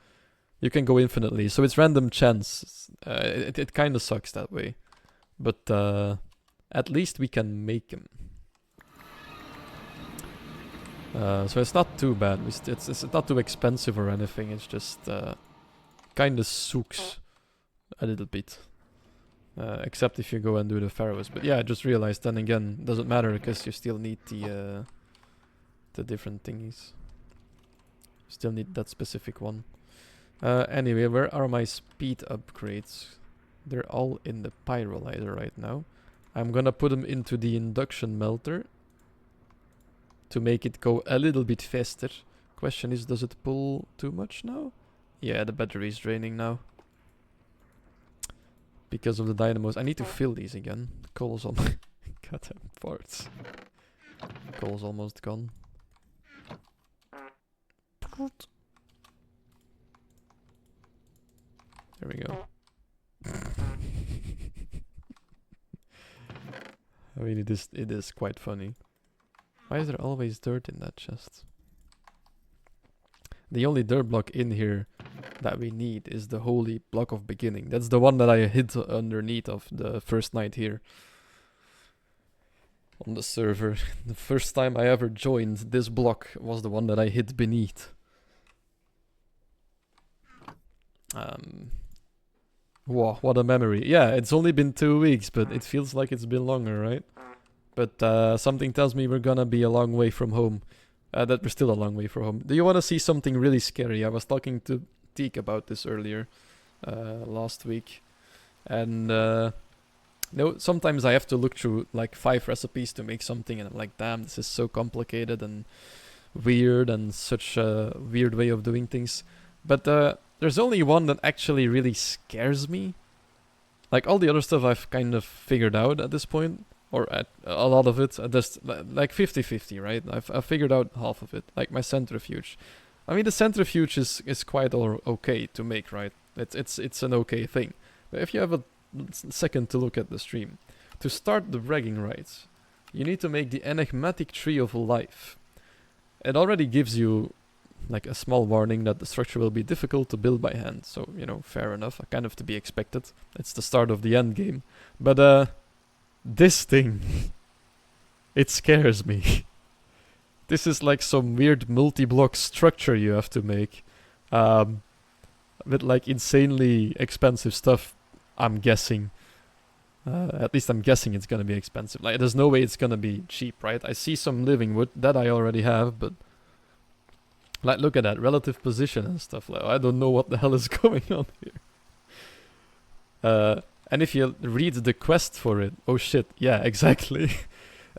You can go infinitely. So it's random chance. It kind of sucks that way. But at least we can make them. So it's not too bad. It's not too expensive or anything. It's just kind of sucks a little bit. Except if you go and do the pharaohs. But yeah, I just realized then again, doesn't matter because you still need the different thingies. Still need that specific one. Anyway, where are my speed upgrades? They're all in the pyrolyzer right now. I'm gonna put them into the induction melter to make it go a little bit faster. Question is, does it pull too much now? Yeah, the battery is draining now. Because of the dynamos. I need to fill these again. Coal's on my goddamn parts. Coal's almost gone. There we go. I mean, it is quite funny. Why is there always dirt in that chest? The only dirt block in here that we need is the holy block of beginning. That's the one that I hid underneath of the first night here. On the server. The first time I ever joined, this block was the one that I hid beneath. Wow, what a memory. Yeah, it's only been 2 weeks, but it feels like it's been longer, right? But something tells me we're gonna be a long way from home. That we're still a long way from home. Do you want to see something really scary? I was talking to Teak about this earlier, last week. And, sometimes I have to look through like 5 recipes to make something and I'm like, damn, this is so complicated and weird and such a weird way of doing things. But there's only one that actually really scares me. Like all the other stuff I've kind of figured out at this point. Or at a lot of it, just like 50-50, right? I've figured out half of it, like my centrifuge. I mean, the centrifuge is quite okay to make, right? It's an okay thing. But if you have a second to look at the stream, to start the bragging rights, you need to make the enigmatic tree of life. It already gives you like a small warning that the structure will be difficult to build by hand. So, you know, fair enough, kind of to be expected. It's the start of the end game. But this thing, it scares me. This is like some weird multi-block structure you have to make. With like insanely expensive stuff, I'm guessing. At least I'm guessing it's gonna be expensive. Like, there's no way it's gonna be cheap, right? I see some living wood, that I already have, but... Like, look at that, relative position and stuff. Like, I don't know what the hell is going on here. And if you read the quest for it, oh shit, yeah, exactly.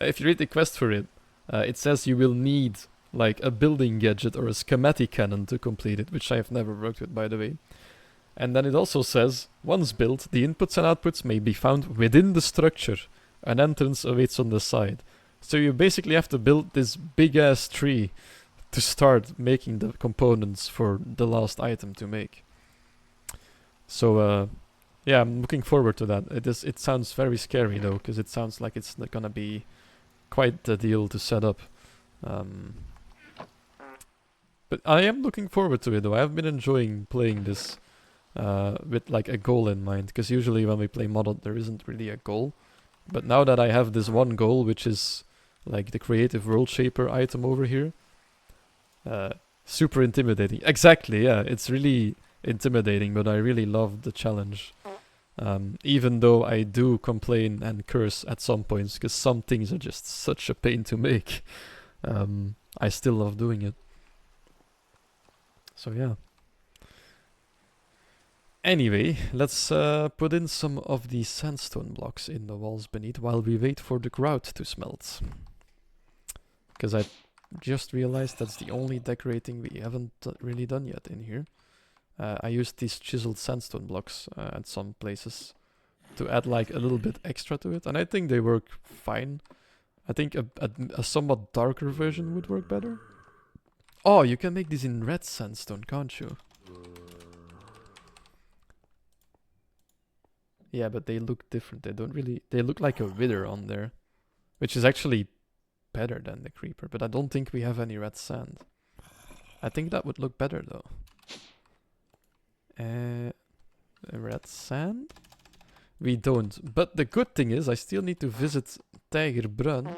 If you read the quest for it, it says you will need like a building gadget or a schematic cannon to complete it, which I have never worked with, by the way. And then it also says, once built, the inputs and outputs may be found within the structure. An entrance awaits on the side. So you basically have to build this big-ass tree to start making the components for the last item to make. So, yeah, I'm looking forward to that. It sounds very scary though, because it sounds like it's gonna be quite the deal to set up. But I am looking forward to it though. I've been enjoying playing this with like a goal in mind, because usually when we play modded there isn't really a goal. But now that I have this one goal, which is like the creative world shaper item over here, super intimidating. Exactly, yeah, it's really intimidating, but I really love the challenge. Even though I do complain and curse at some points, because some things are just such a pain to make. I still love doing it. So yeah. Anyway, let's put in some of the sandstone blocks in the walls beneath while we wait for the grout to smelt. Because I just realized that's the only decorating we haven't really done yet in here. I used these chiseled sandstone blocks at some places to add like a little bit extra to it, and I think they work fine. I think a somewhat darker version would work better. Oh, you can make these in red sandstone, can't you? Yeah, but they look different. They don't really... They look like a wither on there. Which is actually better than the creeper. But I don't think we have any red sand. I think that would look better though. Red sand? We don't. But the good thing is, I still need to visit Tijgerbrunn.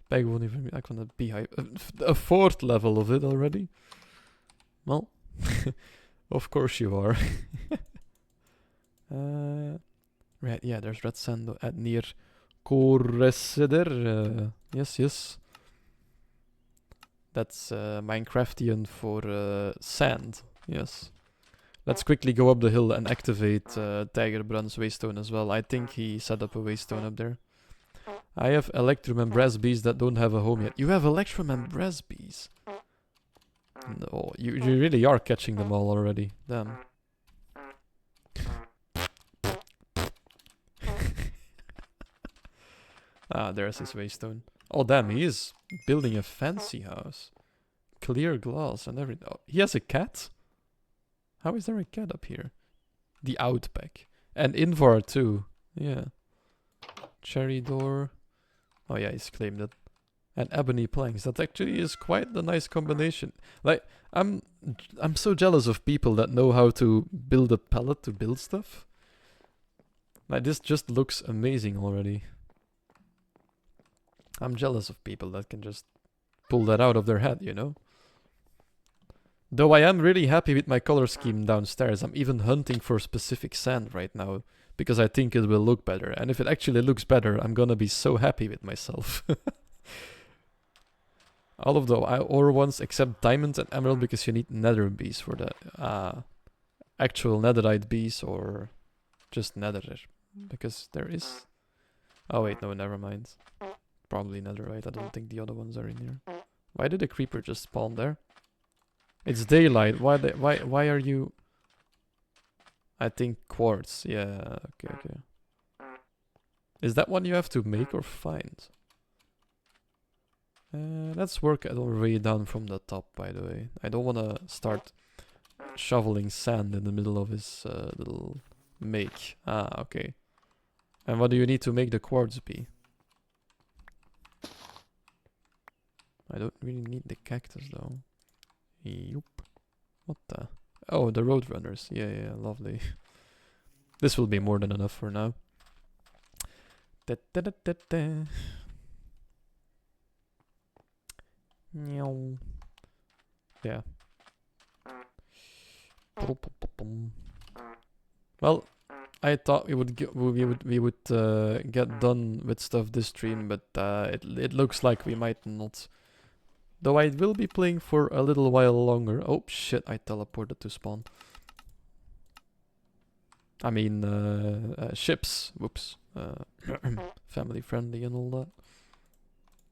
Ben gewoon even... Ik van de beehive... A fourth level of it already. Well... of course you are. Right, yeah, there's red sand at near Corresider. Yes. That's Minecraftian for sand. Yes. Let's quickly go up the hill and activate Tijgerbrunn's waystone as well. I think he set up a waystone up there. I have Electrum and Brass bees that don't have a home yet. You have Electrum and Brass bees? No, you really are catching them all already. Damn. Ah, there's his waystone. Oh damn, he is building a fancy house. Clear glass and everything. Oh, he has a cat? How is there a cat up here? The Outback. And Invar too. Yeah. Cherry door. Oh yeah, he's claimed it. And ebony planks. That actually is quite a nice combination. Like, I'm so jealous of people that know how to build a pallet to build stuff. Like, this just looks amazing already. I'm jealous of people that can just pull that out of their head, you know? Though I am really happy with my color scheme downstairs. I'm even hunting for specific sand right now. Because I think it will look better. And if it actually looks better, I'm gonna be so happy with myself. All of the ore ones except diamond and emerald because you need nether bees for that. Actual netherite bees or just nether. Because there is... Oh wait, no, never mind. Probably netherite. I don't think the other ones are in here. Why did the creeper just spawn there? It's daylight. Why are you... I think quartz. Yeah, okay. Is that one you have to make or find? Let's work our way down from the top, by the way. I don't want to start shoveling sand in the middle of his little make. Ah, okay. And what do you need to make the quartz be? I don't really need the cactus, though. Yup. What the... Oh, the roadrunners. Yeah, lovely. This will be more than enough for now. Yeah. Well, I thought we would get done with stuff this stream, but it looks like we might not. Though I will be playing for a little while longer. Oh shit, I teleported to spawn. I mean, ships. Whoops. Family friendly and all that.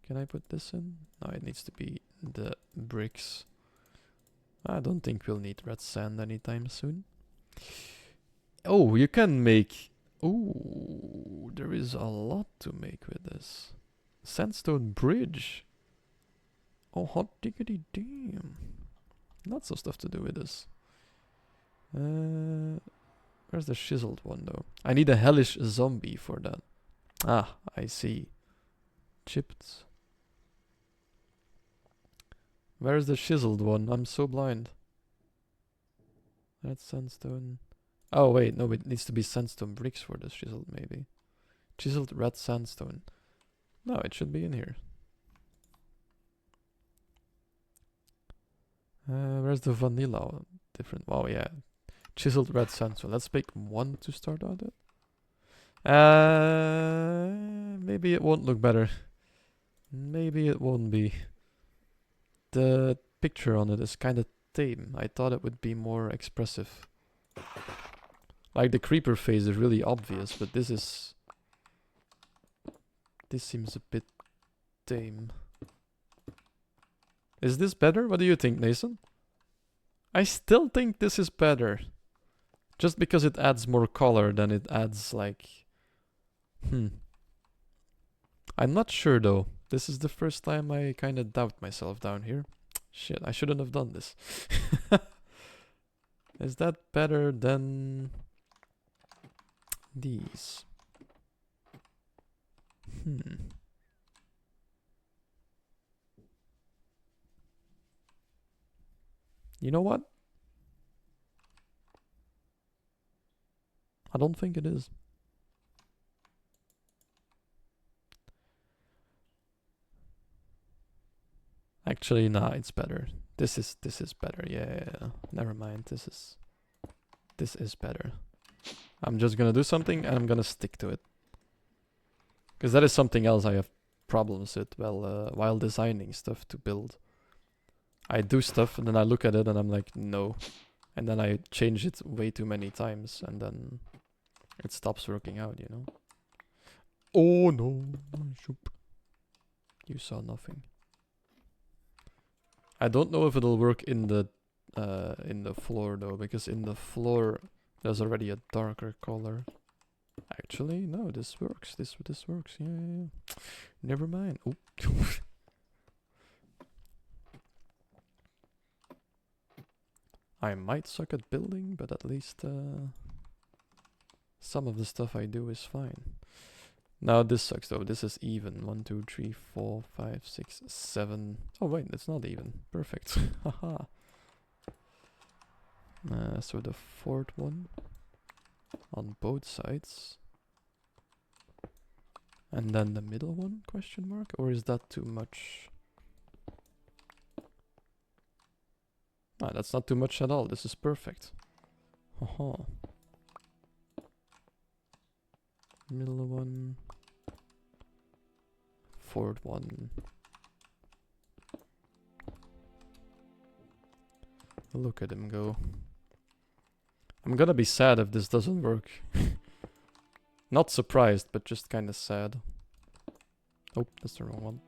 Can I put this in? No, it needs to be the bricks. I don't think we'll need red sand anytime soon. Oh, you can make... Ooh, there is a lot to make with this. Sandstone bridge. Oh, hot diggity damn. Lots of stuff to do with this. Where's the chiseled one, though? I need a hellish zombie for that. Ah, I see. Chipped. Where's the chiseled one? I'm so blind. That's sandstone. Oh, wait, no, it needs to be sandstone bricks for the chiseled, maybe. Chiseled red sandstone. No, it should be in here. Where's the vanilla? Different. Oh, yeah. Chiseled red sandstone. Let's make one to start out with. Maybe it won't look better. Maybe it won't be. The picture on it is kind of tame. I thought it would be more expressive. Like the creeper face is really obvious, but this is... This seems a bit tame. Is this better? What do you think, Nathan? I still think this is better. Just because it adds more color than it adds like... I'm not sure though. This is the first time I kind of doubt myself down here. Shit, I shouldn't have done this. Is that better than these? You know what? I don't think it is. Actually, nah, it's better. This is better. Yeah. Never mind. This is better. I'm just gonna do something and I'm gonna stick to it. Because that is something else I have problems with while designing stuff to build. I do stuff and then I look at it and I'm like, no. And then I change it way too many times and then it stops working out, you know? Oh no. Shoop. You saw nothing. I don't know if it'll work in the floor though, because in the floor there's already a darker color. Actually, no, this works. This works. Yeah. Never mind. Oh. I might suck at building, but at least some of the stuff I do is fine. Now this sucks though. This is even. 1, 2, 3, 4, 5, 6, 7. Oh wait, it's not even. Perfect. Haha. So the fourth one on both sides. And then the middle one, question mark? Or is that too much? Ah, that's not too much at all. This is perfect. Haha. Middle one. Fourth one. Look at him go. I'm gonna be sad if this doesn't work. Not surprised, but just kinda sad. Oh, that's the wrong one.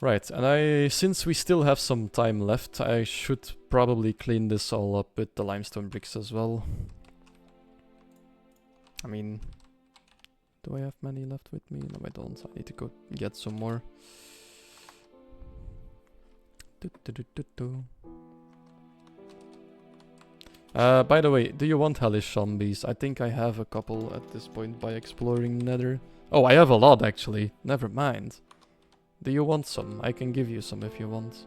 Right, and since we still have some time left, I should probably clean this all up with the limestone bricks as well. I mean, do I have many left with me? No, I don't. I need to go get some more. By the way, do you want hellish zombies? I think I have a couple at this point by exploring Nether. Oh, I have a lot actually. Never mind. Do you want some? I can give you some if you want.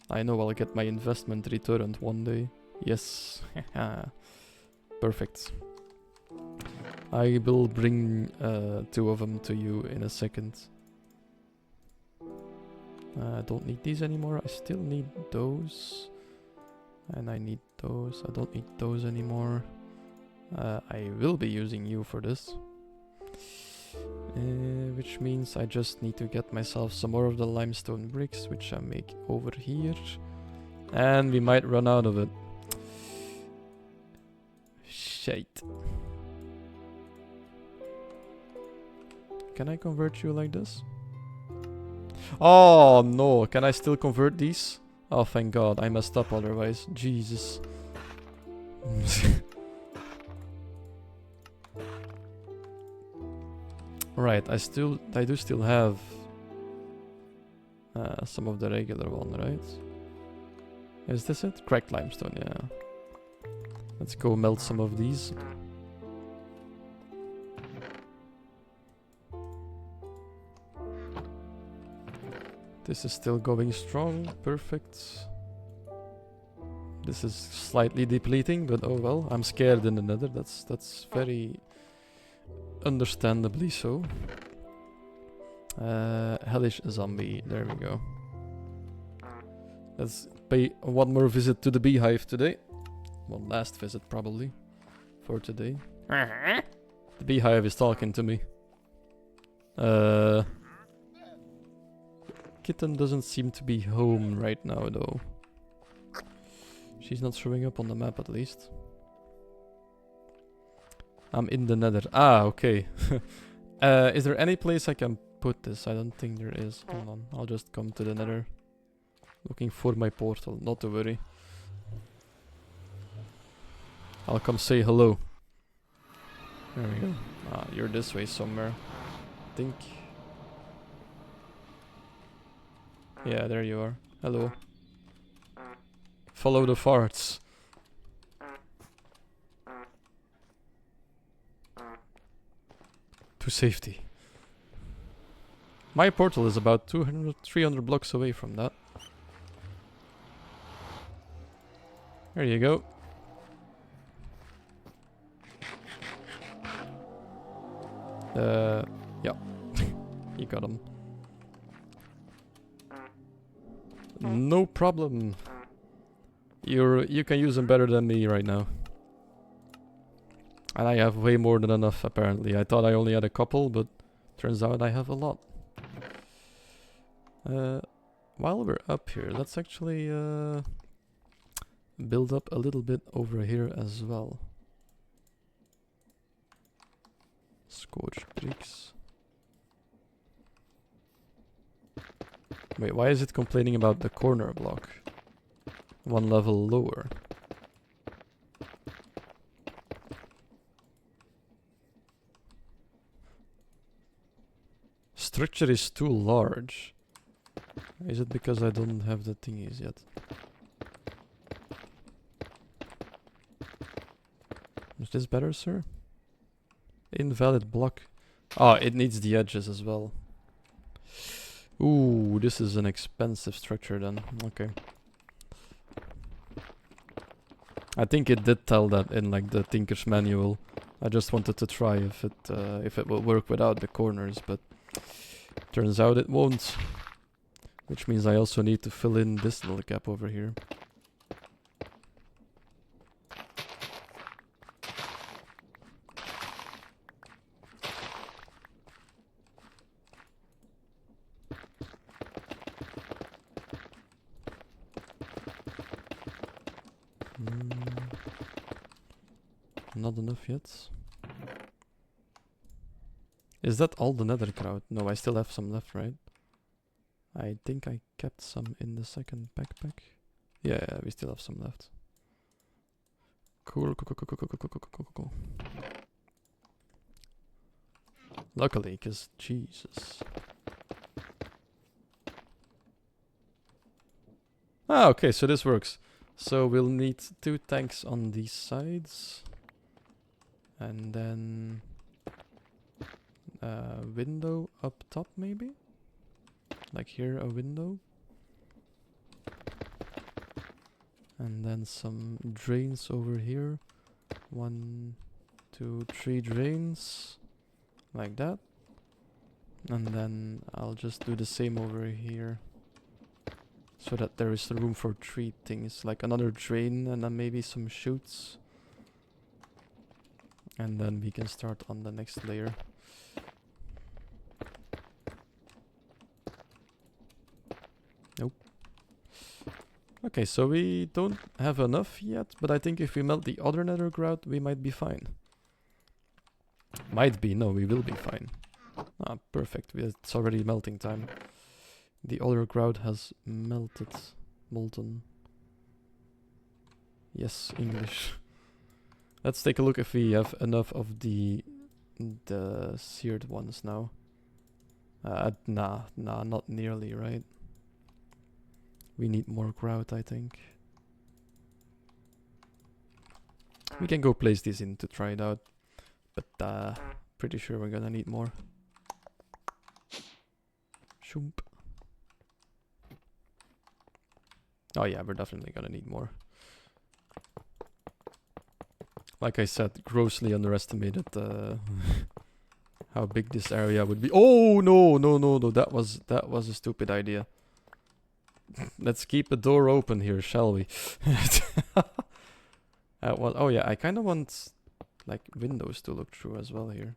I know I'll get my investment returned one day. Yes. Perfect. I will bring 2 of them to you in a second. I don't need these anymore. I still need those. And I need those. I don't need those anymore. I will be using you for this. Which means I just need to get myself some more of the limestone bricks, which I make over here. And we might run out of it. Shite. Can I convert you like this? Oh no, can I still convert these? Oh thank god, I messed up otherwise. Jesus. Right, I do still have some of the regular one, right? Is this it? Cracked limestone, yeah. Let's go melt some of these. This is still going strong, perfect. This is slightly depleting, but oh well, I'm scared in the Nether, that's very understandably so. Hellish zombie, there we go. Let's pay one more visit to the beehive today. One last visit probably for today. The beehive is talking to me. Kitten doesn't seem to be home right now though. She's not showing up on the map at least. I'm in the Nether. Ah, okay. Is there any place I can put this? I don't think there is. Hold on, I'll just come to the Nether. Looking for my portal, not to worry. I'll come say hello. There we go. Ah, you're this way somewhere. I think. Yeah, there you are. Hello. Follow the farts. To safety. My portal is about 200, 300 blocks away from that. There you go. Yeah. You got him. No problem. You can use them better than me right now. And I have way more than enough apparently. I thought I only had a couple, but turns out I have a lot. While we're up here, let's actually build up a little bit over here as well. Scorched bricks. Wait, why is it complaining about the corner block? One level lower. Structure is too large. Is it because I don't have the thingies yet? Is this better, sir? Invalid block. Ah, it needs the edges as well. Ooh, this is an expensive structure then. Okay. I think it did tell that in like the Tinker's manual. I just wanted to try if it will work without the corners, but turns out it won't. Which means I also need to fill in this little gap over here. Not enough yet. Is that all the nether crowd? No, I still have some left, right? I think I kept some in the second backpack. Yeah, we still have some left. Cool. Luckily, because Jesus. Ah, okay, so this works. So we'll need 2 tanks on these sides. And then a window up top maybe? Like here, a window. And then some drains over here. 1, 2, 3 drains. Like that. And then I'll just do the same over here. So that there is room for 3 things. Like another drain and then maybe some chutes. And then we can start on the next layer. Nope. Okay, so we don't have enough yet, but I think if we melt the other nether grout, we might be fine. Might be, no, we will be fine. Ah, perfect, it's already melting time. The other grout has melted, molten. Yes, English. Let's take a look if we have enough of the seared ones now. Nah, not nearly, right? We need more grout, I think. We can go place these in to try it out, but pretty sure we're gonna need more. Shoomp. Oh yeah, we're definitely gonna need more. Like I said, grossly underestimated how big this area would be. Oh no, that was a stupid idea. Let's keep the door open here, shall we? Well, oh yeah, I kind of want like windows to look through as well here.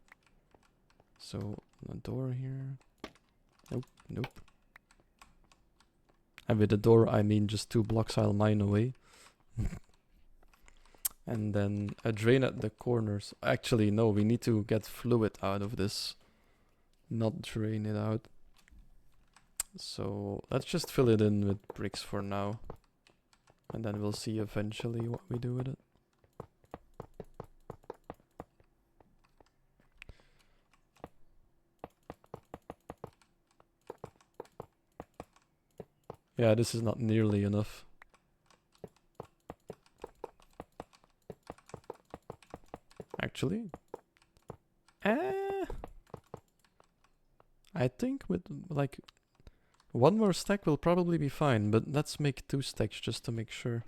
So a door here. Nope. And with the door, I mean just 2 blocks I'll mine away. And then a drain at the corners. Actually, no, we need to get fluid out of this. Not drain it out. So let's just fill it in with bricks for now. And then we'll see eventually what we do with it. Yeah, this is not nearly enough. Actually. I think with like one more stack will probably be fine, but let's make 2 stacks just to make sure.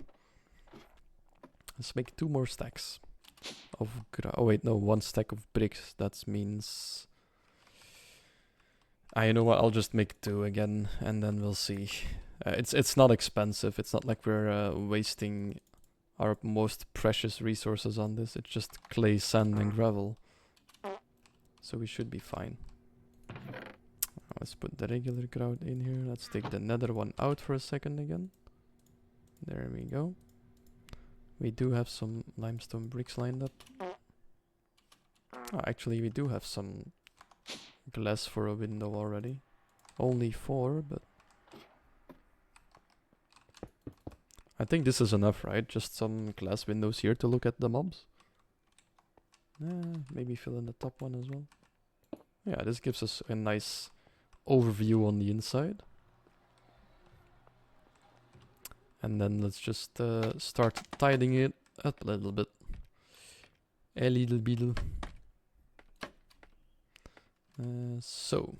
Let's make 2 more stacks of oh wait, no, 1 stack of bricks. That means you know what? I'll just make 2 again, and then we'll see. It's not expensive. It's not like we're wasting our most precious resources on this. It's just clay, sand, and gravel. So we should be fine. Let's put the regular grout in here. Let's take the nether one out for a second again. There we go. We do have some limestone bricks lined up. Oh, actually, we do have some glass for a window already. Only 4, but I think this is enough, right? Just some glass windows here to look at the mobs. Maybe fill in the top one as well. Yeah, this gives us a nice overview on the inside. And then let's just start tidying it up a little bit. A little bit. So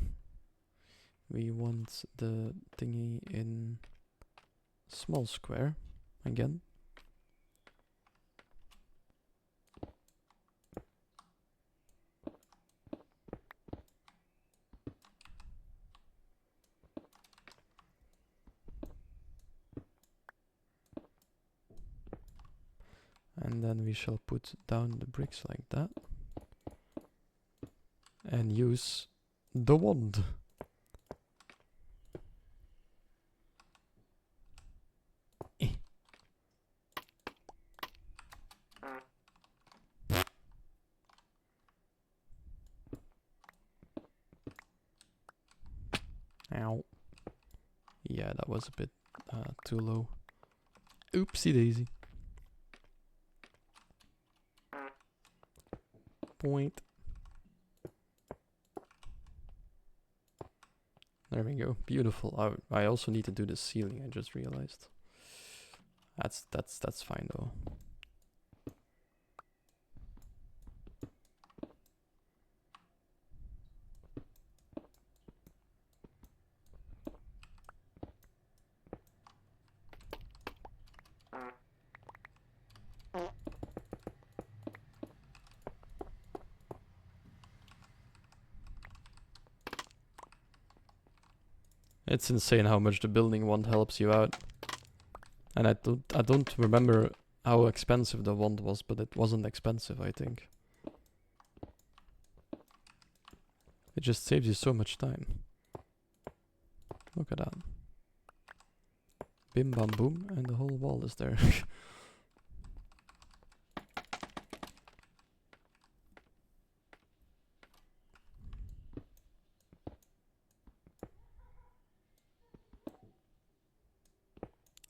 we want the thingy in small square again. And then we shall put down the bricks like that. And use the wand. Ow. Yeah, that was a bit too low. Oopsie daisy. Point. There we go. Beautiful. I also need to do the ceiling, I just realized. That's fine though. It's insane how much the building wand helps you out. And I don't remember how expensive the wand was, but it wasn't expensive, I think. It just saves you so much time. Look at that. Bim bam boom, and the whole wall is there.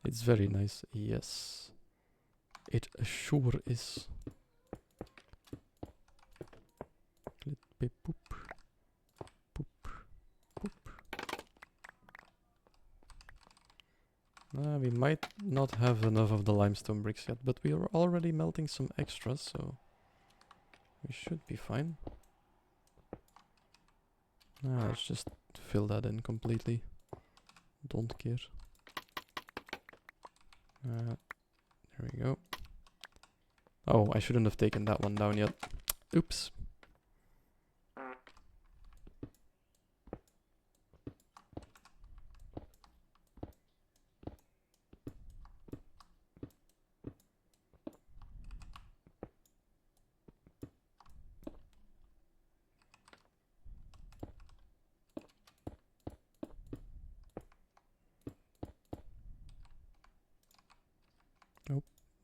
It's very nice, yes. It sure is. Clip, beep, boop. Boop. Boop. We might not have enough of the limestone bricks yet, but we are already melting some extras, so we should be fine. Let's just fill that in completely. Don't care. There we go. Oh, I shouldn't have taken that one down yet. Oops.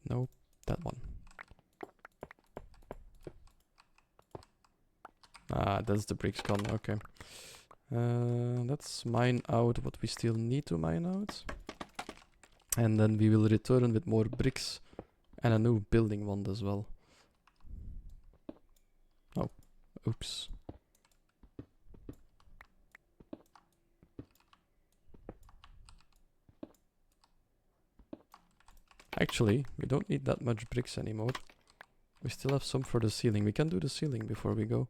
Nope, that one. That's the bricks gone, okay. Let's mine out what we still need to mine out. And then we will return with more bricks and a new building wand as well. Oh, oops. Actually, we don't need that much bricks anymore. We still have some for the ceiling. We can do the ceiling before we go.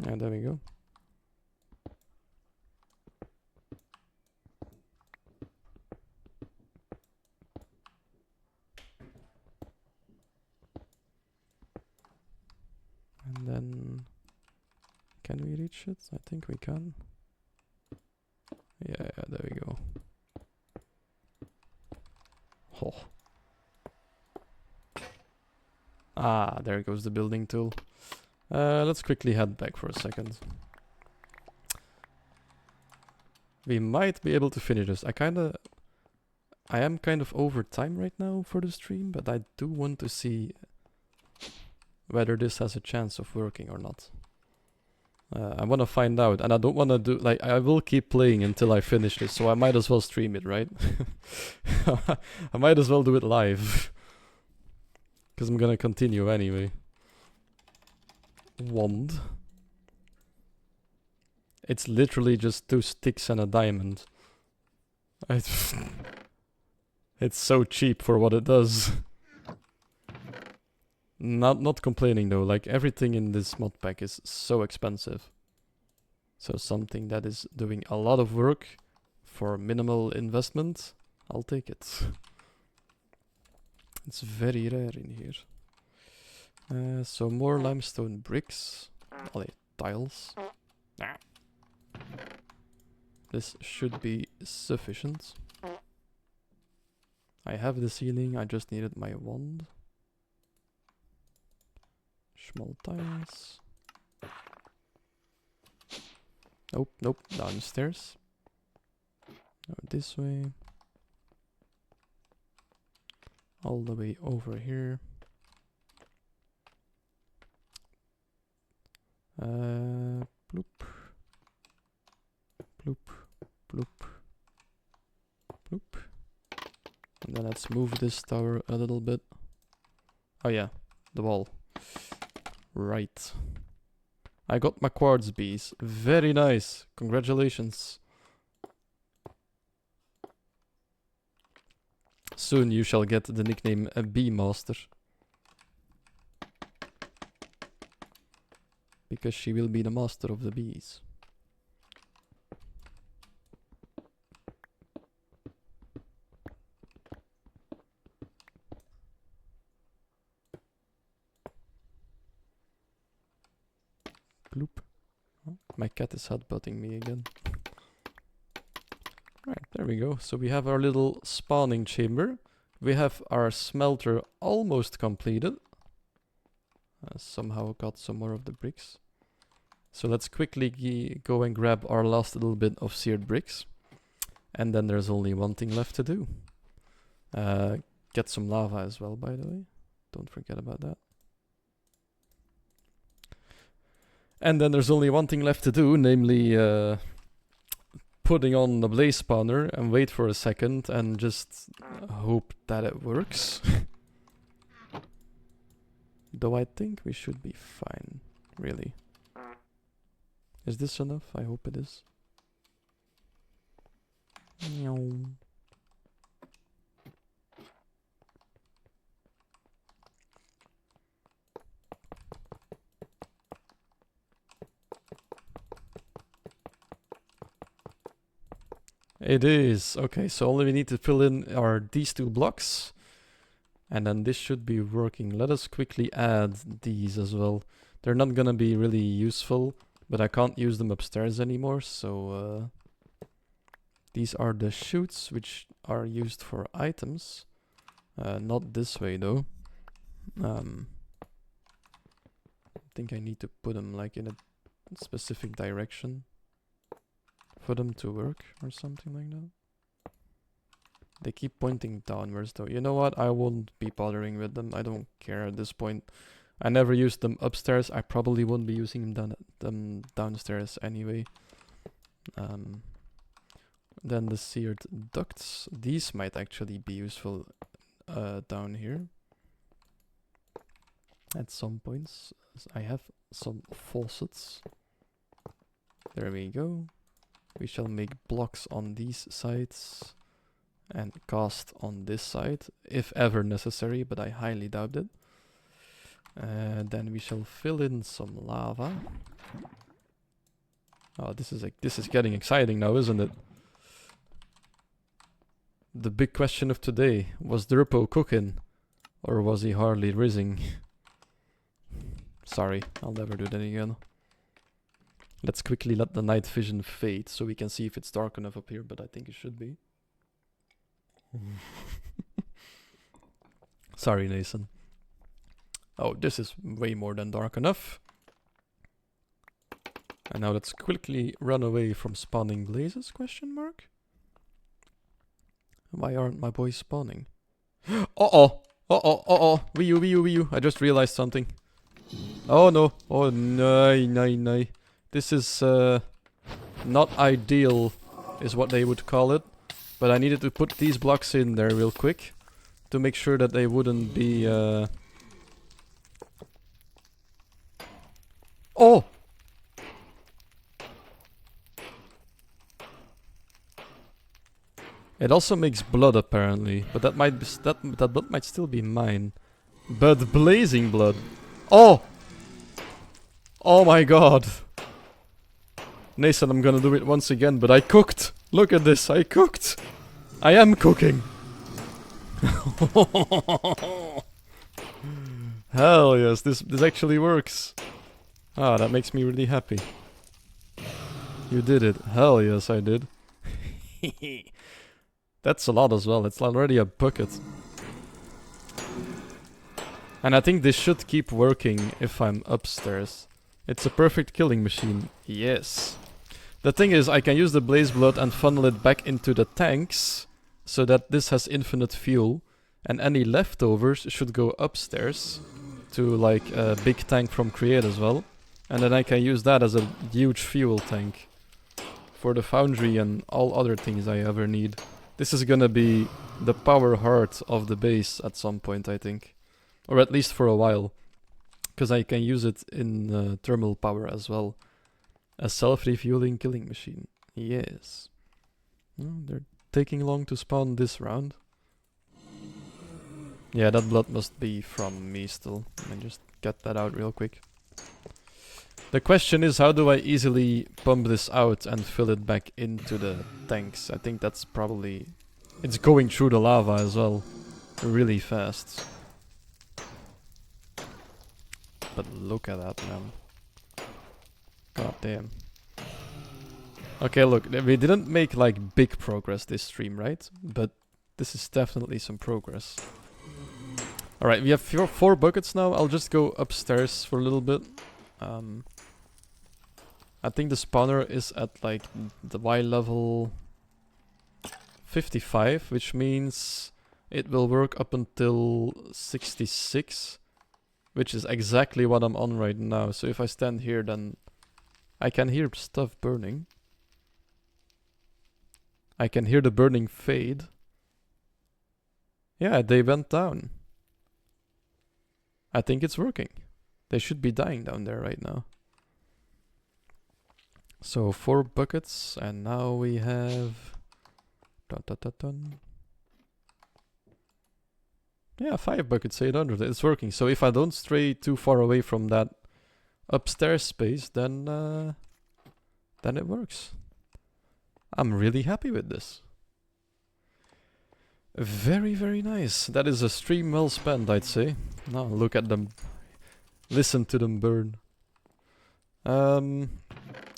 Yeah, there we go. And then... Can we reach it? I think we can. Yeah, there we go. Oh. Ah, there goes the building tool. Let's quickly head back for a second. We might be able to finish this. I am kind of over time right now for the stream, but I do want to see whether this has a chance of working or not. I want to find out, and I don't want to do, like, I will keep playing until I finish this, so I might as well stream it, right? I might as well do it live. Because I'm gonna continue anyway. Wand. It's literally just 2 sticks and a diamond. It's so cheap for what it does. Not complaining though, like everything in this mod pack is so expensive. So something that is doing a lot of work for minimal investment, I'll take it. It's very rare in here. So more limestone bricks. Tiles. This should be sufficient. I have the ceiling, I just needed my wand. Small tiles. Nope, downstairs. Go this way. All the way over here. Bloop. Bloop. Bloop. Bloop. And then let's move this tower a little bit. Oh yeah, the wall. Right. I got my quartz bees. Very nice. Congratulations. Soon you shall get the nickname Bee Master. Because she will be the master of the bees. Bloop. Oh, my cat is headbutting me again. Right, there we go. So we have our little spawning chamber. We have our smelter almost completed. Somehow got some more of the bricks. So let's quickly go and grab our last little bit of seared bricks. And then there's only one thing left to do. Get some lava as well, by the way. Don't forget about that. And then there's only one thing left to do, namely putting on the blaze spawner and wait for a second and just hope that it works. Though I think we should be fine, really. Is this enough? I hope it is. It is. Okay, so only we need to fill in these 2 blocks. And then this should be working. Let us quickly add these as well. They're not gonna be really useful, but I can't use them upstairs anymore, so these are the chutes which are used for items. Not this way though. I think I need to put them like in a specific direction for them to work or something like that. They keep pointing downwards though. You know what? I won't be bothering with them. I don't care at this point. I never used them upstairs. I probably won't be using them downstairs anyway. Then the seared ducts. These might actually be useful down here. at some points. I have some faucets. There we go. We shall make blocks on these sides and cast on this side, if ever necessary, but I highly doubt it. Then we shall fill in some lava. Oh, this is getting exciting now, isn't it? The big question of today, was Durpo cooking? Or was he hardly rizzing? Sorry, I'll never do that again. Let's quickly let the night vision fade so we can see if it's dark enough up here, but I think it should be. Sorry, Nathan. Oh, this is way more than dark enough. And now let's quickly run away from spawning blazes, question mark? Why aren't my boys spawning? Uh-oh! Uh-oh, uh-oh! Wee you. I just realized something. Oh no! Oh, no. This is, not ideal, is what they would call it. But I needed to put these blocks in there real quick to make sure that they wouldn't be, Oh! It also makes blood apparently, but that might be that blood might still be mine. But blazing blood. Oh! Oh my god. Nathan, I'm gonna do it once again, but I cooked! Look at this, I cooked! I am cooking! Hell yes, this actually works. Ah, that makes me really happy. You did it. Hell yes, I did. That's a lot as well. It's already a bucket. And I think this should keep working if I'm upstairs. It's a perfect killing machine. Yes. The thing is, I can use the blaze blood and funnel it back into the tanks so that this has infinite fuel. And any leftovers should go upstairs to like a big tank from Create as well. And then I can use that as a huge fuel tank for the foundry and all other things I ever need. This is gonna be the power heart of the base at some point, I think. Or at least for a while. Because I can use it in thermal power as well. A self-refueling killing machine. Yes. They're taking long to spawn this round. Yeah, that blood must be from me still. Let me just get that out real quick. The question is, how do I easily pump this out and fill it back into the tanks? I think that's probably... It's going through the lava as well. Really fast. But look at that, man. God damn. Okay, look, we didn't make like big progress this stream, right? But this is definitely some progress. Alright, we have four buckets now. I'll just go upstairs for a little bit. I think the spawner is at like the Y level 55, which means it will work up until 66, which is exactly what I'm on right now. So if I stand here, then I can hear stuff burning. I can hear the burning fade. Yeah, they went down. I think it's working. They should be dying down there right now. So 4 buckets, and now we have... Yeah, 5 buckets, 800. It's working. So if I don't stray too far away from that upstairs space, then it works. I'm really happy with this. Very, very nice. That is a stream well spent, I'd say. Now look at them. Listen to them burn.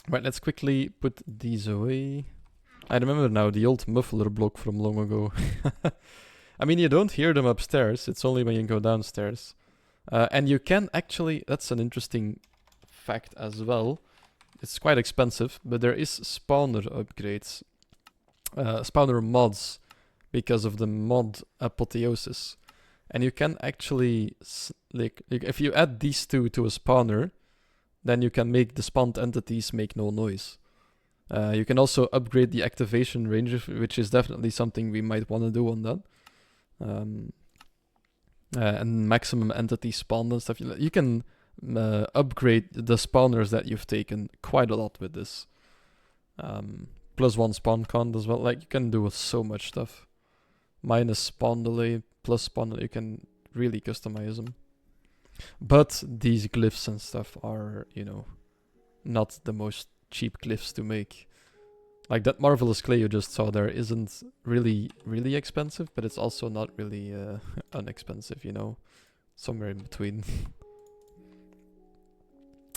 Right, let's quickly put these away. I remember now the old muffler block from long ago. I mean, you don't hear them upstairs. It's only when you go downstairs. And you can actually... That's an interesting fact as well. It's quite expensive, but there is spawner upgrades. Spawner mods. Because of the mod Apotheosis. And you can actually... like if you add these two to a spawner... then you can make the spawned entities make no noise. You can also upgrade the activation range, which is definitely something we might want to do on that. and maximum entity spawn and stuff. You can upgrade the spawners that you've taken quite a lot with this. +1 spawn count as well. Like, you can do so much stuff. Minus spawn delay, plus spawn delay. You can really customize them. But these glyphs and stuff are, you know, not the most cheap glyphs to make. Like that marvelous clay you just saw there isn't really expensive, but it's also not really unexpensive, you know, somewhere in between.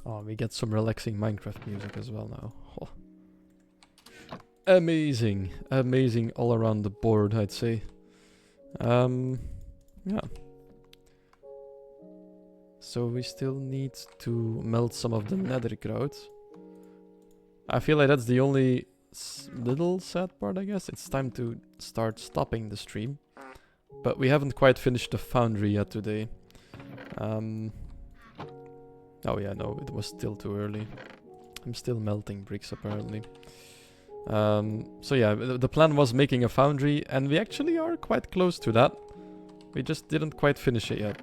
Oh, we get some relaxing Minecraft music as well now. Oh. Amazing, amazing all around the board, I'd say. Yeah. So we still need to melt some of the nether grout. I feel like that's the only little sad part, I guess. It's time to start stopping the stream. But we haven't quite finished the foundry yet today. Oh yeah, no, it was still too early. I'm still melting bricks apparently. So yeah, the plan was making a foundry, and we actually are quite close to that. We just didn't quite finish it yet.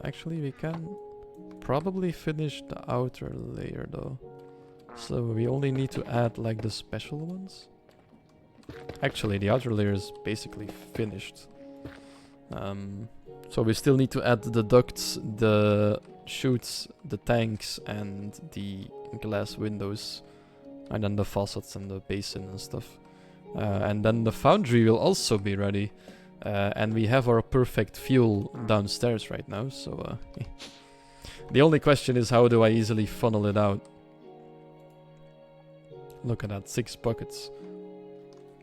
Actually, we can probably finish the outer layer though. So we only need to add like the special ones. Actually, the outer layer is basically finished. So we still need to add the ducts, the chutes, the tanks, and the glass windows. And then the faucets and the basin and stuff. And then the foundry will also be ready. And we have our perfect fuel downstairs right now, so the only question is, how do I easily funnel it out? Look at that, 6 buckets.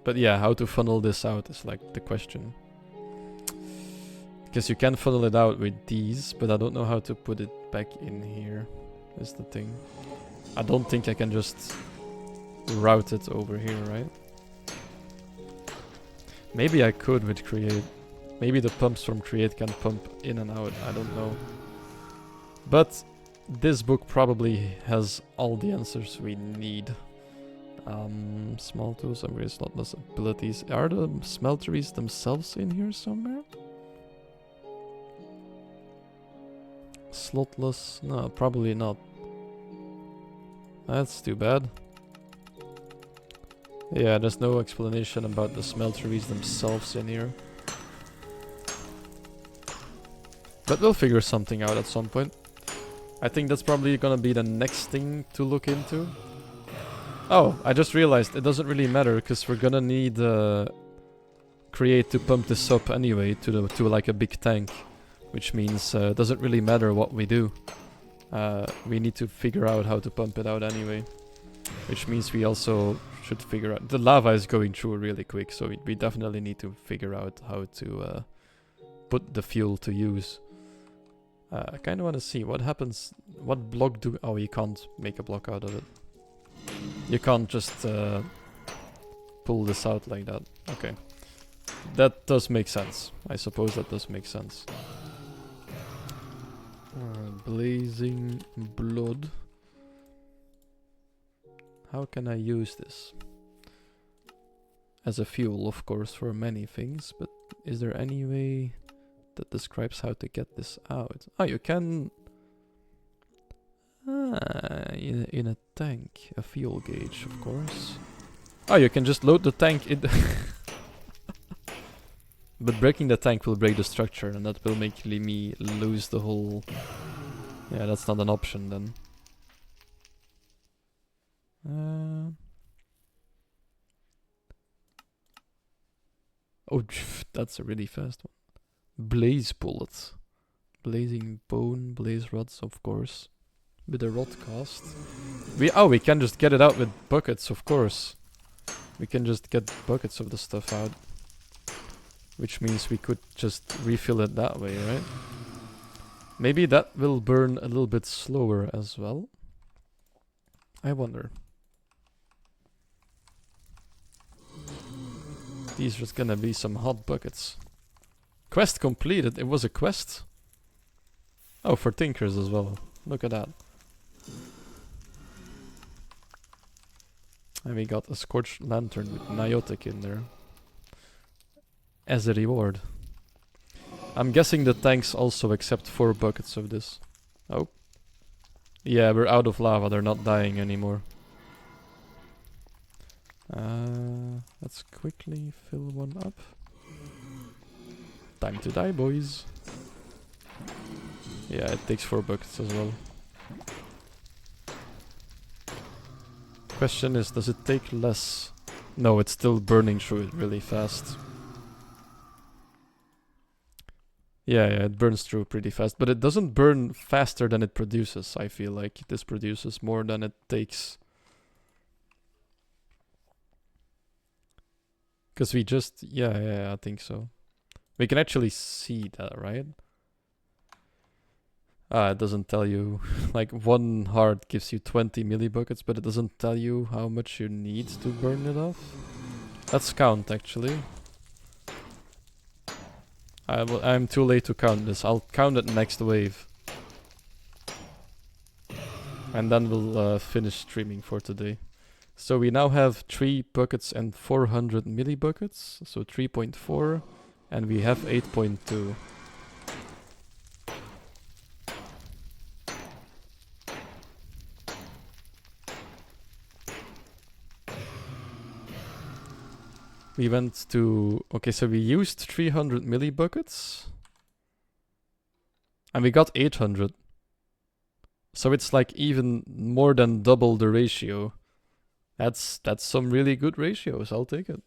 But yeah, how to funnel this out is like the question. Because you can funnel it out with these, but I don't know how to put it back in here, is the thing. I don't think I can just route it over here, right? Maybe I could with create. Maybe the pumps from create can pump in and out, I don't know. But this book probably has all the answers we need. Small tools, upgrade slotless abilities. Are the smelteries themselves in here somewhere? Slotless? No, probably not. That's too bad. Yeah, there's no explanation about the smelteries themselves in here. But we'll figure something out at some point. I think that's probably gonna be the next thing to look into. Oh, I just realized it doesn't really matter, because we're gonna need create to pump this up anyway to like a big tank. Which means it doesn't really matter what we do. We need to figure out how to pump it out anyway. Which means we also should figure out... The lava is going through really quick, so we definitely need to figure out how to put the fuel to use. I kind of want to see what happens... What block do... Oh, you can't make a block out of it. You can't just pull this out like that. Okay. That does make sense. I suppose that does make sense. Blazing blood. How can I use this? As a fuel, of course, for many things, but is there any way that describes how to get this out? Oh, you can... in a tank. A fuel gauge, of course. Oh, you can just load the tank in... But breaking the tank will break the structure, and that will make me lose the whole... Yeah, that's not an option then. Oh, that's a really fast one. Blaze bullets. Blazing bone, blaze rods, of course. With a rod cast. We can just get it out with buckets, of course. We can just get buckets of the stuff out. Which means we could just refill it that way, right? Maybe that will burn a little bit slower as well. I wonder. These are gonna be some hot buckets. Quest completed. It was a quest. Oh, for tinkers as well. Look at that. And we got a scorched lantern with Niotic in there. As a reward. I'm guessing the tanks also accept 4 buckets of this. Oh. Yeah, we're out of lava. They're not dying anymore. Let's quickly fill one up. Time to die, boys. Yeah, it takes 4 buckets as well. Question is, does it take less? No, it's still burning through it really fast. Yeah, it burns through pretty fast, but it doesn't burn faster than it produces. I feel like this produces more than it takes. Because we just, yeah, I think so. We can actually see that, right? It doesn't tell you, like 1 heart gives you 20 millibuckets, but it doesn't tell you how much you need to burn it off. Let's count, actually. I'm too late to count this. I'll count it next wave. And then we'll finish streaming for today. So we now have 3 buckets and 400 millibuckets. So 3.4. And we have 8.2. We went to... Okay, so we used 300 millibuckets. And we got 800. So it's like even more than double the ratio. That's some really good ratios. I'll take it.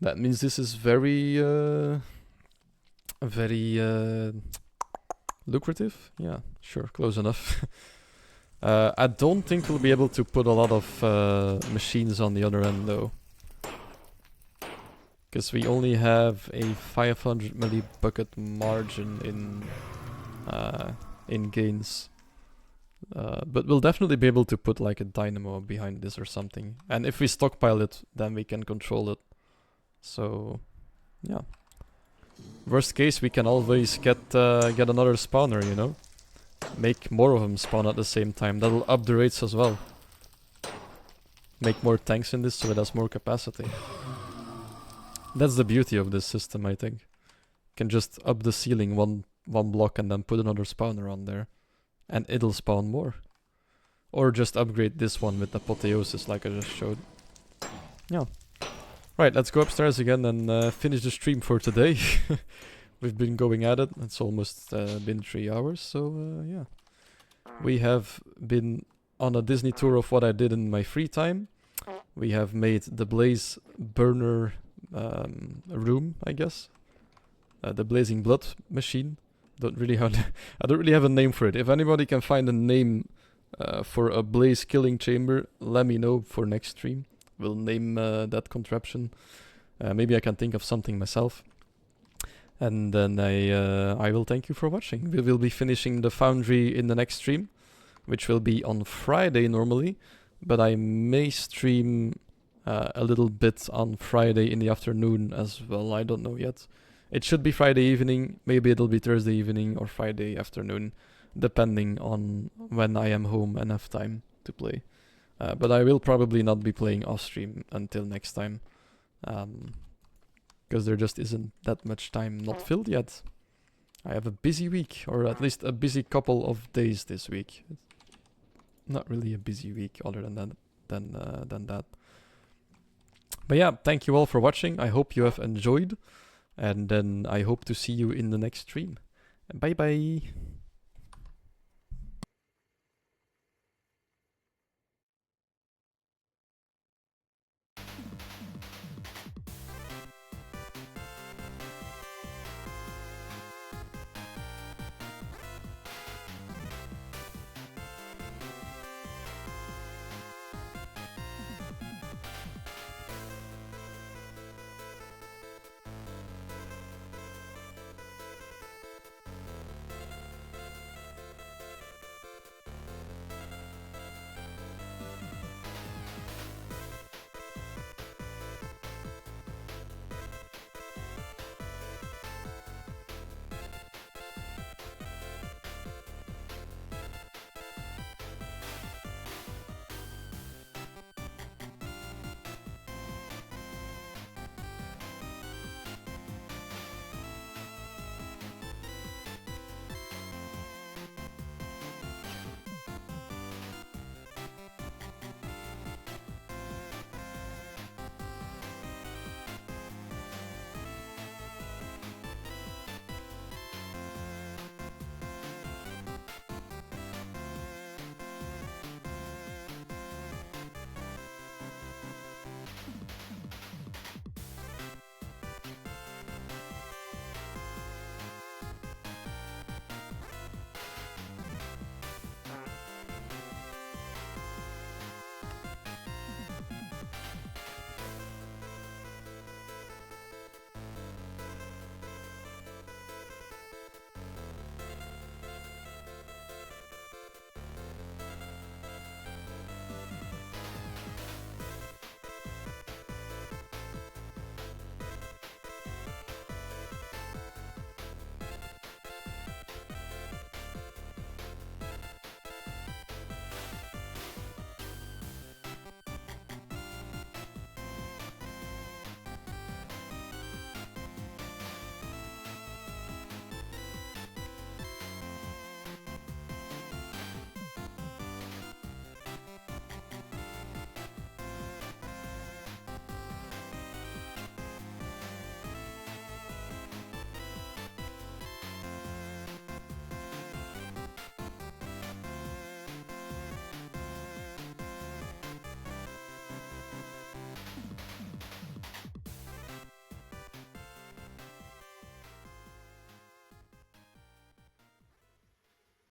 That means this is very lucrative. Yeah, sure, close enough. I don't think we'll be able to put a lot of machines on the other end though. Because we only have a 500 millibucket margin in gains. But we'll definitely be able to put like a dynamo behind this or something. And if we stockpile it, then we can control it. So, yeah. Worst case, we can always get another spawner, you know? Make more of them spawn at the same time. That'll up the rates as well. Make more tanks in this so it has more capacity. That's the beauty of this system, I think. Can just up the ceiling one block and then put another spawner on there. And it'll spawn more. Or just upgrade this one with apotheosis like I just showed. Yeah. Right, let's go upstairs again and finish the stream for today. We've been going at it. It's almost been 3 hours, so yeah. We have been on a Disney tour of what I did in my free time. We have made the Blaze burner room, I guess. The Blazing Blood machine. I don't really have a name for it. If anybody can find a name for a Blaze killing chamber, let me know for next stream. We'll name that contraption. Maybe I can think of something myself. And then I will thank you for watching. We will be finishing the foundry in the next stream, which will be on Friday normally. But I may stream a little bit on Friday in the afternoon as well. I don't know yet. It should be Friday evening. Maybe it'll be Thursday evening or Friday afternoon, depending on when I am home and have time to play. But I will probably not be playing off stream until next time. Because there just isn't that much time not filled yet. I have a busy week, or at least a busy couple of days this week. Not really a busy week other than that. But yeah, thank you all for watching. I hope you have enjoyed. And then I hope to see you in the next stream. Bye bye.